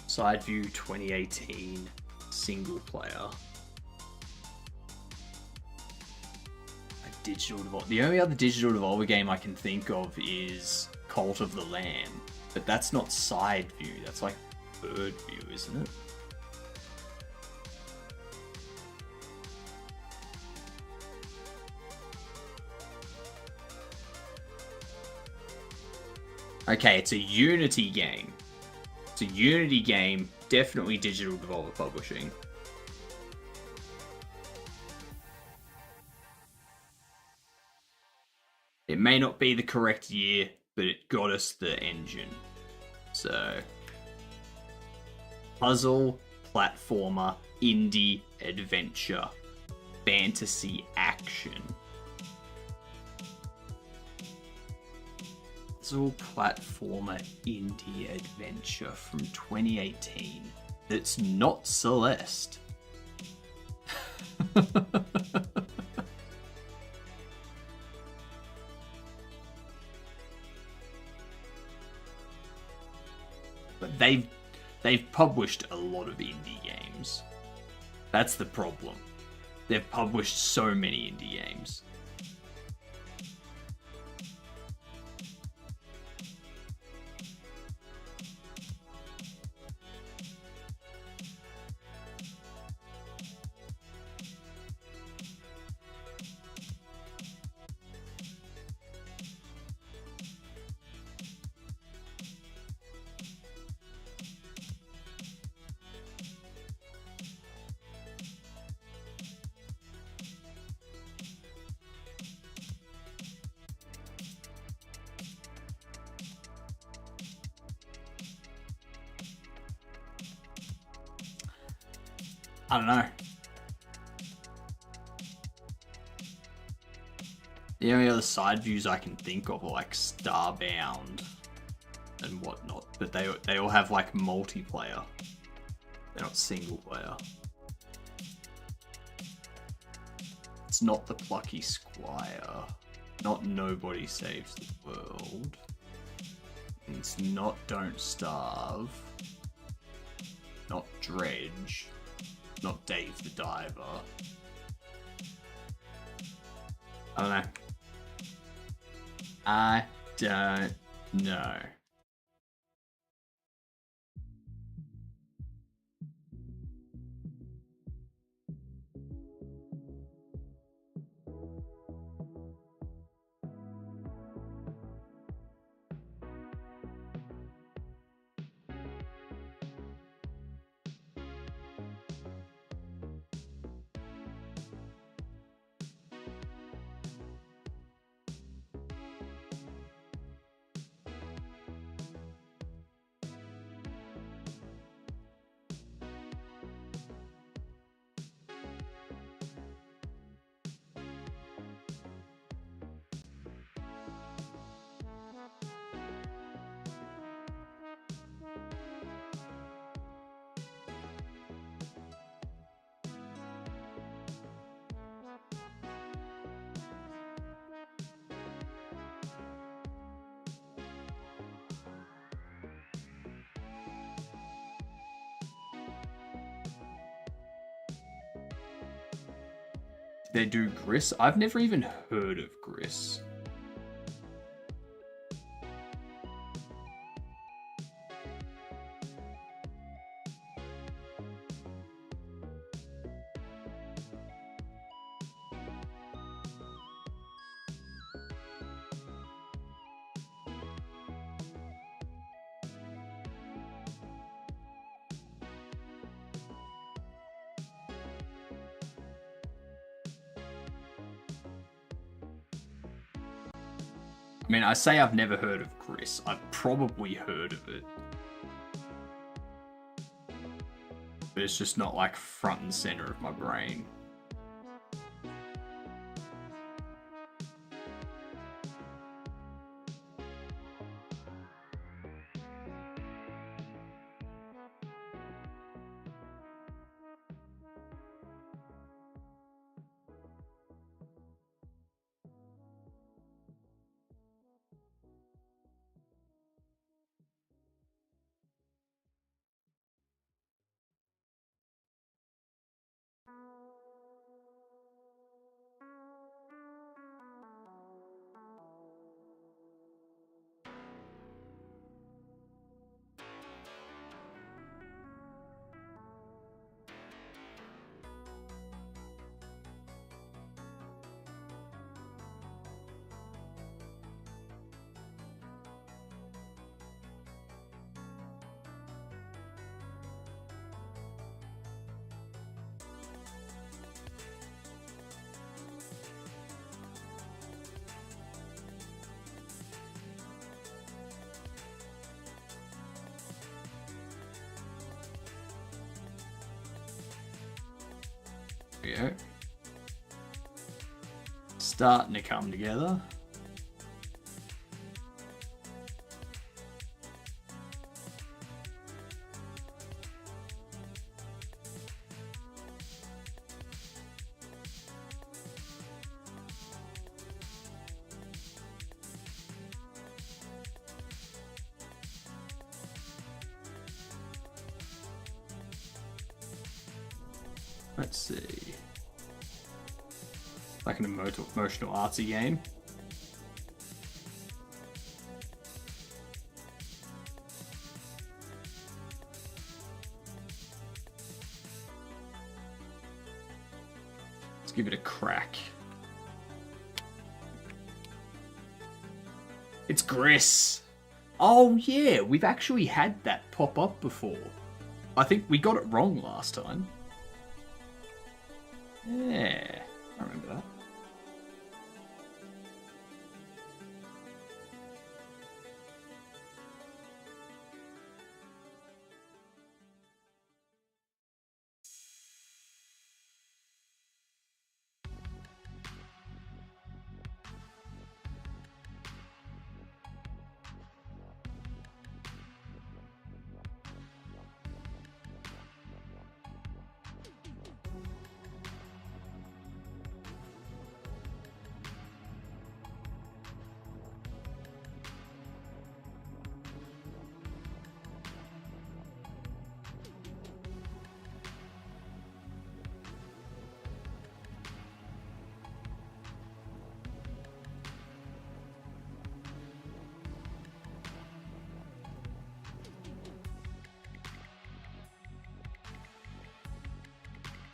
Side view 2018 single player. A digital Devolver. The only other digital Devolver game I can think of is Cult of the Lamb, but that's not side view. That's like bird view, isn't it? Okay, it's a Unity game. It's a Unity game, definitely digital developer publishing. It may not be the correct year, but it got us the engine. So, puzzle, platformer, indie, adventure, fantasy, action. Puzzle, platformer, indie, adventure from 2018. That's not Celeste. But they've published a lot of indie games. That's the problem. They've published so many indie games. I don't know. The only other side views I can think of are like Starbound and whatnot, but they all have like multiplayer. They're not single player. It's not the Plucky Squire. Not Nobody Saves the World. It's not Don't Starve. Not Dredge. Not Dave the Diver. I don't know. I don't know. They do Gris? I've never even heard of Gris. I mean, I say I've never heard of Gris. I've probably heard of it. But it's just not like front and center of my brain. There we go. Starting to come together. Let's see. Like an emotional artsy game. Let's give it a crack. It's Gris. Oh yeah, we've actually had that pop up before. I think we got it wrong last time. Yeah, I remember that.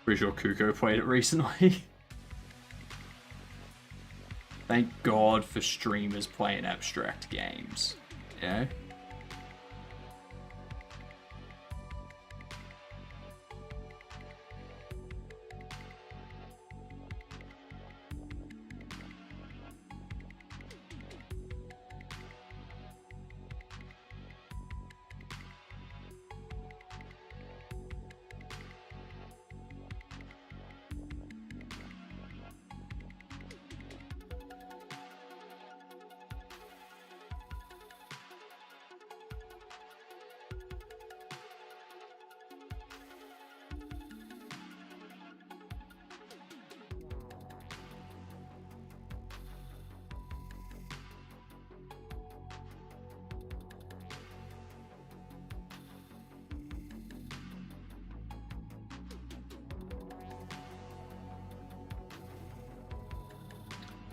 Pretty sure Kuko played it recently. Thank God for streamers playing abstract games. Yeah.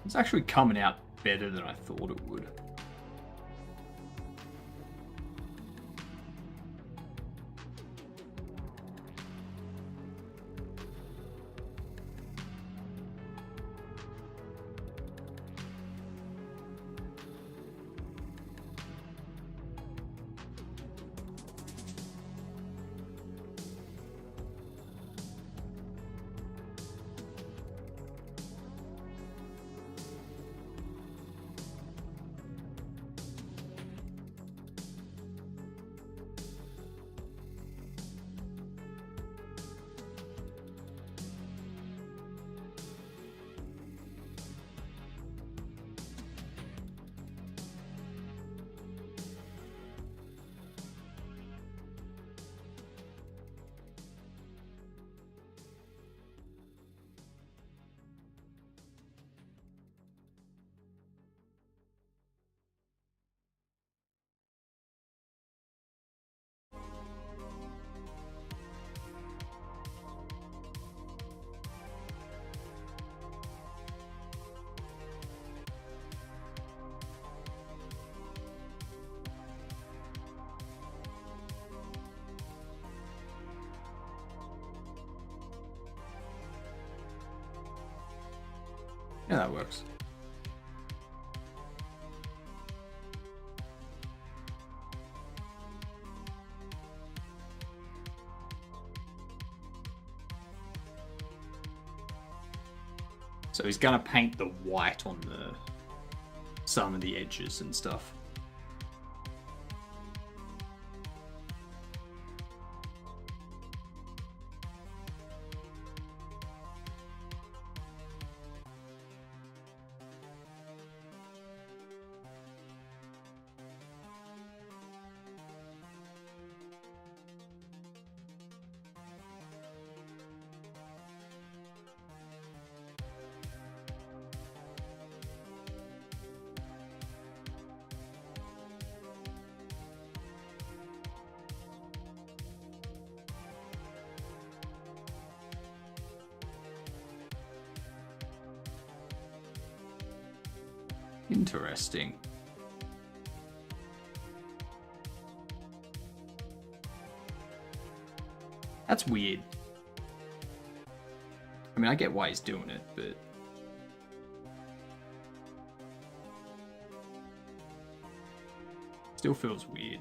It's actually coming out better than I thought it would. Yeah, that works. So he's gonna paint the white on some of the edges and stuff. Interesting. That's weird. I mean, I get why he's doing it, but... Still feels weird.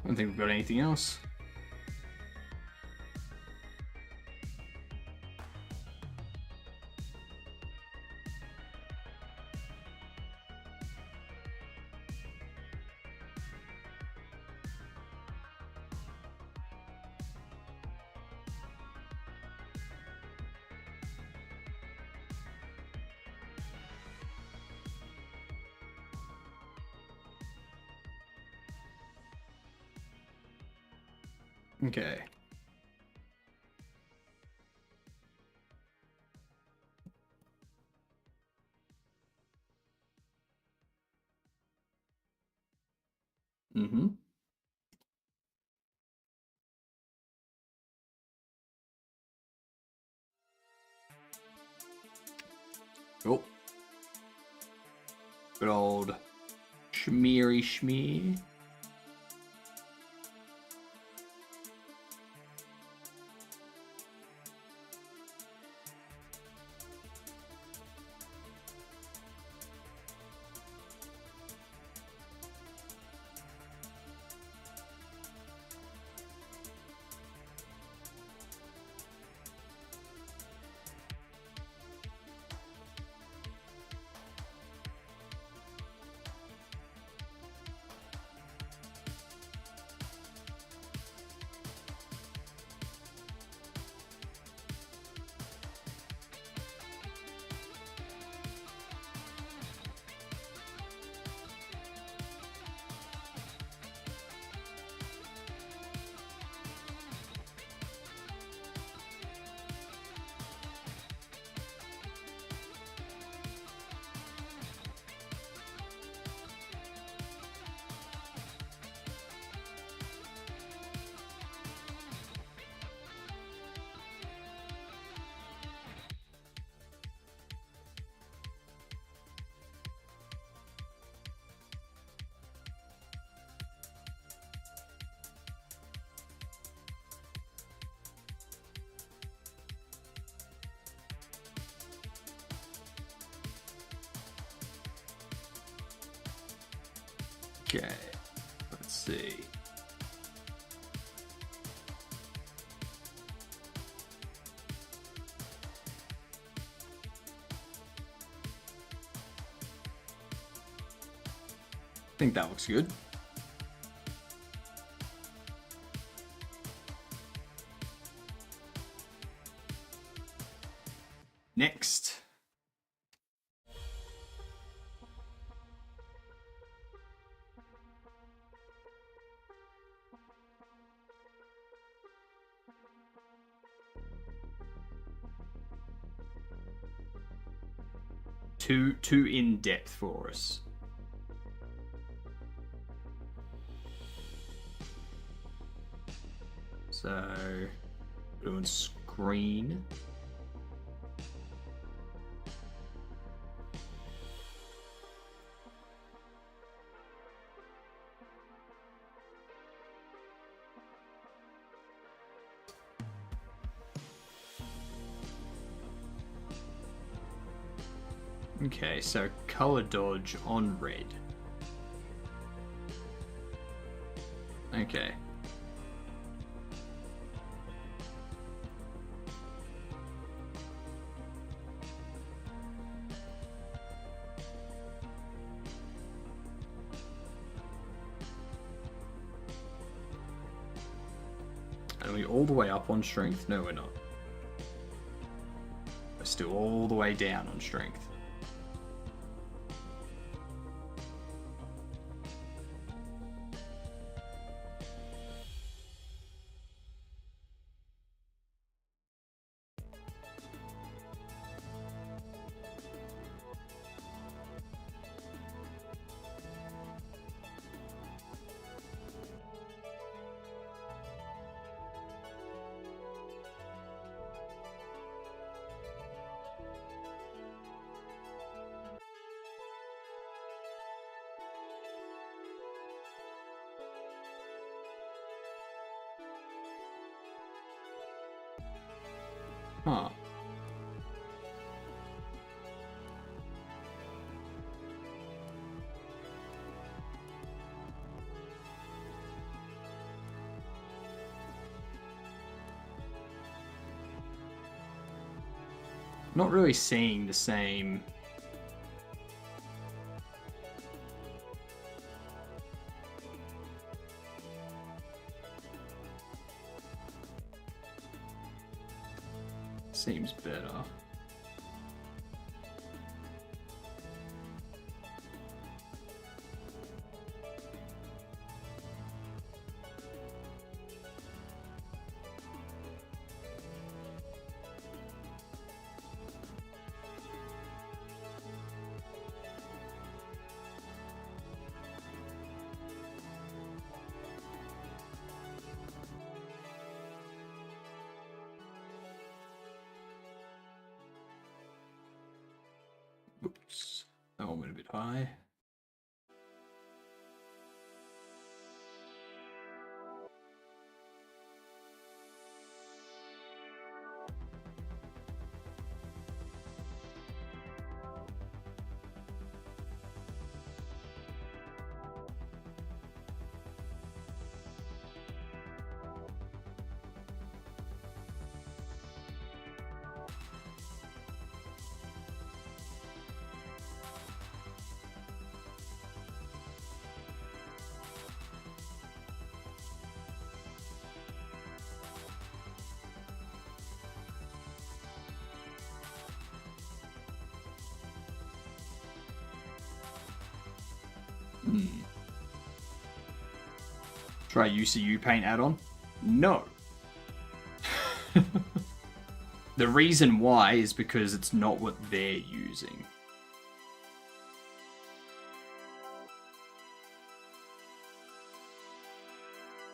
I don't think we've got anything else. Okay. Mm-hmm. Oh. Good old schmeary schmear. Okay. Let's see. I think that looks good. Next. too in depth for us. So, doing screen. Okay, so color dodge on red. Okay. Are we all the way up on strength? No, we're not. We're still all the way down on strength. Huh. Not really seeing the same. Seems better. Oops, that one went a bit high. Try UCU paint add-on? No. The reason why is because it's not what they're using.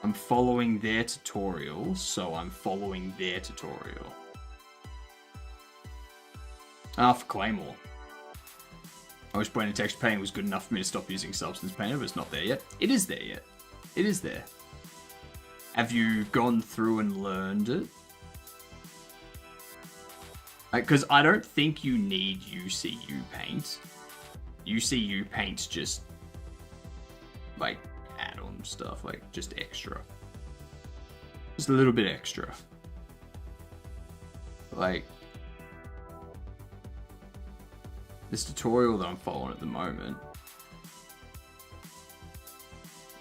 I'm following their tutorial, so I'm following their tutorial. Ah, for Claymore. I wish Blended Texture Painting was good enough for me to stop using Substance Painter, but it's not there yet. It is there yet. It is there. Have you gone through and learned it? Because I don't think you need UCU paint. UCU paint's just like add-on stuff, like just extra. Just a little bit extra. Like this tutorial that I'm following at the moment,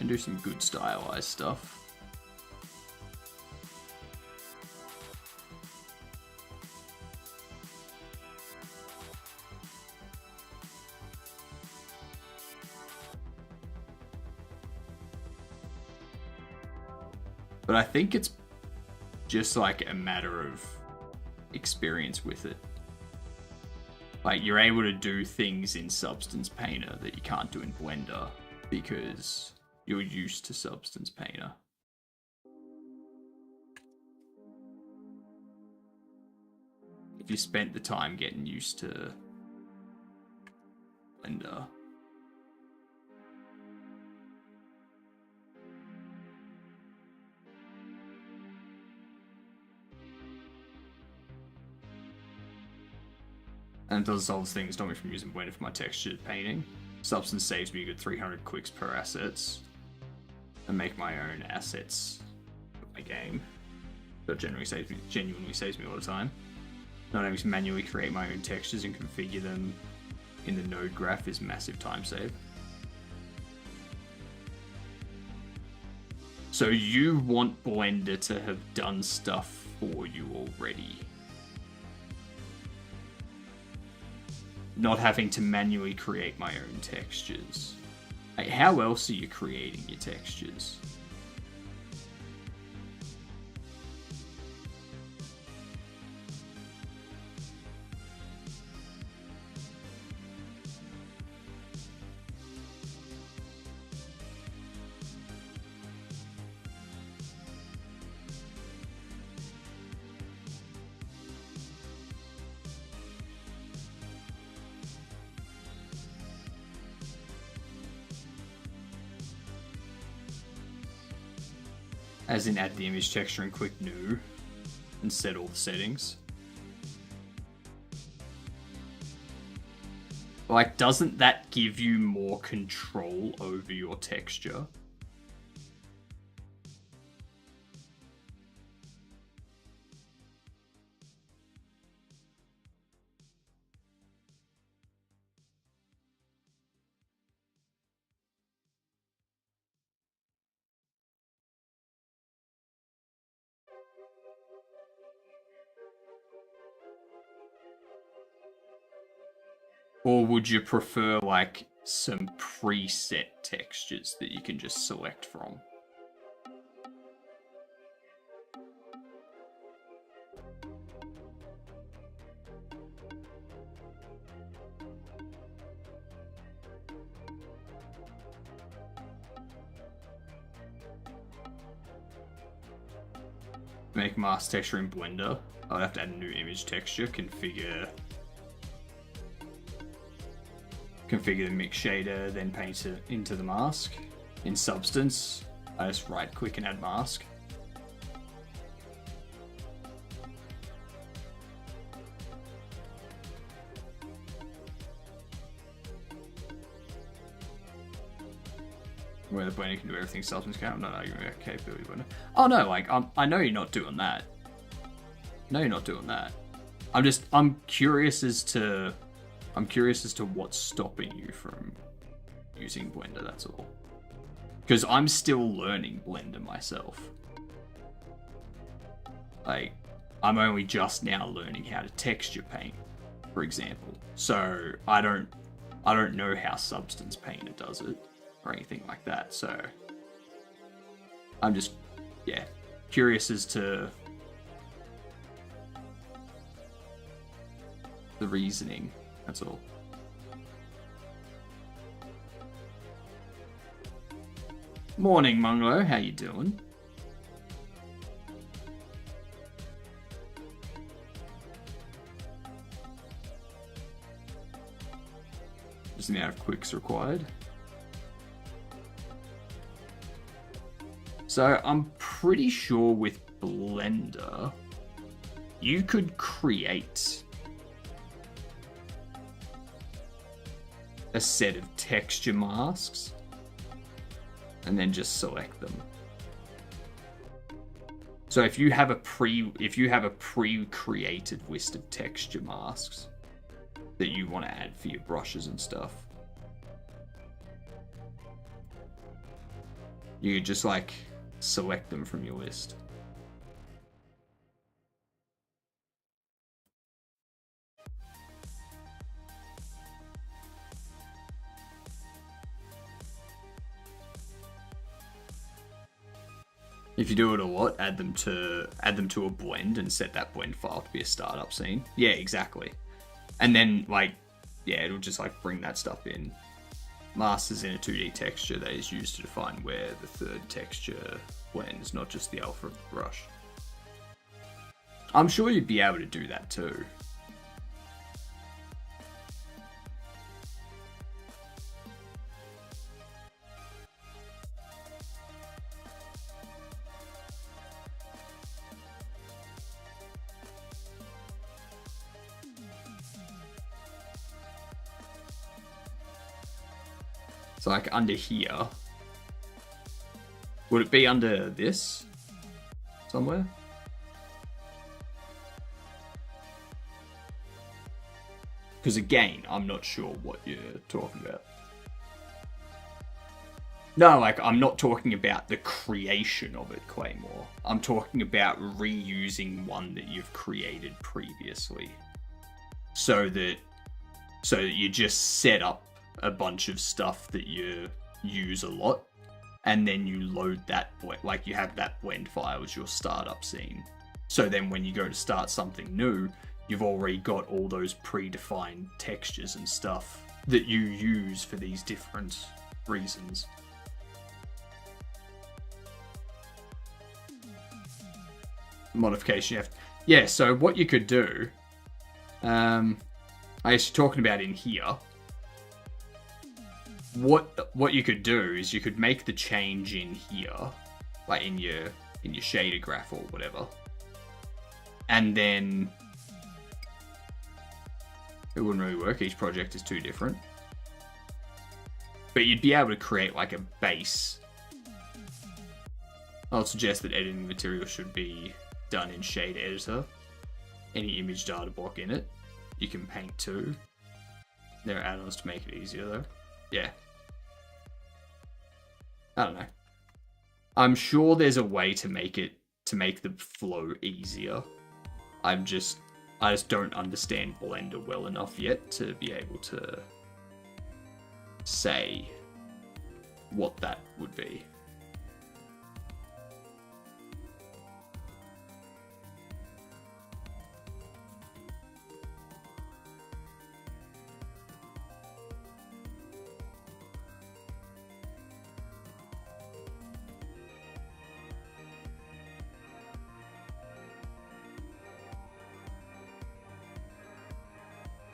and do some good stylized stuff. But I think it's just like a matter of experience with it. Like, you're able to do things in Substance Painter that you can't do in Blender because you're used to Substance Painter. If you spent the time getting used to Blender. And it does solve things, stop me from using Blender for my textured painting. Substance saves me a good 300 clicks per assets. And make my own assets for my game. That genuinely saves me all the time. Not having to manually create my own textures and configure them in the node graph is massive time save. So you want Blender to have done stuff for you already. Not having to manually create my own textures. Like, how else are you creating your textures? As in, add the image texture and click new and set all the settings. Like, doesn't that give you more control over your texture? Or would you prefer, like, some preset textures that you can just select from? Make mask texture in Blender. I'd have to add a new image texture, configure the mix shader, then paint it into the mask. In Substance, I just right click and add mask. Where the Blender can do everything Substance can. No, you're capability Blender. Oh no, like I know you're not doing that. No, you're not doing that. I'm curious as to what's stopping you from using Blender, that's all. Because I'm still learning Blender myself. Like, I'm only just now learning how to texture paint, for example. So I don't know how Substance Painter does it or anything like that. So I'm just, yeah, curious as to the reasoning. That's all. Morning, Munglo. How you doing? Just the amount of quicks required. So I'm pretty sure with Blender, you could create a set of texture masks and then just select them. So if you have a pre-created list of texture masks that you want to add for your brushes and stuff, you could just like select them from your list. If you do it a lot, add them to a blend and set that blend file to be a startup scene. Yeah, exactly. And then, like, yeah, it'll just, like, bring that stuff in. Masters in a 2D texture that is used to define where the third texture blends, not just the alpha of the brush. I'm sure you'd be able to do that too. So like under here, would it be under this somewhere? Because again, I'm not sure what you're talking about. No, like, I'm not talking about the creation of it, Claymore. I'm talking about reusing one that you've created previously. So that you just set up a bunch of stuff that you use a lot, and then you load that, like, you have that blend file as your startup scene. So then when you go to start something new, you've already got all those predefined textures and stuff that you use for these different reasons. Modification, yeah, so what you could do, I guess you're talking about in here, what you could do is you could make the change in here, like in your shader graph or whatever, and then it wouldn't really work. Each project is too different, but you'd be able to create like a base. I'll suggest that editing material should be done in Shade Editor. Any image data block in it, you can paint to. There are add-ons to make it easier though. Yeah. I don't know. I'm sure there's a way to make the flow easier. I just don't understand Blender well enough yet to be able to say what that would be.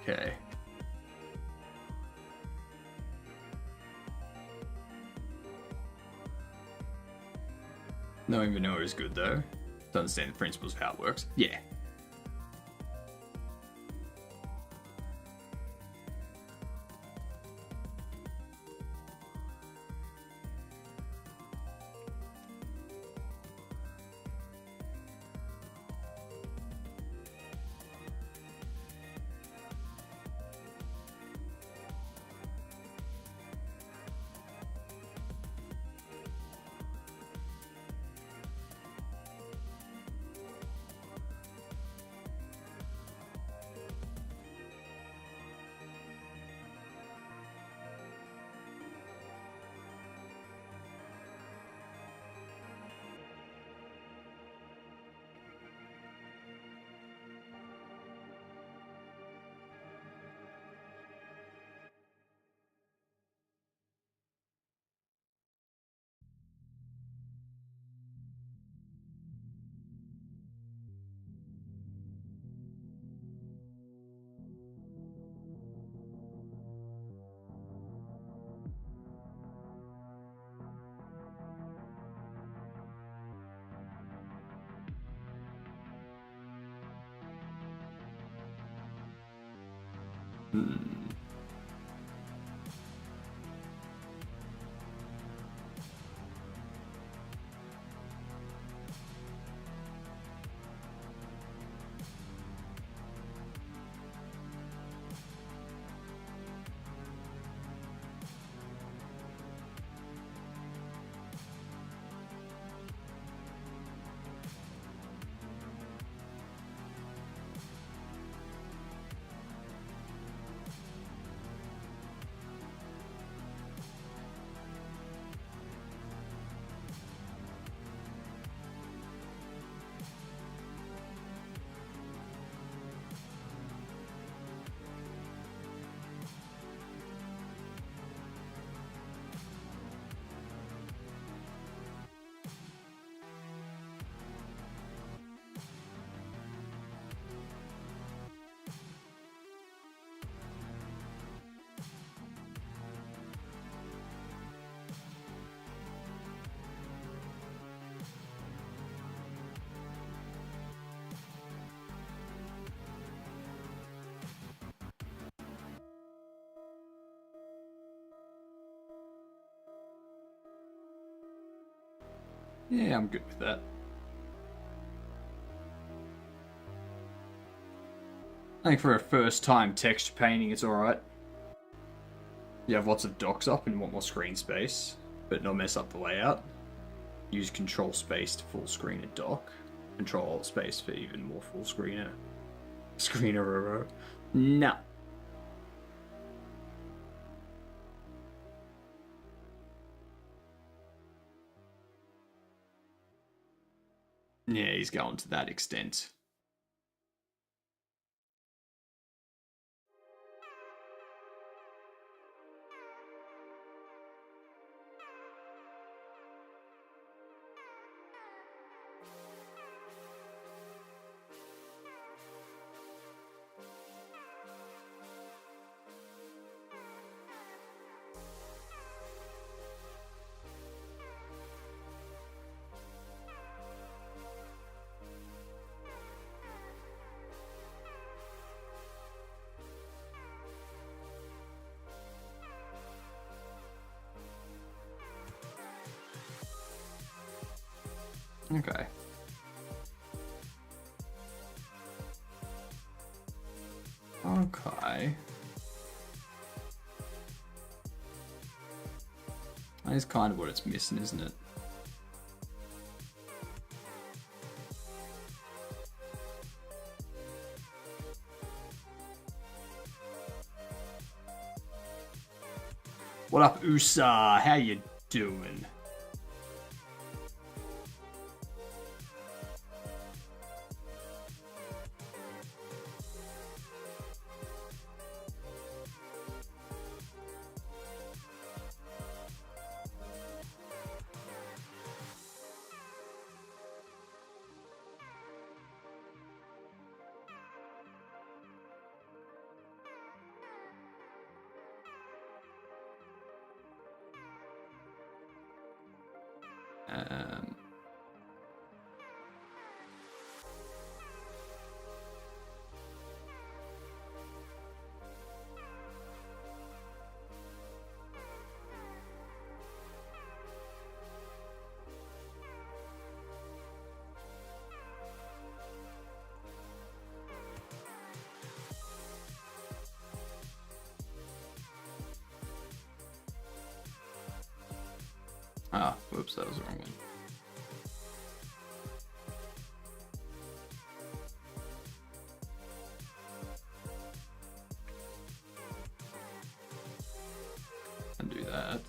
Okay. Knowing vanilla is good though. To understand the principles of how it works. Yeah. Yeah, I'm good with that. I think for a first time texture painting, it's alright. You have lots of docks up and want more screen space, but not mess up the layout. Use control space to full screen a dock. Control alt space for even more full screener. Screener. Nah. Yeah, he's going to that extent. Okay. Okay. That is kind of what it's missing, isn't it? What up, USA? How you doing? Um, whoops, that was the wrong one. Undo that.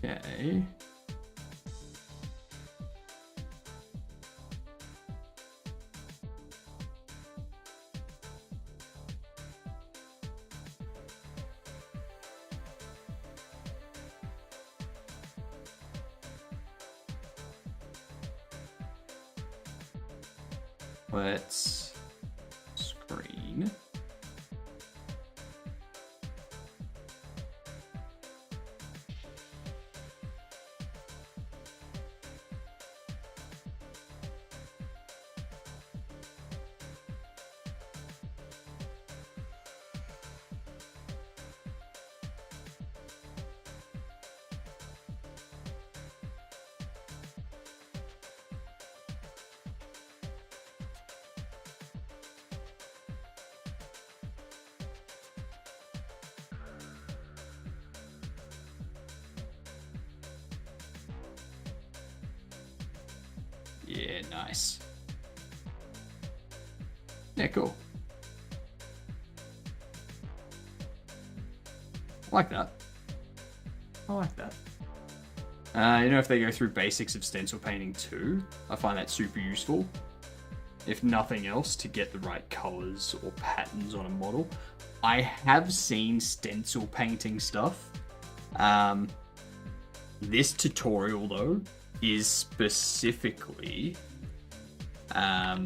Okay. Let's screen. Yeah, nice. Yeah, cool. I like that. I like that. If they go through basics of stencil painting too, I find that super useful. If nothing else, to get the right colors or patterns on a model. I have seen stencil painting stuff. This tutorial, though, is specifically... I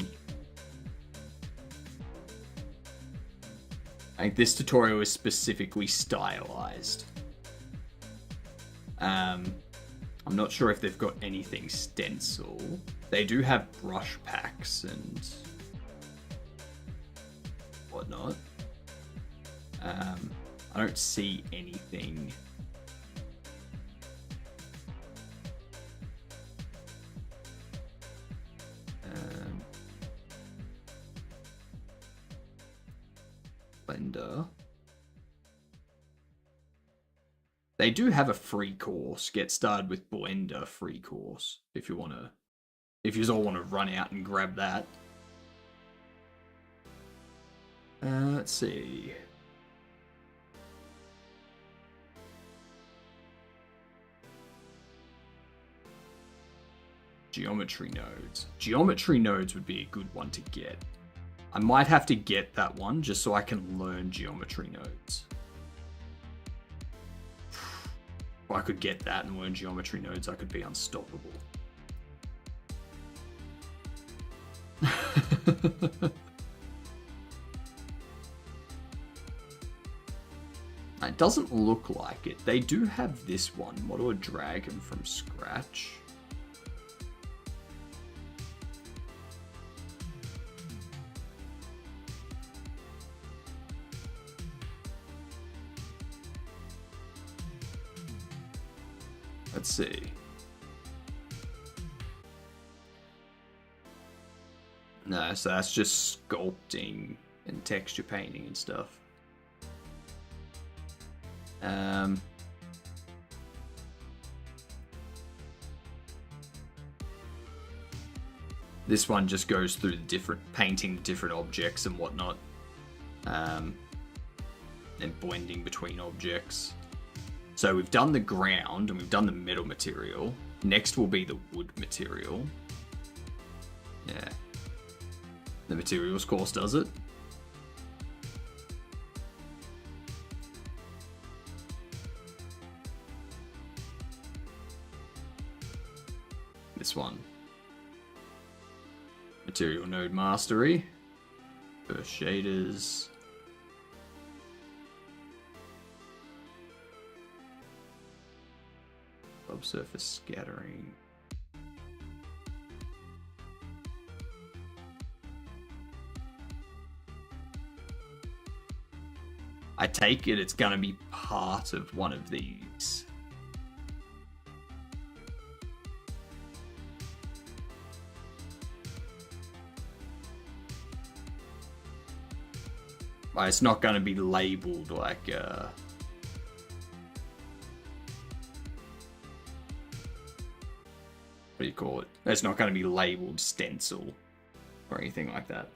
think this tutorial is specifically stylized. I'm not sure if they've got anything stencil. They do have brush packs and whatnot. I don't see anything. Blender. They do have a free course. Get started with Blender free course if you want to. If you all want to run out and grab that. Let's see. Geometry nodes. Geometry nodes would be a good one to get. I might have to get that one just so I can learn geometry nodes. If I could get that and learn geometry nodes, I could be unstoppable. It doesn't look like it. They do have this one, model a dragon from scratch. Let's see. No, so that's just sculpting and texture painting and stuff. This one just goes through the different painting different objects and whatnot, and blending between objects. So we've done the ground and we've done the metal material. Next will be the wood material. Yeah. The materials course does it. This one. Material node mastery. First shaders. Subsurface scattering. I take it it's gonna be part of one of these. But it's not gonna be labeled like what do you call it? It's not going to be labeled stencil or anything like that.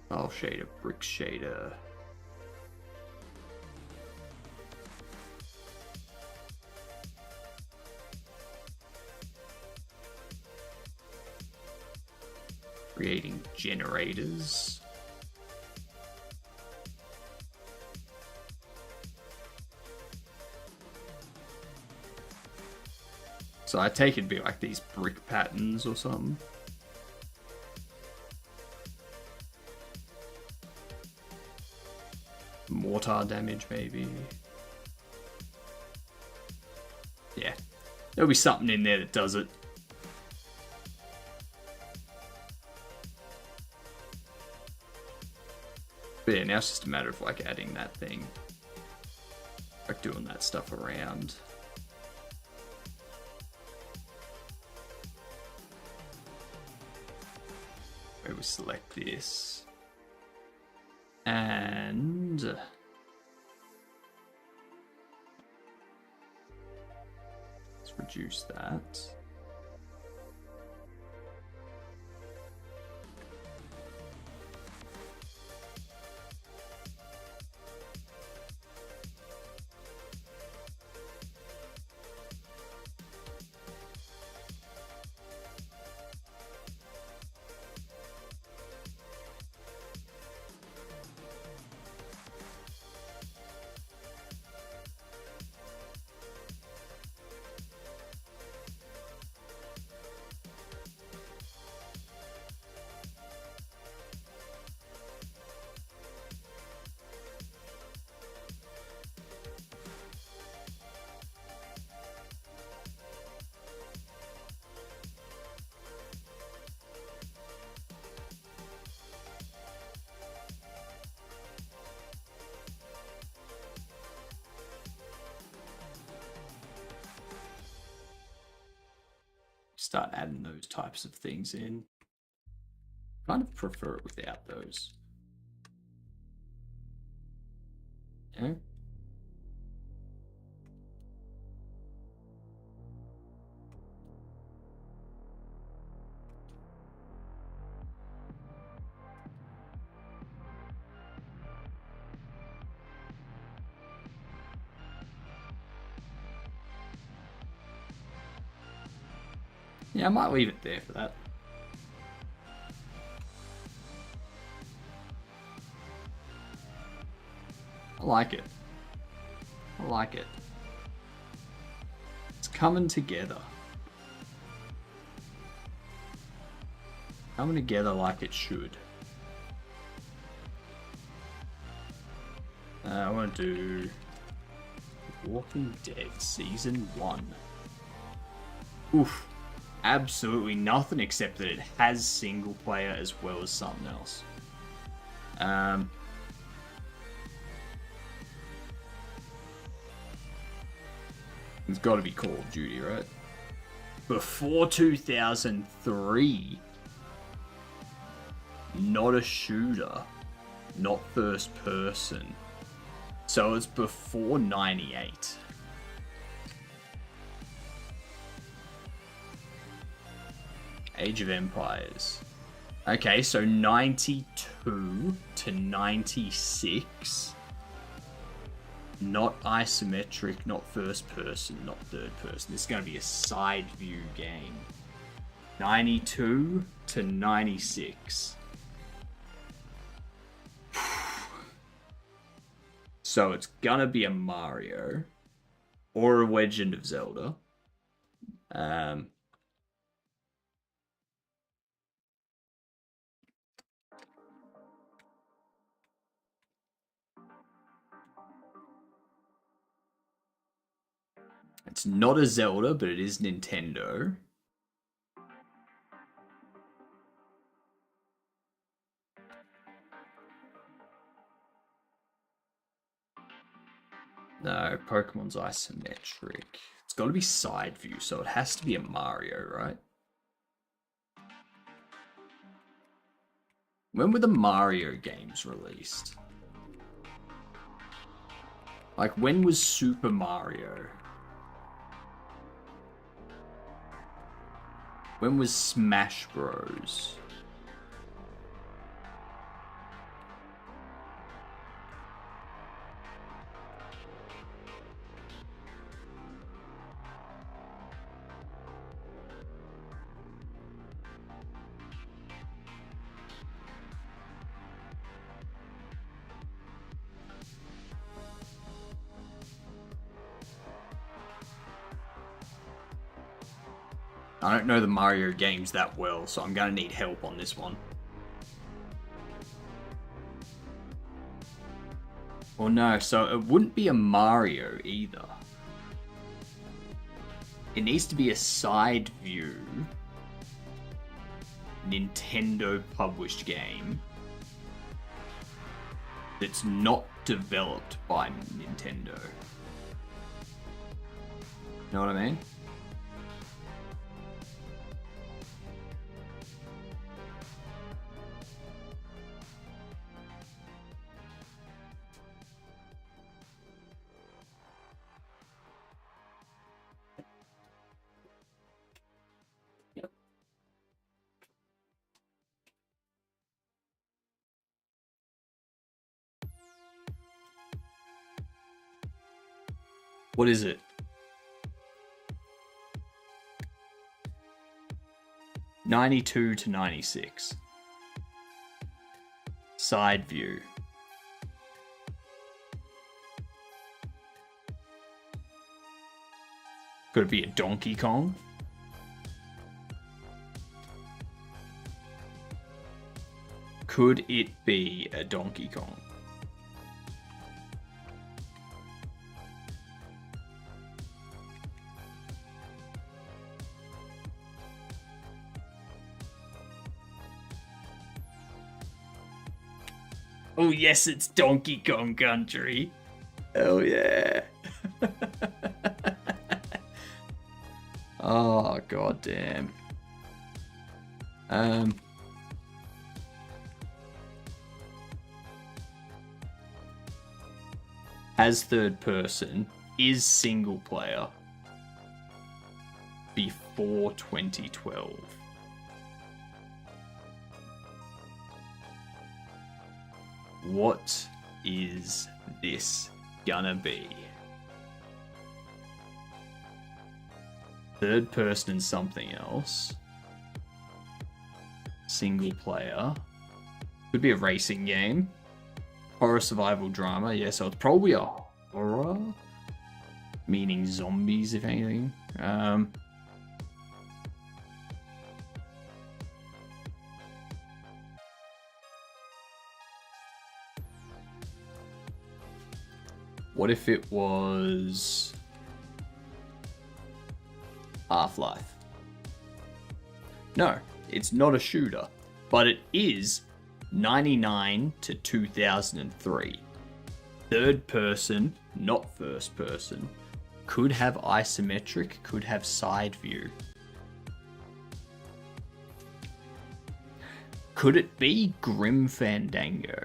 Oh, shader, brick shader. Creating generators. So I take it'd be like these brick patterns or something. Mortar damage, maybe. Yeah. There'll be something in there that does it. But yeah, now it's just a matter of like adding that thing. Like doing that stuff around. Where we select this. And reduce that. Start adding those types of things in. Kind of prefer it without those. Yeah. Yeah, I might leave it there for that. I like it. I like it. It's coming together. Coming together like it should. I want to do Walking Dead Season 1. Oof. Absolutely nothing except that it has single player as well as something else. It's got to be Call of Duty, right? Before 2003. Not a shooter. Not first person. So it's before 98. Age of Empires. Okay, so 92 to 96. Not isometric, not first person, not third person. This is going to be a side view game. 92 to 96. So it's going to be a Mario or a Legend of Zelda. It's not a Zelda, but it is Nintendo. No, Pokemon's isometric. It's got to be side view, so it has to be a Mario, right? When were the Mario games released? Like, when was Super Mario? When was Smash Bros? I don't know the Mario games that well, so I'm going to need help on this one. Well, no, so it wouldn't be a Mario either. It needs to be a side view Nintendo published game that's not developed by Nintendo. Know what I mean? What is it? 92 to 96. Side view. Could it be a Donkey Kong? Could it be a Donkey Kong? Oh yes, it's Donkey Kong Country. Hell yeah. Oh god damn. As third person is single player before 2012. What is this gonna be? Third person and something else. Single player. Could be a racing game. Horror survival drama. Yeah, so it's probably a horror. Meaning zombies, if anything. What if it was Half-Life? No, it's not a shooter, but it is 99 to 2003. Third person, not first person. Could have isometric, could have side view. Could it be Grim Fandango?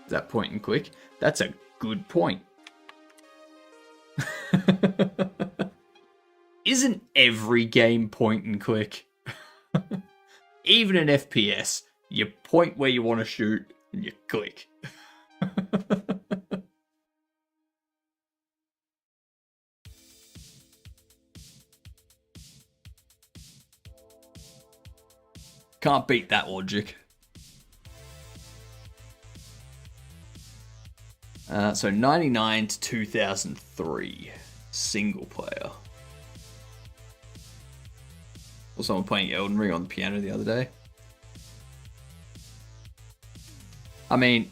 That point and click. That's a good point. Isn't every game point and click? Even an FPS, you point where you want to shoot and you click. Can't beat that logic. So 99 to 2003, single player. Or someone playing Elden Ring on the piano the other day. I mean,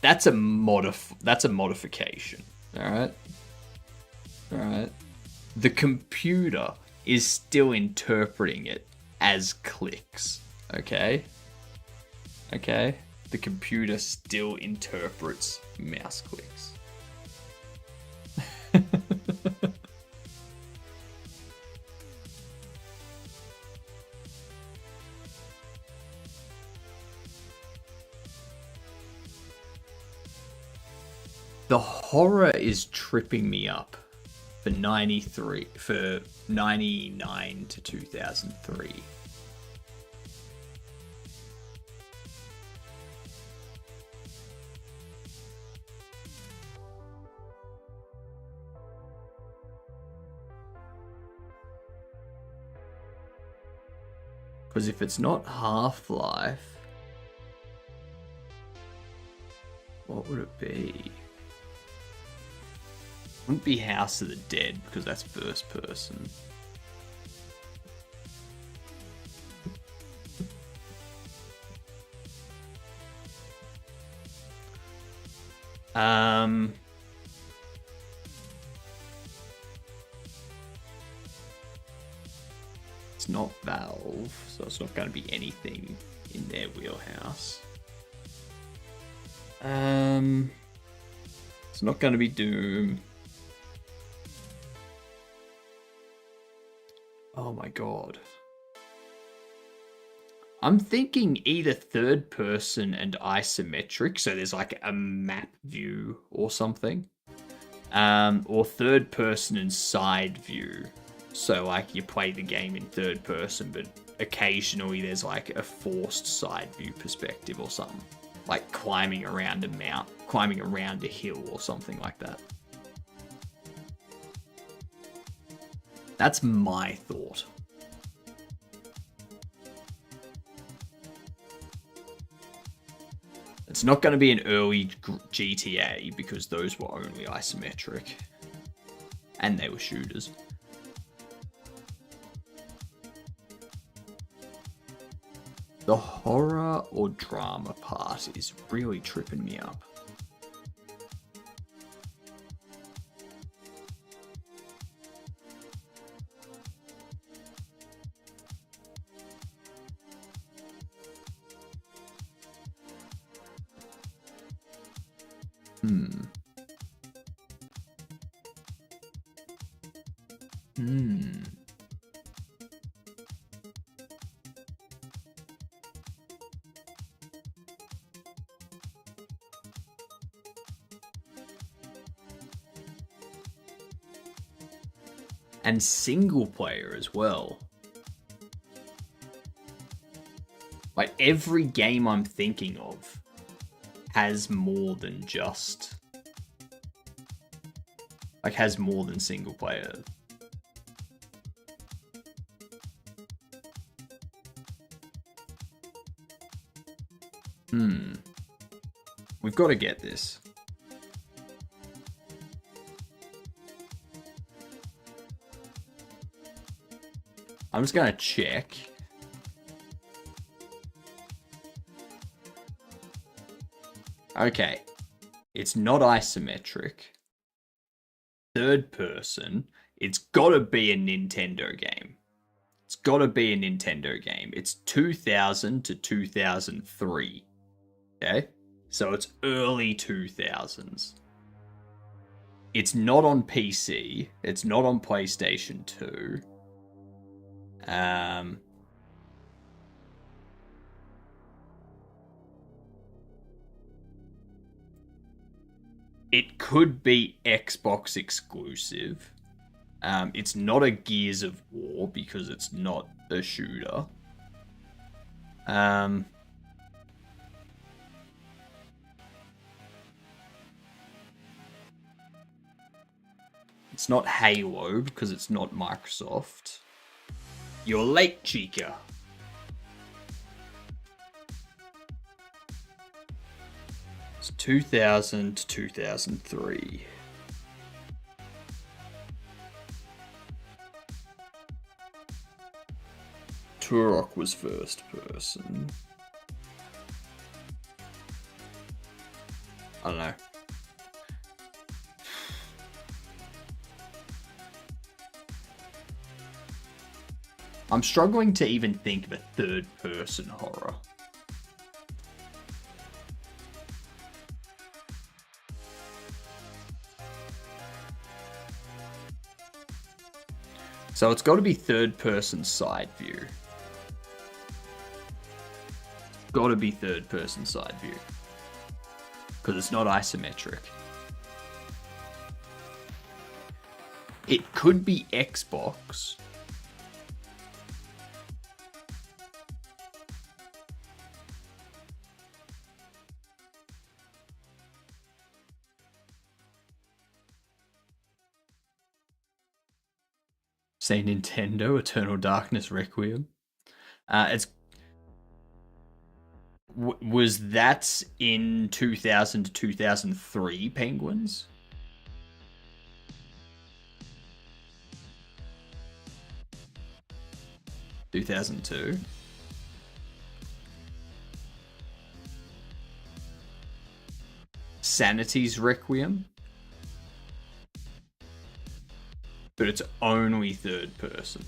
that's a modification. All right. The computer is still interpreting it as clicks. Okay. The computer still interprets mouse clicks. The horror is tripping me up for 99 to 2003. Because if it's not Half-Life, what would it be? Wouldn't be House of the Dead because that's first person. It's not Valve, so it's not going to be anything in their wheelhouse. It's not going to be Doom. Oh my god. I'm thinking either third person and isometric, so there's like a map view or something. Or third person and side view. So like you play the game in third person, but occasionally there's like a forced side view perspective or something. Like climbing around a mount, climbing around a hill or something like that. That's my thought. It's not going to be an early GTA because those were only isometric. And they were shooters. The horror or drama part is really tripping me up. And single player as well. Like every game I'm thinking of has more than just... Like has more than single player. We've got to get this. I'm just going to check. Okay. It's not isometric. Third person. It's got to be a Nintendo game. It's got to be a Nintendo game. It's 2000 to 2003. Okay? So it's early 2000s. It's not on PC. It's not on PlayStation 2. It could be Xbox exclusive. It's not a Gears of War because it's not a shooter. It's not Halo because it's not Microsoft. You're late, Chica. It's 2000 to 2003. Turok was first person. I don't know. I'm struggling to even think of a third-person horror. So it's got to be third-person side view. Got to be third-person side view. Because it's not isometric. It could be Xbox. Say Nintendo, Eternal Darkness Requiem. Was that in 2000 to 2003 Penguins? (2002). Sanity's Requiem. But it's only third person.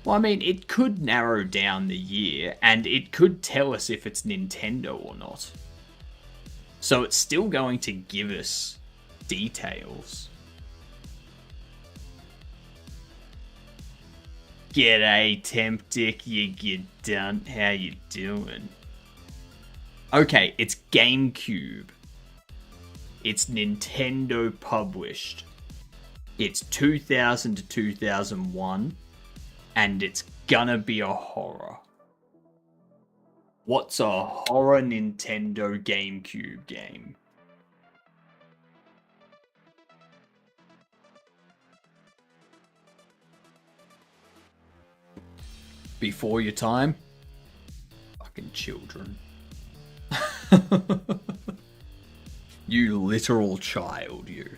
Well, I mean, it could narrow down the year, and it could tell us if it's Nintendo or not. So it's still going to give us details. G'day, Temptic, you get done. How you doing? Okay, it's GameCube. It's Nintendo published. It's 2000 to 2001, and it's gonna be a horror. What's a horror Nintendo GameCube game? Before your time? Fucking children. You literal child, you.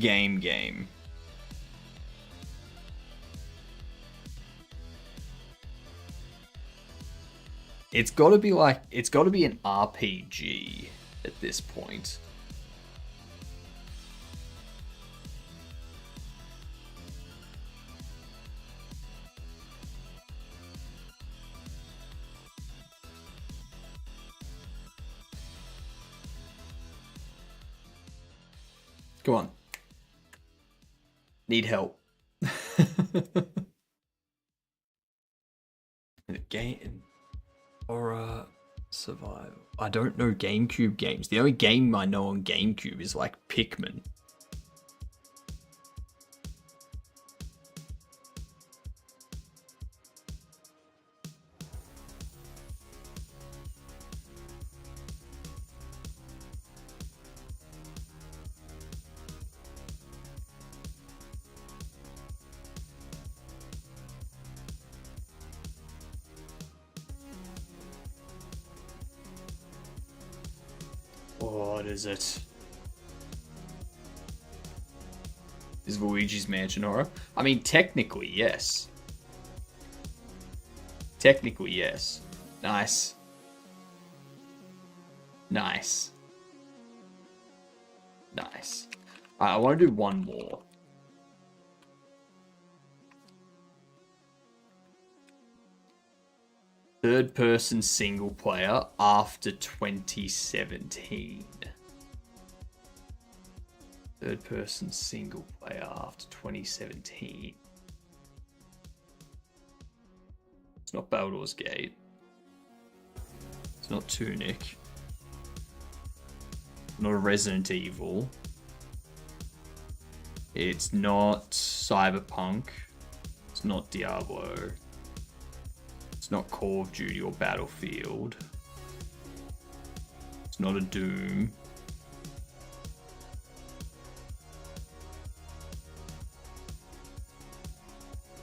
Game. It's gotta be an RPG at this point. Go on. Need help. Game horror survival. I don't know GameCube games. The only game I know on GameCube is like Pikmin. What is it? Is Luigi's Mansion horror? I mean, technically, yes. Technically, yes. Nice. Nice. Nice. Alright, I want to do one more. Third-person single player after 2017. Third-person single player after 2017. It's not Baldur's Gate. It's not Tunic. Not a Resident Evil. It's not Cyberpunk. It's not Diablo. It's not Call of Duty or Battlefield. It's not a Doom.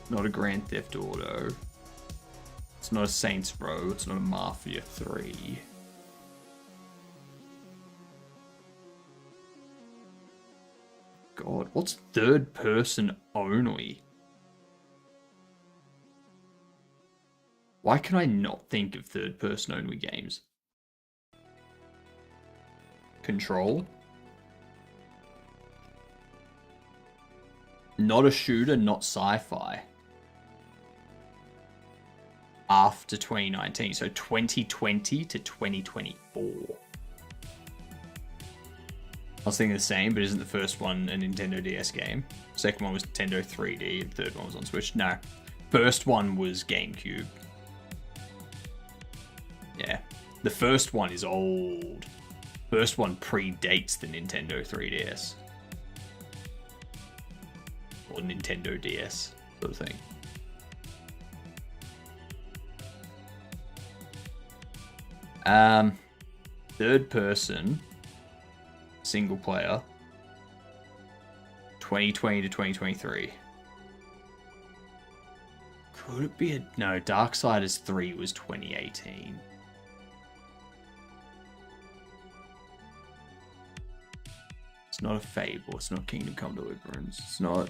Not a Grand Theft Auto. It's not a Saints Row. It's not a Mafia 3. God, what's third person only? Why can I not think of third person only games? Control? Not a shooter, not sci-fi. After 2019, so 2020 to 2024. I was thinking the same, but isn't the first one a Nintendo DS game? Second one was Nintendo 3D, and third one was on Switch. No. First one was GameCube. Yeah. The first one is old. First one predates the Nintendo 3DS. Or Nintendo DS, sort of thing. Third person, single player, 2020 to 2023. Could it be a... No, Darksiders 3 was 2018. It's not a Fable. It's not Kingdom Come Deliverance. It's not...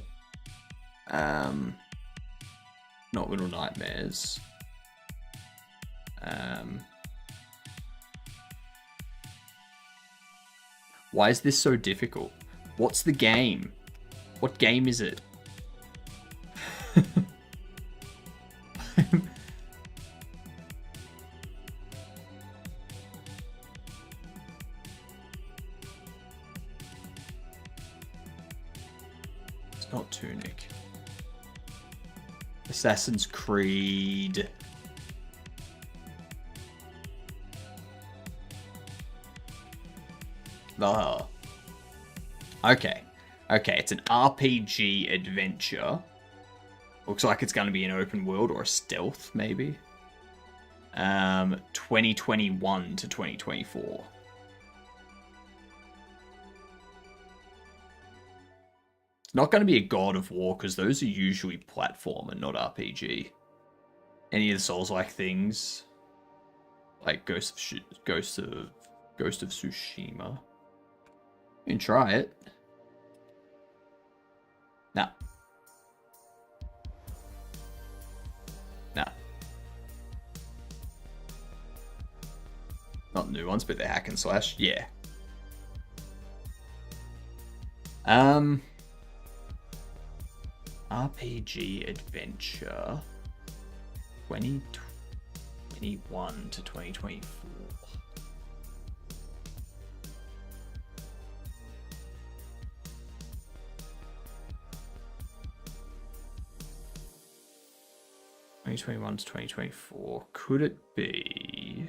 not Little Nightmares. Why is this so difficult? What's the game? What game is it? It's not Tunic. Assassin's Creed. Oh. Okay. Okay, it's an RPG adventure. Looks like it's going to be an open world or a stealth, maybe. 2021 to 2024. It's not going to be a God of War, because those are usually platform and not RPG. Any of the Souls-like things, like Ghost of Tsushima. You can try it. Nah. Nah. Not new ones, but they're hack and slash. Yeah. RPG adventure 2021 to 2024. To 2024. Could it be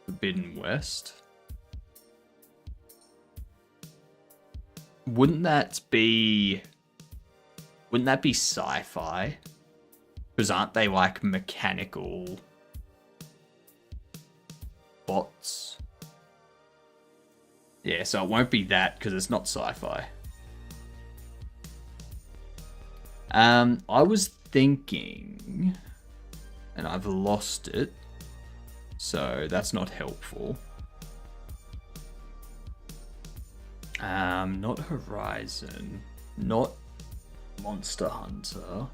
Forbidden West? Wouldn't that be sci-fi? Because aren't they like mechanical bots? Yeah, so it won't be that because it's not sci-fi. I was thinking, and I've lost it, so that's not helpful. Not Horizon, not Monster Hunter.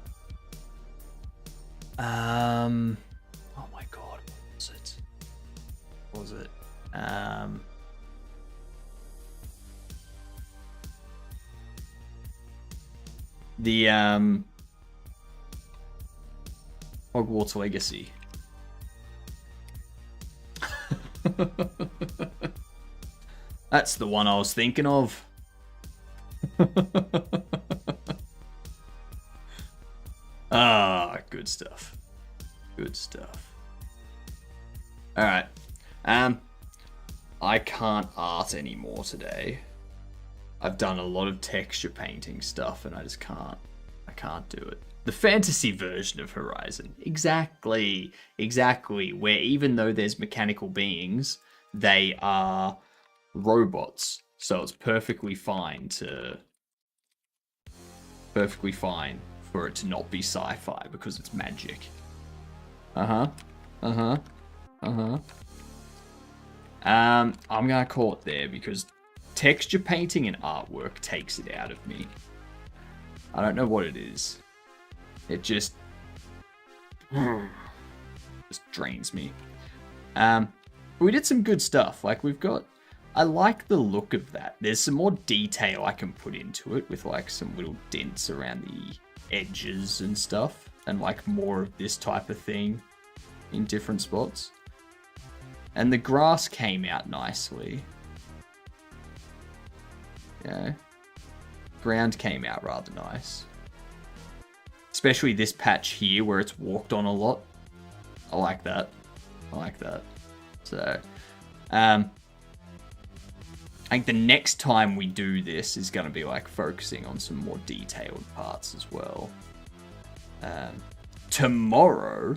Oh my god, what was it? What was it? The Hogwarts Legacy. That's the one I was thinking of. Ah, good stuff. Good stuff. Alright. I can't art anymore today. I've done a lot of texture painting stuff and I just can't. I can't do it. The fantasy version of Horizon. Exactly. Exactly. Where even though there's mechanical beings, they are robots. So it's perfectly fine for it to not be sci-fi because it's magic. I'm gonna call it there because texture painting and artwork takes it out of me. I don't know what it is. It just drains me. We did some good stuff. Like I like the look of that. There's some more detail I can put into it with like some little dents around the edges and stuff, and like more of this type of thing in different spots. And the grass came out nicely. Yeah. Ground came out rather nice. Especially this patch here where it's walked on a lot. I like that. I like that. So, I think the next time we do this is going to be like focusing on some more detailed parts as well. Tomorrow,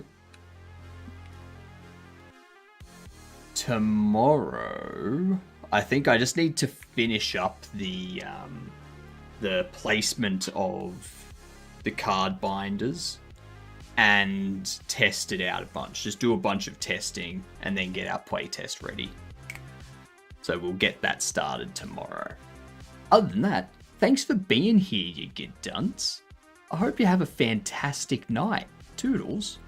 I think I just need to finish up the placement of the card binders and test it out a bunch. Just do a bunch of testing and then get our playtest ready. So we'll get that started tomorrow. Other than that, thanks for being here, you good dunce. I hope you have a fantastic night. Toodles.